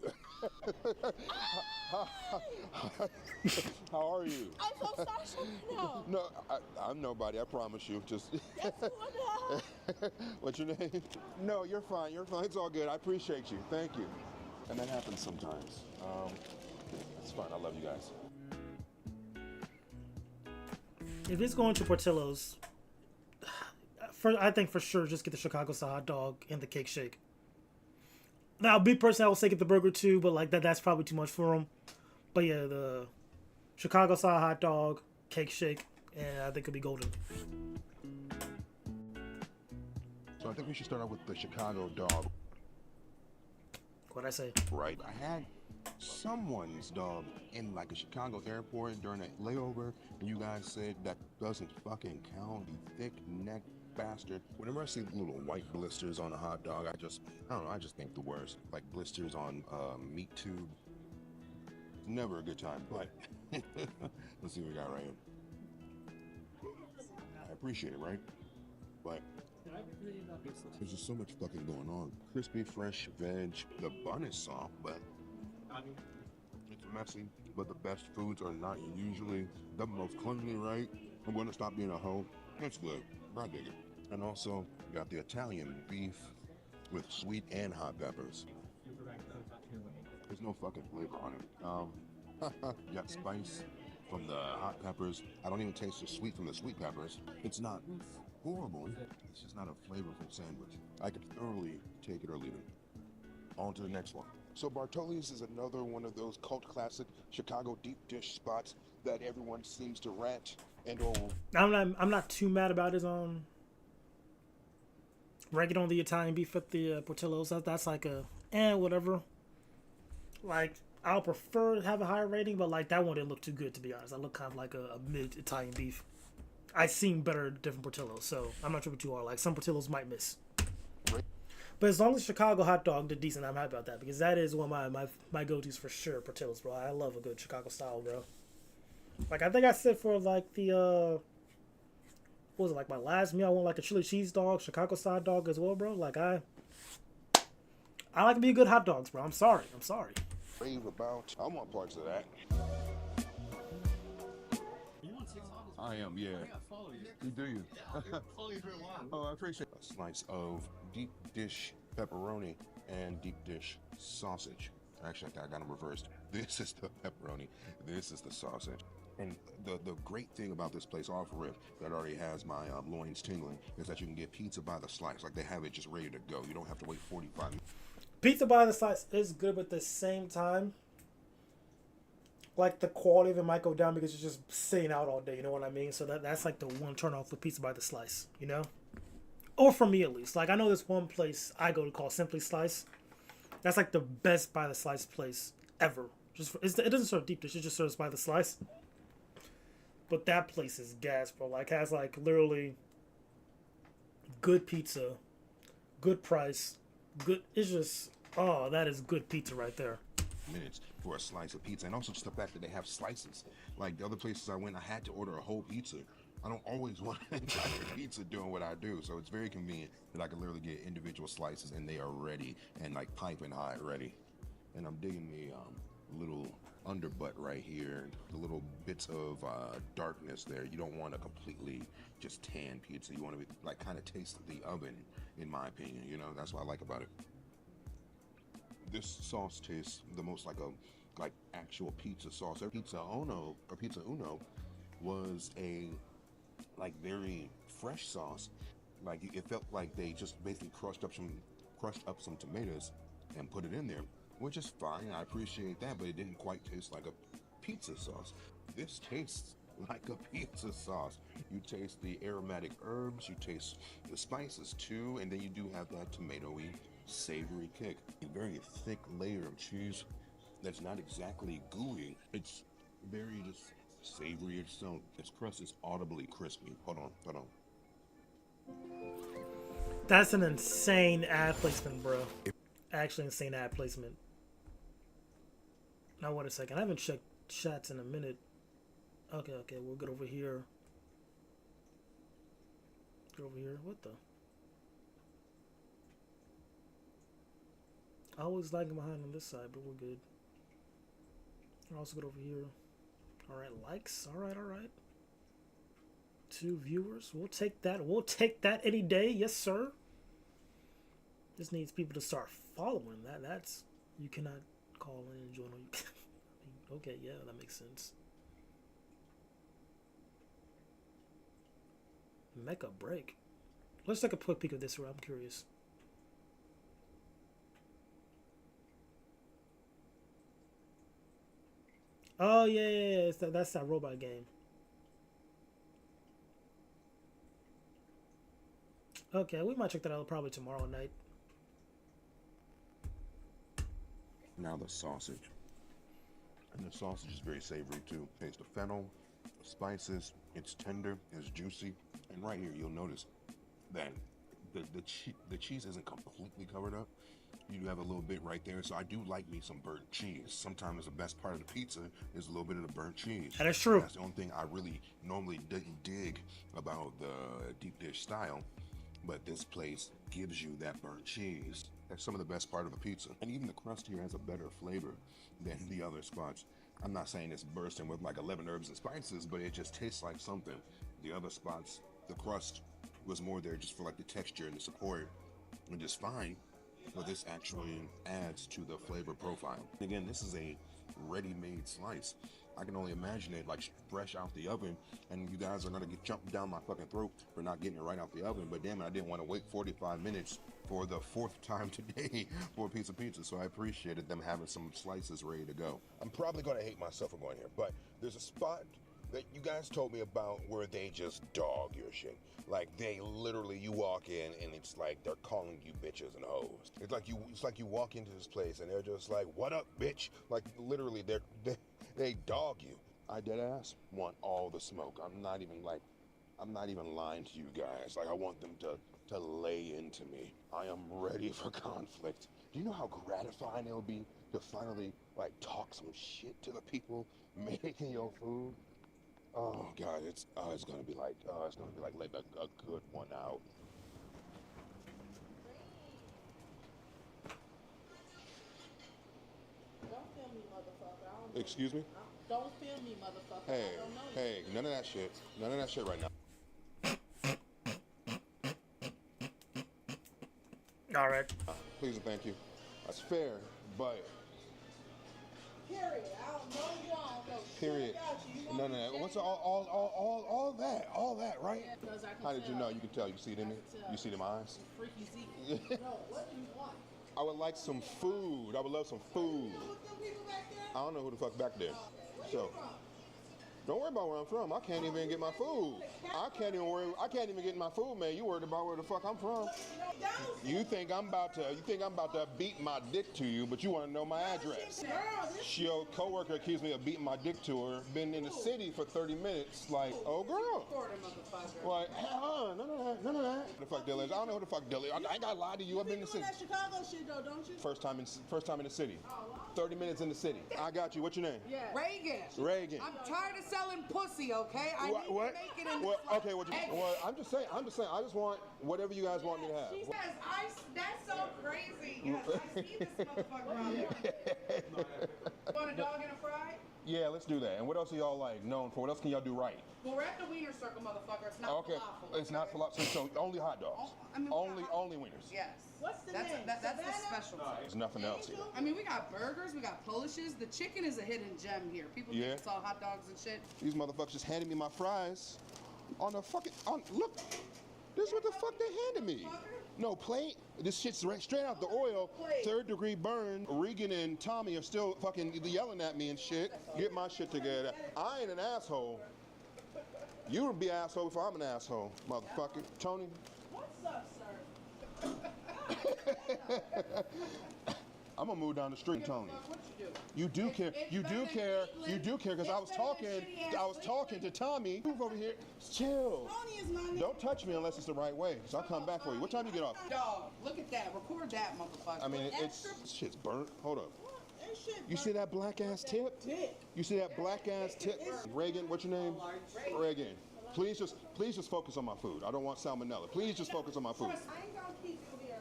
How are you? I'm so sorry. No. No, I'm nobody. I promise you. Just. What's your name? No, you're fine. You're fine. It's all good. I appreciate you. Thank you. And that happens sometimes. It's fine. I love you guys. If it's going to Portillo's, I think for sure just get the Chicago style hot dog and the cake shake. Now, me personally, I would say get the burger too, but like that's probably too much for them. But yeah, the Chicago style hot dog, cake shake, and I think it'll be golden. So I think we should start out with the Chicago dog. What'd I say? Right. I had someone's dog in like a Chicago airport during a layover, and you guys said that doesn't fucking count, you thick neck bastard. Whenever I see little white blisters on a hot dog, I don't know, I just think the worst. Like blisters on meat tube. Never a good time, but let's see what we got right here. I appreciate it, right? But There's just so much fucking going on. Crispy, fresh veg. The bun is soft, but it's messy. But the best foods are not usually the most cleanly, right? I'm gonna stop being a hoe. It's good. I dig it. And also, you got the Italian beef with sweet and hot peppers. There's no fucking flavor on it. You got spice from the hot peppers. I don't even taste the sweet from the sweet peppers. It's not horrible. It's just not a flavorful sandwich. I could thoroughly take it or leave it. On to the next one. So Bartoli's is another one of those cult classic Chicago deep dish spots that everyone seems to rant and I'm not too mad about his ranking on the Italian beef at the Portillo's. That's like a whatever. Like I'll prefer to have a higher rating, but like that one didn't look too good, to be honest. I look kind of like a mid Italian beef. I've seen better at different Portillos, so I'm not sure what you are. Like some Portillos might miss. But as long as Chicago hot dog did decent, I'm happy about that, because that is one of my go-tos for sure. Portillo's, bro. I love a good Chicago style, bro. Like I think I said for like the what was it, like my last meal, I want like a chili cheese dog, Chicago style dog as well, bro. Like I like to be good hot dogs, bro. I'm sorry. rave about. I want parts of that. I am, yeah. You do you? Oh, I appreciate it. A slice of deep dish pepperoni and deep dish sausage. Actually, I got them reversed. This is the pepperoni. This is the sausage. And the great thing about this place off rip that already has my loins tingling is that you can get pizza by the slice. Like they have it just ready to go. You don't have to wait 45 minutes. Pizza by the slice is good, but at the same time, like the quality of it might go down because you're just sitting out all day. You know what I mean? So that's like the one turn off with pizza by the slice. You know, or for me at least. Like I know this one place I go to called Simply Slice. That's like the best by the slice place ever. It doesn't serve deep dish. It just serves by the slice. But that place is gas, bro. Like has like literally good pizza, good price, good. It's just that is good pizza right there. Minutes for a slice of pizza, and also just the fact that they have slices. Like the other places I went, I had to order a whole pizza. I don't always want an entire pizza doing what I do, so it's very convenient that I can literally get individual slices and they are ready and like piping hot ready. And I'm digging the little underbutt right here, the little bits of darkness there. You don't want a completely just tan pizza. You want to be like kind of taste the oven, in my opinion. You know, that's what I like about it. This sauce tastes the most like actual pizza sauce. Pizza Uno was a like very fresh sauce. Like it felt like they just basically crushed up some tomatoes and put it in there, which is fine. I appreciate that, but it didn't quite taste like a pizza sauce. This tastes like a pizza sauce. You taste the aromatic herbs, you taste the spices too, and then you do have that tomatoey, savory kick. A very thick layer of cheese that's not exactly gooey. It's very just savory itself. Its crust is audibly crispy. Hold on. That's an insane ad placement, bro. Actually insane ad placement. Now wait a second. I haven't checked chats in a minute. Okay, we'll get over here. What the? I always lagging behind on this side, but we're good. I'll also get over here. Alright, likes. Alright. 2 viewers. We'll take that. We'll take that any day. Yes, sir. Just needs people to start following that. That's, you cannot call in and join on you. Okay, yeah, that makes sense. Make a break. Let's take a quick peek of this. I'm curious. Oh yeah. That's that robot game. Okay, we might check that out probably tomorrow night. Now the sausage. And the sausage is very savory too. Taste the fennel, the spices, it's tender, it's juicy. And right here you'll notice that the cheese isn't completely covered up. You have a little bit right there, so I do like me some burnt cheese. Sometimes the best part of the pizza is a little bit of the burnt cheese. That is true. That's the only thing I really normally didn't dig about the deep dish style, But this place gives you that burnt cheese. That's some of the best part of a pizza. And even the crust here has a better flavor than the other spots. I'm not saying it's bursting with like 11 herbs and spices, but it just tastes like something. The other spots, the crust was more there just for like the texture and the support, and just fine. But this actually adds to the flavor profile. Again, this is a ready-made slice. I can only imagine it like fresh out the oven, and you guys are gonna get jumped down my fucking throat for not getting it right out the oven. But damn it, I didn't want to wait 45 minutes for the 4th time today for a piece of pizza. So I appreciated them having some slices ready to go. I'm probably gonna hate myself for going here, but there's a spot that you guys told me about where they just dog your shit. Like they literally, you walk in and it's like they're calling you bitches and hoes. It's like you walk into this place and they're just like, "What up, bitch?" Like literally, they dog you. I dead ass want all the smoke. I'm not even lying to you guys. Like I want them to lay into me. I am ready for conflict. Do you know how gratifying it'll be to finally like talk some shit to the people making your food? Oh God, it's gonna be like let a good one out. Don't film me, motherfucker. I don't know. Excuse me? Don't film me, motherfucker. Hey, I don't know you. hey, none of that shit. None of that shit right now. All right. Please and thank you. That's fair, but Period. I don't know you. I don't know shit period. about you. You None of want that. me to What's say- all that, right? Yeah, 'cause I can How did you tell. know? You can tell. You see it in me? tell. You see it in my eyes? Freaky Zeke. No, what do you want? I would like some food. I would love some food. I don't know who the fuck back there. So don't worry about where I'm from. I can't even get my food. I can't even get my food, man. You worried about where the fuck I'm from? You think I'm about to beat my dick to you, but you want to know my address. Your coworker accused me of beating my dick to her. Been in the city for 30 minutes. Like, oh girl. Like, none of that. Who the fuck Dill is? I don't know who the fuck Dill is. I ain't gotta lie to you. I've been in the city. That Chicago shit though, don't you? First time in the city. 30 minutes in the city. I got you. What's your name? Yeah. Reagan. Reagan. I'm tired of selling pussy, okay? I need What? to make it in Well, this okay. Well, I'm just saying. I just want whatever you guys want me to have. She says, that's so crazy. Yes, I see this motherfucker out there. Want a dog and a fry? Yeah, let's do that. And what else are y'all like known for? What else can y'all do right? Well, we're at the Wiener Circle, motherfucker. It's not Okay, falafel. it's not falafel. So only hot dogs. Only wieners. Yes. What's the That's name? that's the Savannah? specialty. There's nothing else here. I mean, we got burgers, we got Polishes. The chicken is a hidden gem here. People think Yeah. it's all hot dogs and shit. These motherfuckers just handed me my fries on the fucking look. This is what the fuck they handed me. No plate. This shit's straight out the oil. 3rd degree burn. Regan and Tommy are still fucking yelling at me and shit. Get my shit together. I ain't an asshole. You would be an asshole before I'm an asshole, motherfucker. Tony. What's up, sir? I'm gonna move down the street, Tony. What you do? You do care. You do care. You do care because I was talking to Tommy. Move over here. Chill. Tony is my name. Don't touch me unless it's the right way, because I'll come back for you. What time you get off? Dog, look at that. Record that, motherfucker. I mean, it's shit's burnt. Hold up. That shit You see that black ass tip? dick. You see that black ass tip? Reagan, what's your name? Reagan. Please just focus on my food. I don't want salmonella. Please just focus on my food. I ain't gonna keep you here.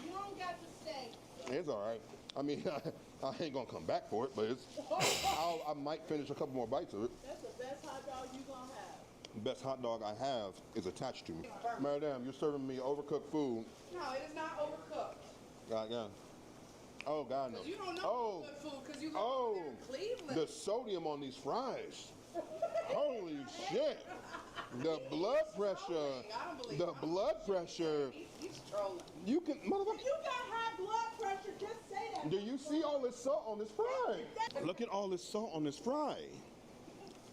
You don't got to stay. It's all right. I mean, I ain't gonna come back for it, but I might finish a couple more bites of it. That's the best hot dog you gonna have. The best hot dog I have is attached to me. Madam, you're serving me overcooked food. No, it is not overcooked. God, yeah. Oh, God, no. You don't know Oh, good food because you live oh, there in Cleveland. the sodium on these fries. Holy shit. The blood pressure. The blood pressure. He's trolling. You can, motherfucker. You got high blood pressure. Just say that. Do you see all this salt on this fry? Look at all this salt on this fry.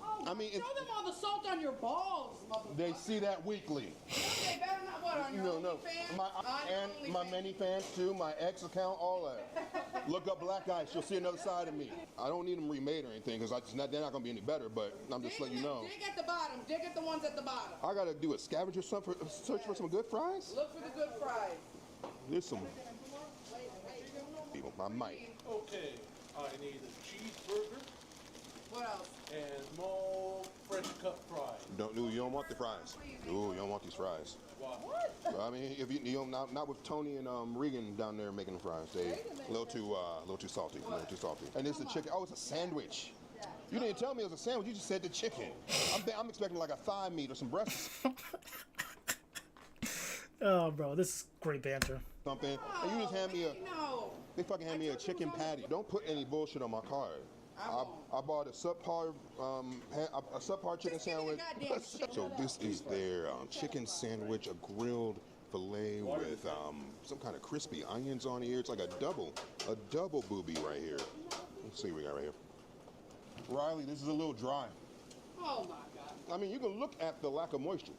Oh, I mean, show them all the salt on your balls, motherfucker. They see that weekly. They better not what on your No. OnlyFans? My many fans too, my ex account, all that. Look up Black Ice, you'll see another side of me. I don't need them remade or anything because they're not gonna be any better, but I'm just letting you know. Dig at the bottom. Dig at the ones at the bottom. I gotta do a scavenger search for some good fries. Look for the good fries. There's some people. I might. Okay, I need a cheeseburger. What else? And more fresh cut fries. You don't want the fries. Ooh, you don't want these fries. What? Well, I mean, if you don't, not with Tony and Regan down there making the fries. They a little too salty. A little too salty. And it's the chicken. Oh, it's a sandwich. You didn't tell me it was a sandwich. You just said the chicken. I'm expecting like a thigh meat or some breasts. Oh, bro, this is great banter. Something. And you just hand me They fucking hand me a chicken patty. Don't put any bullshit on my card. I bought a subpar chicken sandwich. So this is their chicken sandwich, a grilled filet with some kind of crispy onions on here. It's like a double boobie right here. Let's see what we got right here. Riley, this is a little dry. Oh my God. I mean, you can look at the lack of moisture.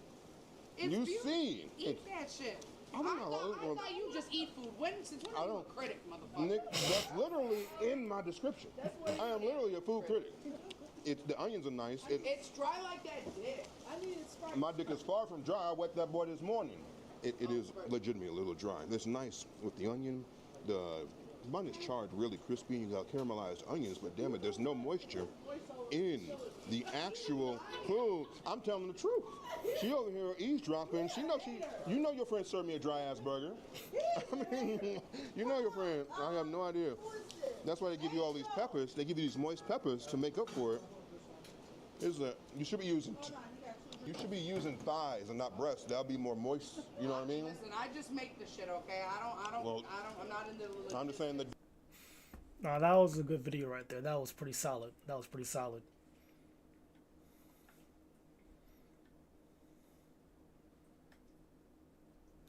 It's you beautiful. see. Eat that shit. I I thought you just eat food. Since when are you a critic, motherfucker? Nick, that's literally in my description. I am literally a food critic. The onions are nice. It's dry like that dick. I need it spicy. My dick is far from dry. I wet that boy this morning. It is legitimately a little dry. It's nice with the onion. The bun is charred really crispy. You got caramelized onions, but damn it, there's no moisture in the actual food. I'm telling the truth. She over here eavesdropping. You know your friend served me a dry ass burger. I mean, you know your friend. I have no idea. That's why they give you all these peppers. They give you these moist peppers to make up for it. You should be using thighs and not breasts. That'll be more moist. You know what I mean? Listen, I just make the shit, okay? I'm not in the religion. I'm just saying that. No, that was a good video right there. That was pretty solid.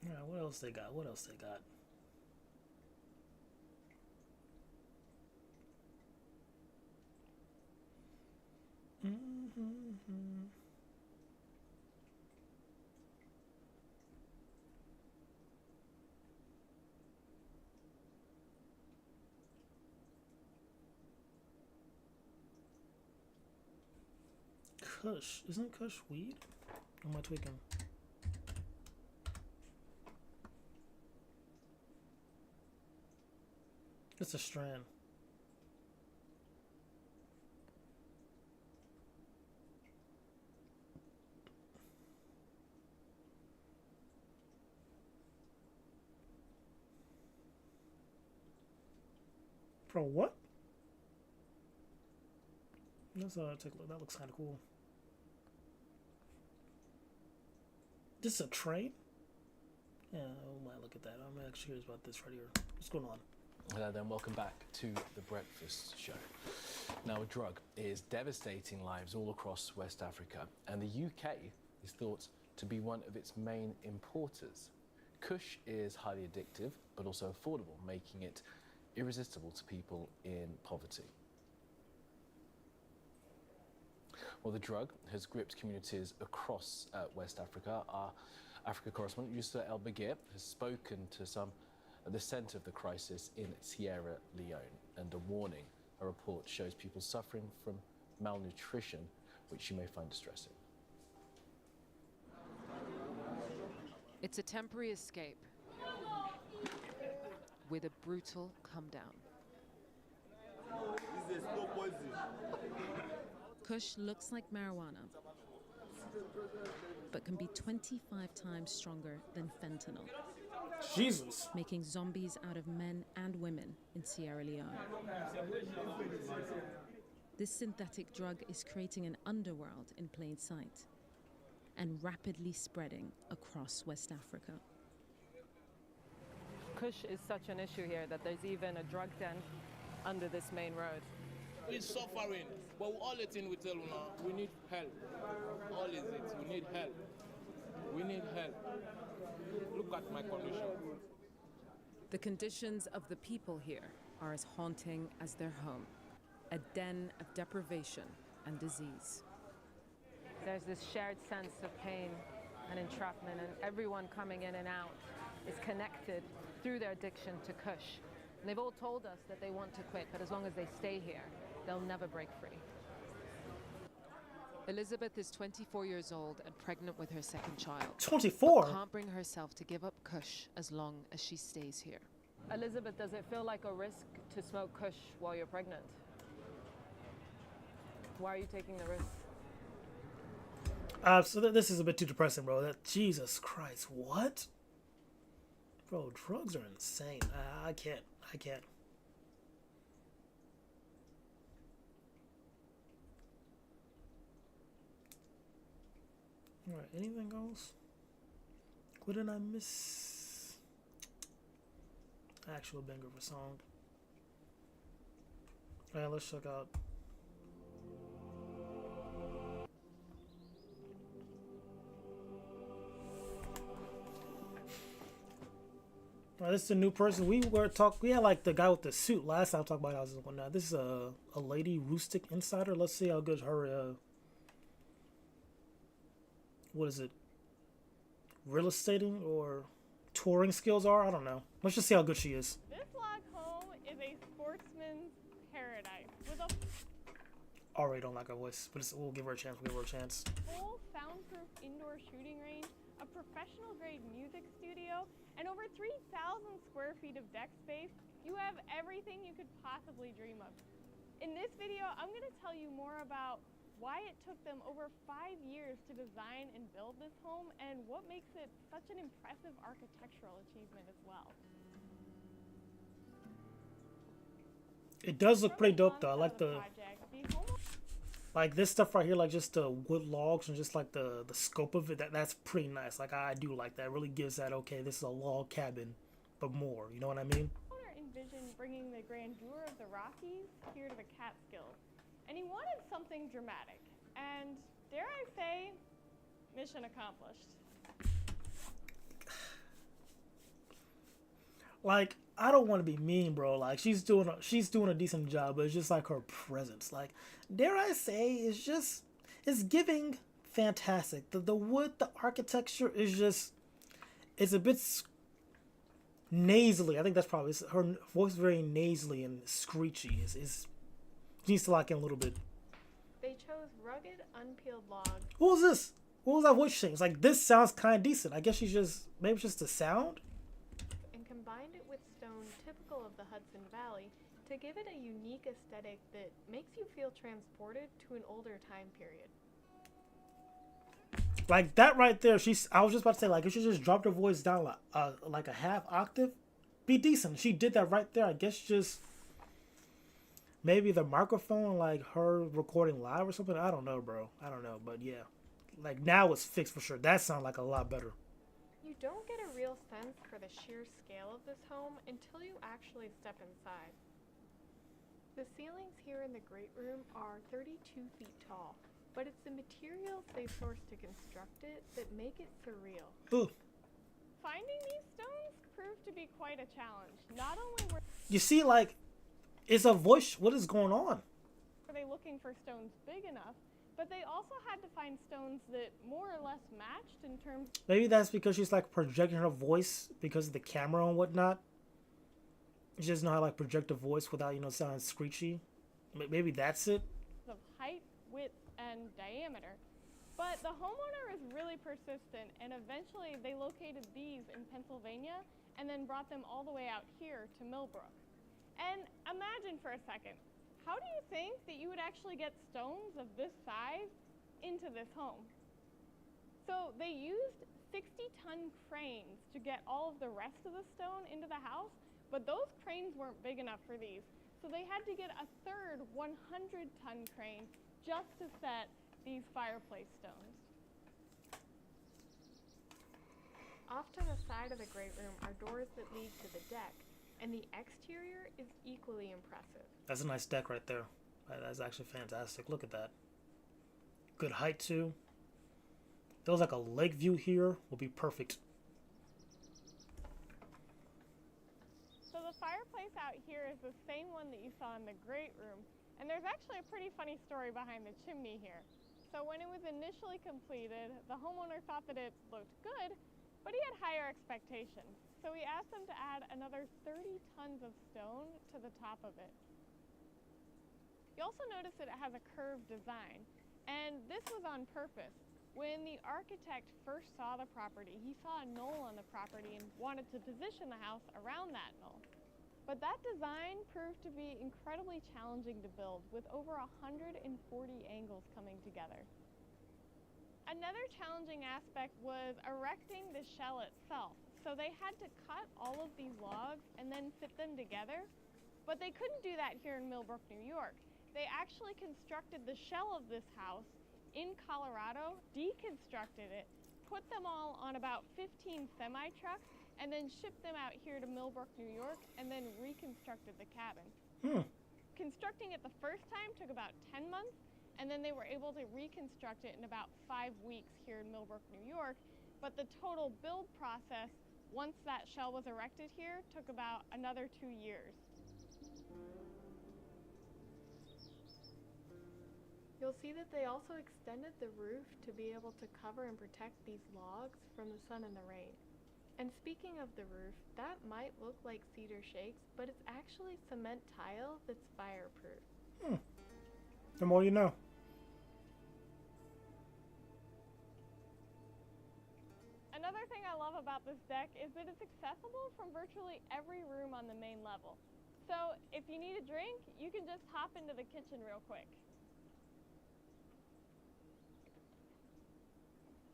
All right, what else they got? Kush. Isn't Kush weed? Or am I tweaking? It's a strand. Bro, what? Let's take a look. That looks kind of cool. This is a train? Yeah, I might look at that. I'm actually curious about this right here. What's going on? Hello then, welcome back to The Breakfast Show. Now, a drug is devastating lives all across West Africa, and the UK is thought to be one of its main importers. Kush is highly addictive, but also affordable, making it irresistible to people in poverty. Well, the drug has gripped communities across West Africa. Our Africa correspondent, Yusra El Bagir, has spoken to some at the centre of the crisis in Sierra Leone, and a warning. A report shows people suffering from malnutrition, which you may find distressing. It's a temporary escape with a brutal come down. Kush looks like marijuana, but can be 25 times stronger than fentanyl. Jesus. Making zombies out of men and women in Sierra Leone. This synthetic drug is creating an underworld in plain sight and rapidly spreading across West Africa. Kush is such an issue here that there's even a drug den under this main road. We're suffering, but all the thing we tell you now, we need help. All is it, we need help. We need help. Look at my condition. The conditions of the people here are as haunting as their home, a den of deprivation and disease. There's this shared sense of pain and entrapment, and everyone coming in and out is connected through their addiction to Kush. And they've all told us that they want to quit, but as long as they stay here, they'll never break free. Elizabeth is 24 years old and pregnant with her second child. 24? But can't bring herself to give up Kush as long as she stays here. Elizabeth, does it feel like a risk to smoke Kush while you're pregnant? Why are you taking the risk? This is a bit too depressing, bro. That Jesus Christ, what? Bro, drugs are insane. I can't. All right, anything else? What did I miss? Actual banger of a song. All right, let's check out. Alright, this is a new person. We had like the guy with the suit last time talked about houses and whatnot. This is a lady Rustic Insider. Let's see how good her what is it? Real estating or touring skills are? I don't know. Let's just see how good she is. This log home is a sportsman's paradise with a Already don't like her voice, but we'll give her a chance. full soundproof indoor shooting range, a professional grade music studio, and over 3,000 square feet of deck space. You have everything you could possibly dream of. In this video, I'm going to tell you more about why it took them over 5 years to design and build this home and what makes it such an impressive architectural achievement as well. It does look pretty dope though. I like like this stuff right here, like just the wood logs and just like the scope of it. That's pretty nice. Like I do like that. It really gives that, okay, this is a log cabin, but more. You know what I mean? Owner envisioned bringing the grandeur of the Rockies here to the Catskills, and he wanted something dramatic. And dare I say, mission accomplished. Like, I don't want to be mean, bro. Like, she's doing a decent job, but it's just like her presence. Like, dare I say, it's giving fantastic. The wood, the architecture is just, it's a bit nasally. I think that's probably her voice, is very nasally and screechy. She needs to lock in a little bit. They chose rugged, unpeeled logs. What was this? What was that voice change? Like, this sounds kind of decent. I guess maybe it's just the sound. Combined it with stone typical of the Hudson Valley to give it a unique aesthetic that makes you feel transported to an older time period. Like that right there, I was just about to say, like, if she just dropped her voice down like a half octave, be decent. She did that right there. I guess just maybe the microphone, like her recording live or something. I don't know, bro. I don't know, but yeah, like now it's fixed for sure. That sounds like a lot better. You don't get a real sense for the sheer scale of this home until you actually step inside. The ceilings here in the great room are 32 feet tall, but it's the materials they sourced to construct it that make it surreal. Ooh. Finding these stones proved to be quite a challenge. Not only were you see, like, it's a voice. What is going on? Were they looking for stones big enough, but they also had to find stones that more or less matched in terms. Maybe that's because she's like projecting her voice because of the camera and whatnot. She doesn't know how to like project a voice without, sounding screechy. Maybe that's it. Of height, width, and diameter. But the homeowner is really persistent, and eventually they located these in Pennsylvania and then brought them all the way out here to Millbrook. And imagine for a second, how do you think that you would actually get stones of this size into this home? So they used 60-ton cranes to get all of the rest of the stone into the house, but those cranes weren't big enough for these. So they had to get a third 100-ton crane just to set these fireplace stones. Off to the side of the great room are doors that lead to the deck, and the exterior is equally impressive. That's a nice deck right there. That's actually fantastic. Look at that. Good height too. Feels like a lake view here will be perfect. So the fireplace out here is the same one that you saw in the great room, and there's actually a pretty funny story behind the chimney here. So when it was initially completed, the homeowner thought that it looked good, but he had higher expectations. So he asked them to add another 30 tons of stone to the top of it. You also notice that it has a curved design, and this was on purpose. When the architect first saw the property, he saw a knoll on the property and wanted to position the house around that knoll. But that design proved to be incredibly challenging to build, with over 140 angles coming together. Another challenging aspect was erecting the shell itself. So they had to cut all of these logs and then fit them together, but they couldn't do that here in Millbrook, New York. They actually constructed the shell of this house in Colorado, deconstructed it, put them all on about 15 semi-trucks, and then shipped them out here to Millbrook, New York, and then reconstructed the cabin. Constructing it the first time took about 10 months, and then they were able to reconstruct it in about 5 weeks here in Millbrook, New York. But the total build process, once that shell was erected here, took about another 2 years. You'll see that they also extended the roof to be able to cover and protect these logs from the sun and the rain. And speaking of the roof, that might look like cedar shakes, but it's actually cement tile that's fireproof. The more you know. Another thing I love about this deck is that it's accessible from virtually every room on the main level. So if you need a drink, you can just hop into the kitchen real quick.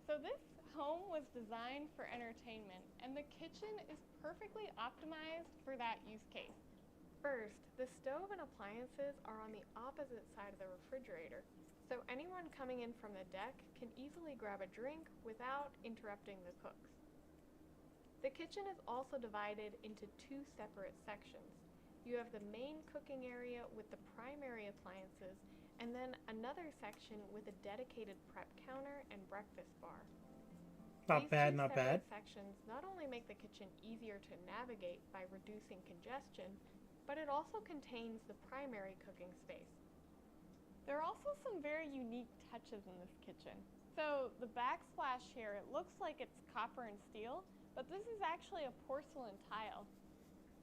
So this home was designed for entertainment, and the kitchen is perfectly optimized for that use case. First, the stove and appliances are on the opposite side of the refrigerator, so anyone coming in from the deck can easily grab a drink without interrupting the cooks. The kitchen is also divided into 2 separate sections. You have the main cooking area with the primary appliances, and then another section with a dedicated prep counter and breakfast bar. Not bad, not bad. These sections not only make the kitchen easier to navigate by reducing congestion, but it also contains the primary cooking space. There are also some very unique touches in this kitchen. So the backsplash here, it looks like it's copper and steel, but this is actually a porcelain tile.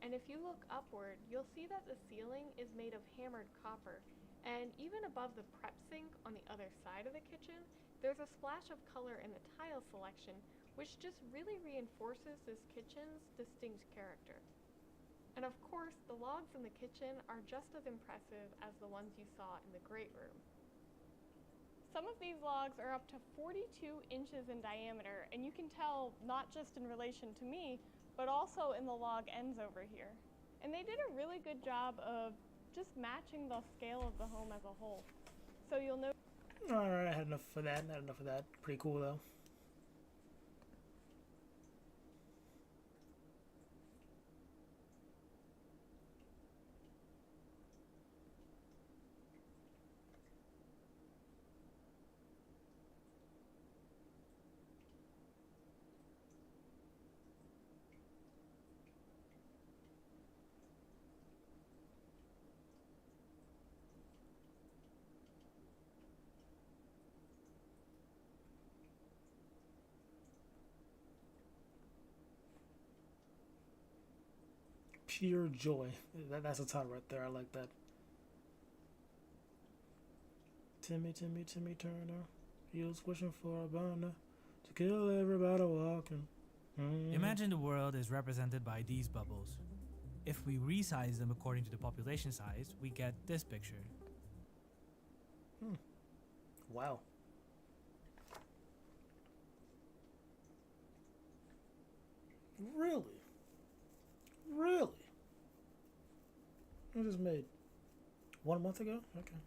And if you look upward, you'll see that the ceiling is made of hammered copper. And even above the prep sink on the other side of the kitchen, there's a splash of color in the tile selection, which just really reinforces this kitchen's distinct character. And of course, the logs in the kitchen are just as impressive as the ones you saw in the great room. Some of these logs are up to 42 inches in diameter, and you can tell not just in relation to me, but also in the log ends over here. And they did a really good job of just matching the scale of the home as a whole. So you'll know. Alright, I had enough for that. Not enough of that. Pretty cool though. Pure joy. That's a title right there. I like that. Timmy Turner. He was wishing for a burner to kill everybody walking. Imagine the world is represented by these bubbles. If we resize them according to the population size, we get this picture. Wow. Really? Really? It was made 1 month ago? Okay.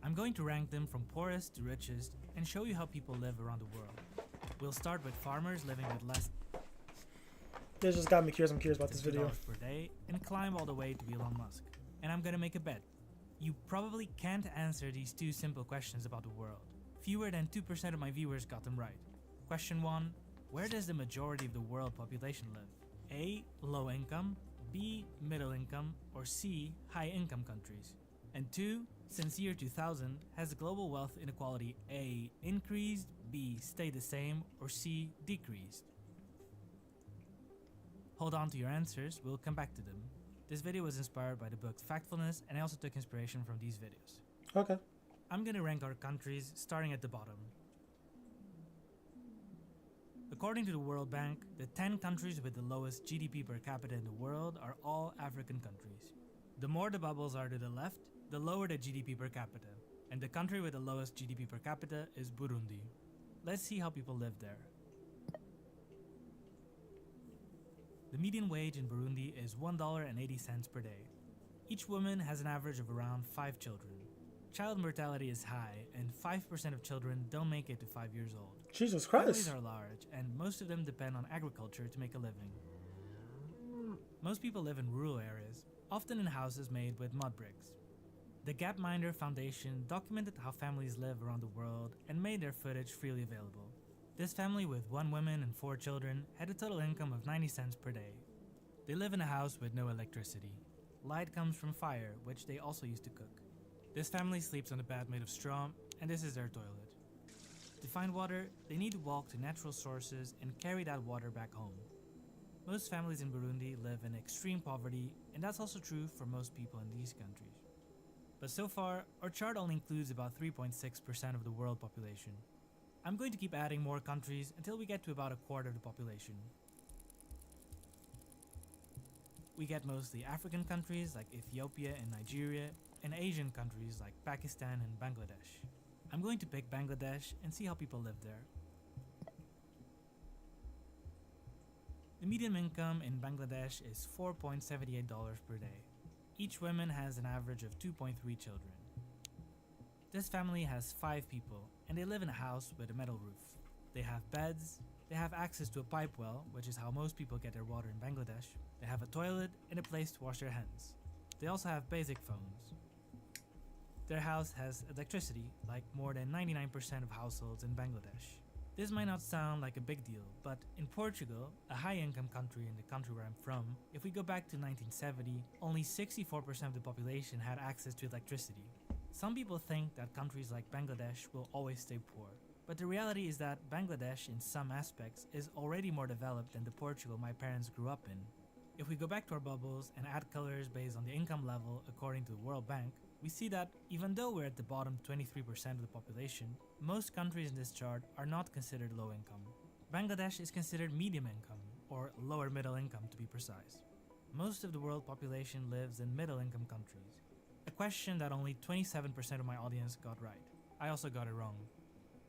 I'm going to rank them from poorest to richest and show you how people live around the world. We'll start with farmers living with less. This just got me curious. I'm curious about this video. Per day and climb all the way to Elon Musk. And I'm gonna make a bet. You probably can't answer these 2 simple questions about the world. Fewer than 2% of my viewers got them right. Question 1. Where does the majority of the world population live? A. Low income, B. Middle income, or C. High income countries? And 2. Since year 2000, has global wealth inequality A. increased, B. stayed the same, or C. decreased? Hold on to your answers, we'll come back to them. This video was inspired by the book Factfulness, and I also took inspiration from these videos. Okay. I'm gonna rank our countries starting at the bottom. According to the World Bank, the 10 countries with the lowest GDP per capita in the world are all African countries. The more the bubbles are to the left, the lower the GDP per capita, and the country with the lowest GDP per capita is Burundi. Let's see how people live there. The median wage in Burundi is $1.80 per day. Each woman has an average of around 5 children. Child mortality is high, and 5% of children don't make it to 5 years old. Jesus Christ. Families are large, and most of them depend on agriculture to make a living. Most people live in rural areas, often in houses made with mud bricks. The Gapminder Foundation documented how families live around the world and made their footage freely available. This family with 1 woman and 4 children had a total income of 90 cents per day. They live in a house with no electricity. Light comes from fire, which they also use to cook. This family sleeps on a bed made of straw, and this is their toilet. To find water, they need to walk to natural sources and carry that water back home. Most families in Burundi live in extreme poverty, and that's also true for most people in these countries. But so far, our chart only includes about 3.6% of the world population. I'm going to keep adding more countries until we get to about a quarter of the population. We get mostly African countries like Ethiopia and Nigeria, and Asian countries like Pakistan and Bangladesh. I'm going to pick Bangladesh and see how people live there. The median income in Bangladesh is $4.78 per day. Each woman has an average of 2.3 children. This family has 5 people, and they live in a house with a metal roof. They have beds, they have access to a pipe well, which is how most people get their water in Bangladesh. They have a toilet and a place to wash their hands. They also have basic phones. Their house has electricity, like more than 99% of households in Bangladesh. This might not sound like a big deal, but in Portugal, a high-income country in the country where I'm from, if we go back to 1970, only 64% of the population had access to electricity. Some people think that countries like Bangladesh will always stay poor, but the reality is that Bangladesh, in some aspects, is already more developed than the Portugal my parents grew up in. If we go back to our bubbles and add colors based on the income level according to the World Bank, we see that even though we're at the bottom 23% of the population, most countries in this chart are not considered low income. Bangladesh is considered medium income, or lower middle income to be precise. Most of the world population lives in middle income countries, a question that only 27% of my audience got right. I also got it wrong.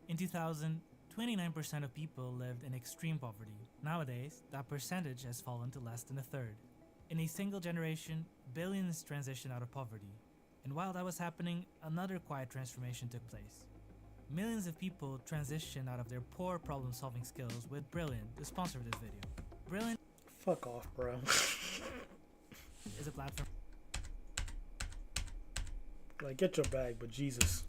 In 2000, 29% of people lived in extreme poverty. Nowadays, that percentage has fallen to less than a third. In a single generation, billions transitioned out of poverty. And while that was happening, another quiet transformation took place. Millions of people transitioned out of their poor problem-solving skills with Brilliant, the sponsor of this video. Brilliant... Fuck off, bro. ...is a platform... Like, get your bag, but Jesus.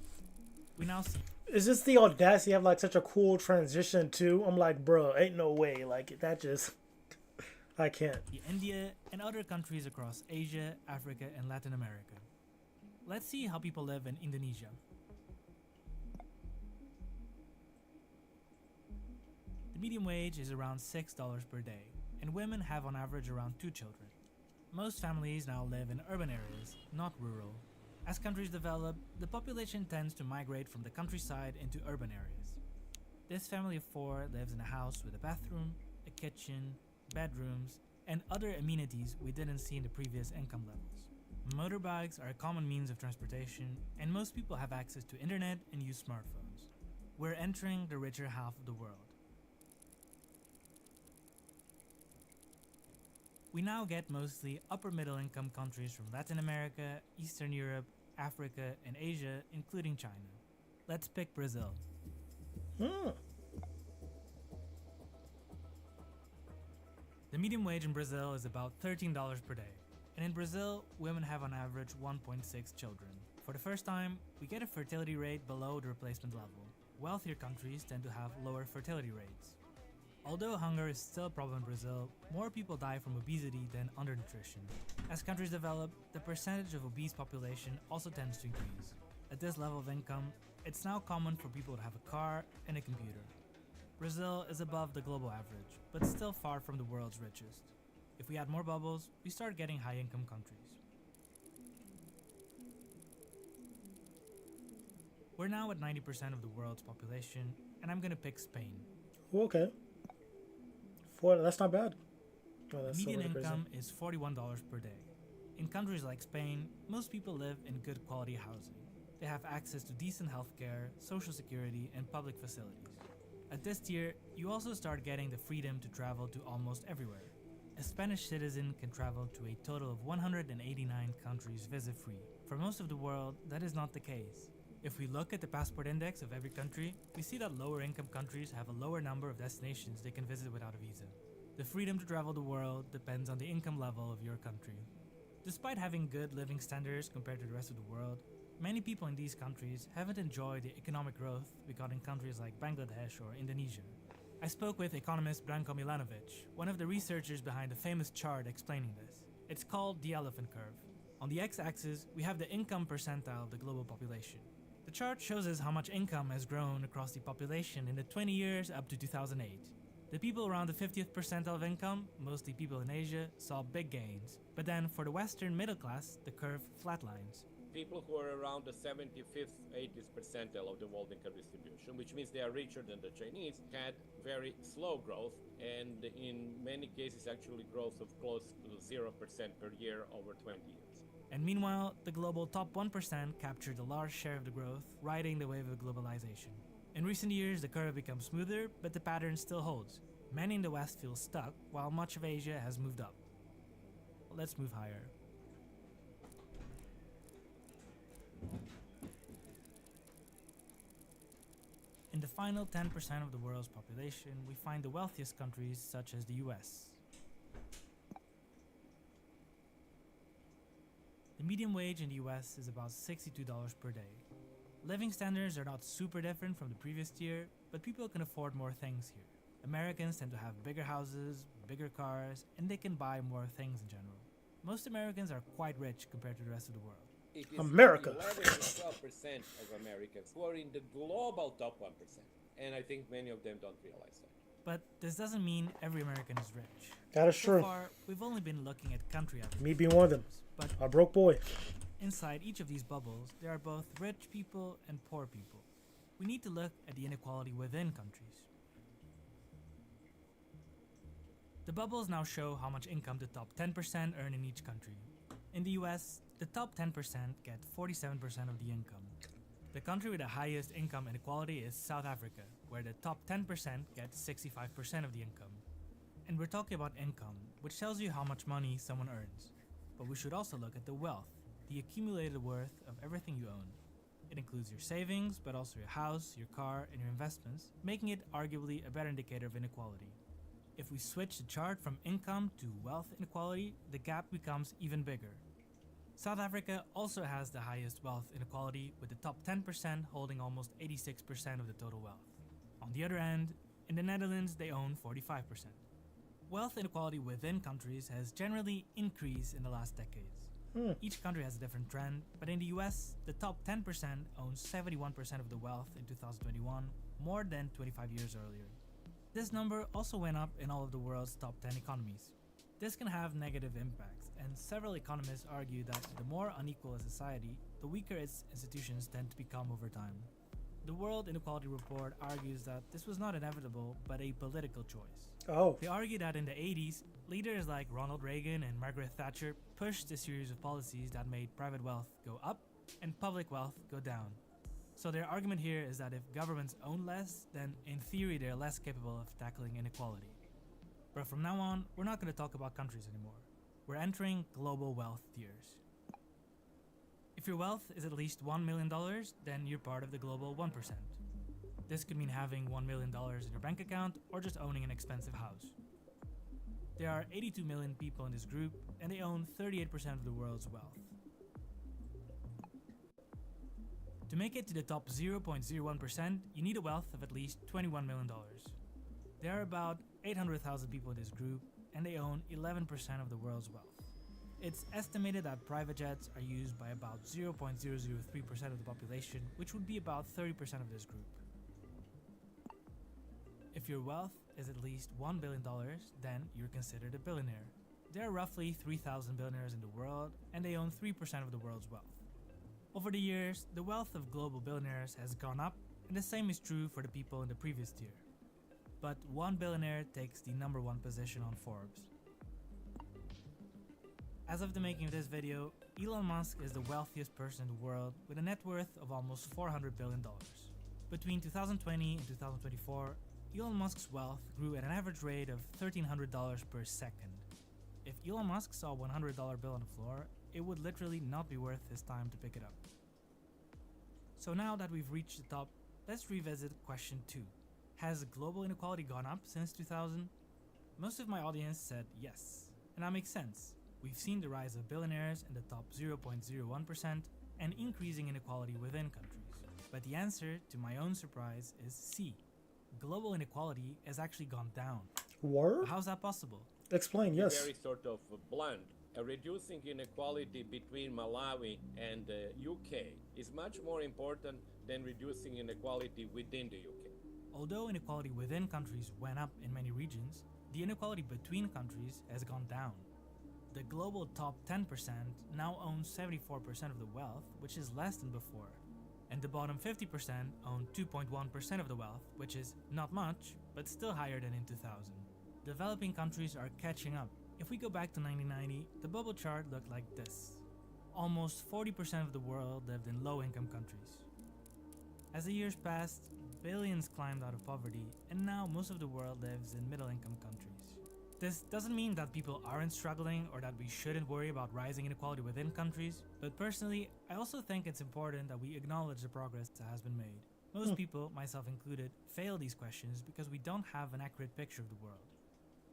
We now see... Is this the audacity of like such a cool transition too? I'm like, bro, ain't no way. Like, that just... I can't. India and other countries across Asia, Africa, and Latin America. Let's see how people live in Indonesia. The median wage is around $6 per day, and women have on average around 2 children. Most families now live in urban areas, not rural. As countries develop, the population tends to migrate from the countryside into urban areas. This family of 4 lives in a house with a bathroom, a kitchen, bedrooms, and other amenities we didn't see in the previous income levels. Motorbikes are a common means of transportation, and most people have access to internet and use smartphones. We're entering the richer half of the world. We now get mostly upper middle income countries from Latin America, Eastern Europe, Africa, and Asia, including China. Let's pick Brazil. The median wage in Brazil is about $13 per day. And in Brazil, women have on average 1.6 children. For the first time, we get a fertility rate below the replacement level. Wealthier countries tend to have lower fertility rates. Although hunger is still a problem in Brazil, more people die from obesity than undernutrition. As countries develop, the percentage of obese population also tends to increase. At this level of income, it's now common for people to have a car and a computer. Brazil is above the global average, but still far from the world's richest. If we add more bubbles, we start getting high-income countries. We're now at 90% of the world's population, and I'm gonna pick Spain. Okay. That's not bad. Oh, that's Median so crazy. income is $41 per day. In countries like Spain, most people live in good quality housing. They have access to decent healthcare, social security, and public facilities. At this tier, you also start getting the freedom to travel to almost everywhere. A Spanish citizen can travel to a total of 189 countries visa-free. For most of the world, that is not the case. If we look at the passport index of every country, we see that lower income countries have a lower number of destinations they can visit without a visa. The freedom to travel the world depends on the income level of your country. Despite having good living standards compared to the rest of the world, many people in these countries haven't enjoyed the economic growth we got in countries like Bangladesh or Indonesia. I spoke with economist Branko Milanovic, one of the researchers behind the famous chart explaining this. It's called the elephant curve. On the x-axis, we have the income percentile of the global population. The chart shows us how much income has grown across the population in the 20 years up to 2008. The people around the 50th percentile of income, mostly people in Asia, saw big gains. But then for the Western middle class, the curve flatlines. People who are around the 75th, 80th percentile of the world income distribution, which means they are richer than the Chinese, had very slow growth, and in many cases actually growth of close to 0% per year over 20 years. And meanwhile, the global top 1% captured a large share of the growth, riding the wave of globalization. In recent years, the curve becomes smoother, but the pattern still holds. Many in the West feel stuck, while much of Asia has moved up. Let's move higher. In the final 10% of the world's population, we find the wealthiest countries such as the US. The median wage in the US is about $62 per day. Living standards are not super different from the previous tier, but people can afford more things here. Americans tend to have bigger houses, bigger cars, and they can buy more things in general. Most Americans are quite rich compared to the rest of the world. It is America. 11 to 12% of Americans who are in the global top 1%. And I think many of them don't realize that. But this doesn't mean every American is rich. That is So true. far, we've only been looking at country averages. Me being one of them. But A broke boy. inside each of these bubbles, there are both rich people and poor people. We need to look at the inequality within countries. The bubbles now show how much income the top 10% earn in each country. In the US, the top 10% get 47% of the income. The country with the highest income inequality is South Africa, where the top 10% get 65% of the income. And we're talking about income, which tells you how much money someone earns. But we should also look at the wealth, the accumulated worth of everything you own. It includes your savings, but also your house, your car, and your investments, making it arguably a better indicator of inequality. If we switch the chart from income to wealth inequality, the gap becomes even bigger. South Africa also has the highest wealth inequality, with the top 10% holding almost 86% of the total wealth. On the other end, in the Netherlands, they own 45%. Wealth inequality within countries has generally increased in the last decades. Each country has a different trend, but in the US, the top 10% owns 71% of the wealth in 2021, more than 25 years earlier. This number also went up in all of the world's top 10 economies. This can have negative impacts, and several economists argue that the more unequal a society, the weaker its institutions tend to become over time. The World Inequality Report argues that this was not inevitable, but a political choice. Oh. They argue that in the 80s, leaders like Ronald Reagan and Margaret Thatcher pushed a series of policies that made private wealth go up and public wealth go down. So their argument here is that if governments own less, then in theory they're less capable of tackling inequality. But from now on, we're not going to talk about countries anymore. We're entering global wealth tiers. If your wealth is at least $1 million, then you're part of the global 1%. This could mean having $1 million in your bank account or just owning an expensive house. There are 82 million people in this group, and they own 38% of the world's wealth. To make it to the top 0.01%, you need a wealth of at least $21 million. There are about 800,000 people in this group, and they own 11% of the world's wealth. It's estimated that private jets are used by about 0.003% of the population, which would be about 30% of this group. If your wealth is at least $1 billion, then you're considered a billionaire. There are roughly 3,000 billionaires in the world, and they own 3% of the world's wealth. Over the years, the wealth of global billionaires has gone up, and the same is true for the people in the previous tier. but one billionaire takes the #1 position on Forbes. As of the making of this video, Elon Musk is the wealthiest person in the world with a net worth of almost $400 billion. Between 2020 and 2024, Elon Musk's wealth grew at an average rate of $1,300 per second. If Elon Musk saw a $100 bill on the floor, it would literally not be worth his time to pick it up. So now that we've reached the top, let's revisit question 2. Has global inequality gone up since 2000? Most of my audience said yes, and that makes sense. We've seen the rise of billionaires in the top 0.01% and increasing inequality within countries. But the answer, to my own surprise, is C. Global inequality has actually gone down. Word? How's that possible? Explain, yes. Very sort of blunt. Reducing inequality between Malawi and the UK is much more important than reducing inequality within the UK. Although inequality within countries went up in many regions, the inequality between countries has gone down. The global top 10% now owns 74% of the wealth, which is less than before. And the bottom 50% own 2.1% of the wealth, which is not much, but still higher than in 2000. Developing countries are catching up. If we go back to 1990, the bubble chart looked like this. Almost 40% of the world lived in low-income countries. As the years passed, billions climbed out of poverty, and now most of the world lives in middle-income countries. This doesn't mean that people aren't struggling or that we shouldn't worry about rising inequality within countries, but personally, I also think it's important that we acknowledge the progress that has been made. Most people, myself included, fail these questions because we don't have an accurate picture of the world.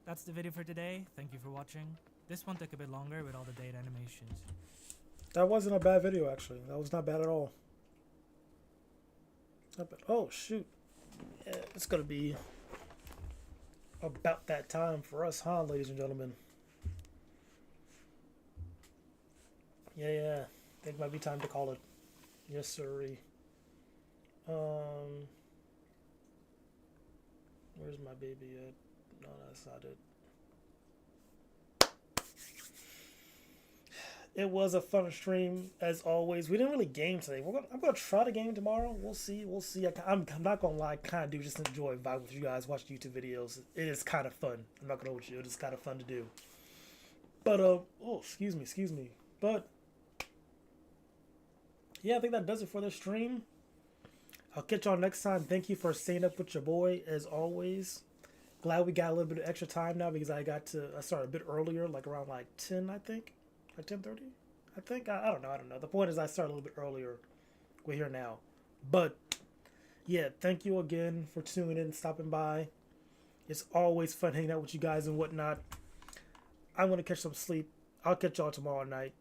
That's the video for today. Thank you for watching. This one took a bit longer with all the data animations. That wasn't a bad video, actually. That was not bad at all. Not bad. Oh, shoot. Yeah, it's going to be about that time for us, huh, ladies and gentlemen? Yeah. I think it might be time to call it. Yes, sirree. Where's my baby at? No, that's not it. It was a fun stream, as always. We didn't really game today. I'm gonna try to game tomorrow. We'll see. I'm not gonna lie. I kind of do just enjoy vibing with you guys, watch YouTube videos. It is kind of fun. I'm not gonna hold you. It is kind of fun to do. But oh, excuse me. But yeah, I think that does it for this stream. I'll catch y'all next time. Thank you for staying up with your boy, as always. Glad we got a little bit of extra time now because I started a bit earlier, like around like 10, I think. Like 10:30, I think. I don't know. The point is I started a little bit earlier. We're here now. But yeah, thank you again for tuning in and stopping by. It's always fun hanging out with you guys and whatnot. I'm going to catch some sleep. I'll catch y'all tomorrow night.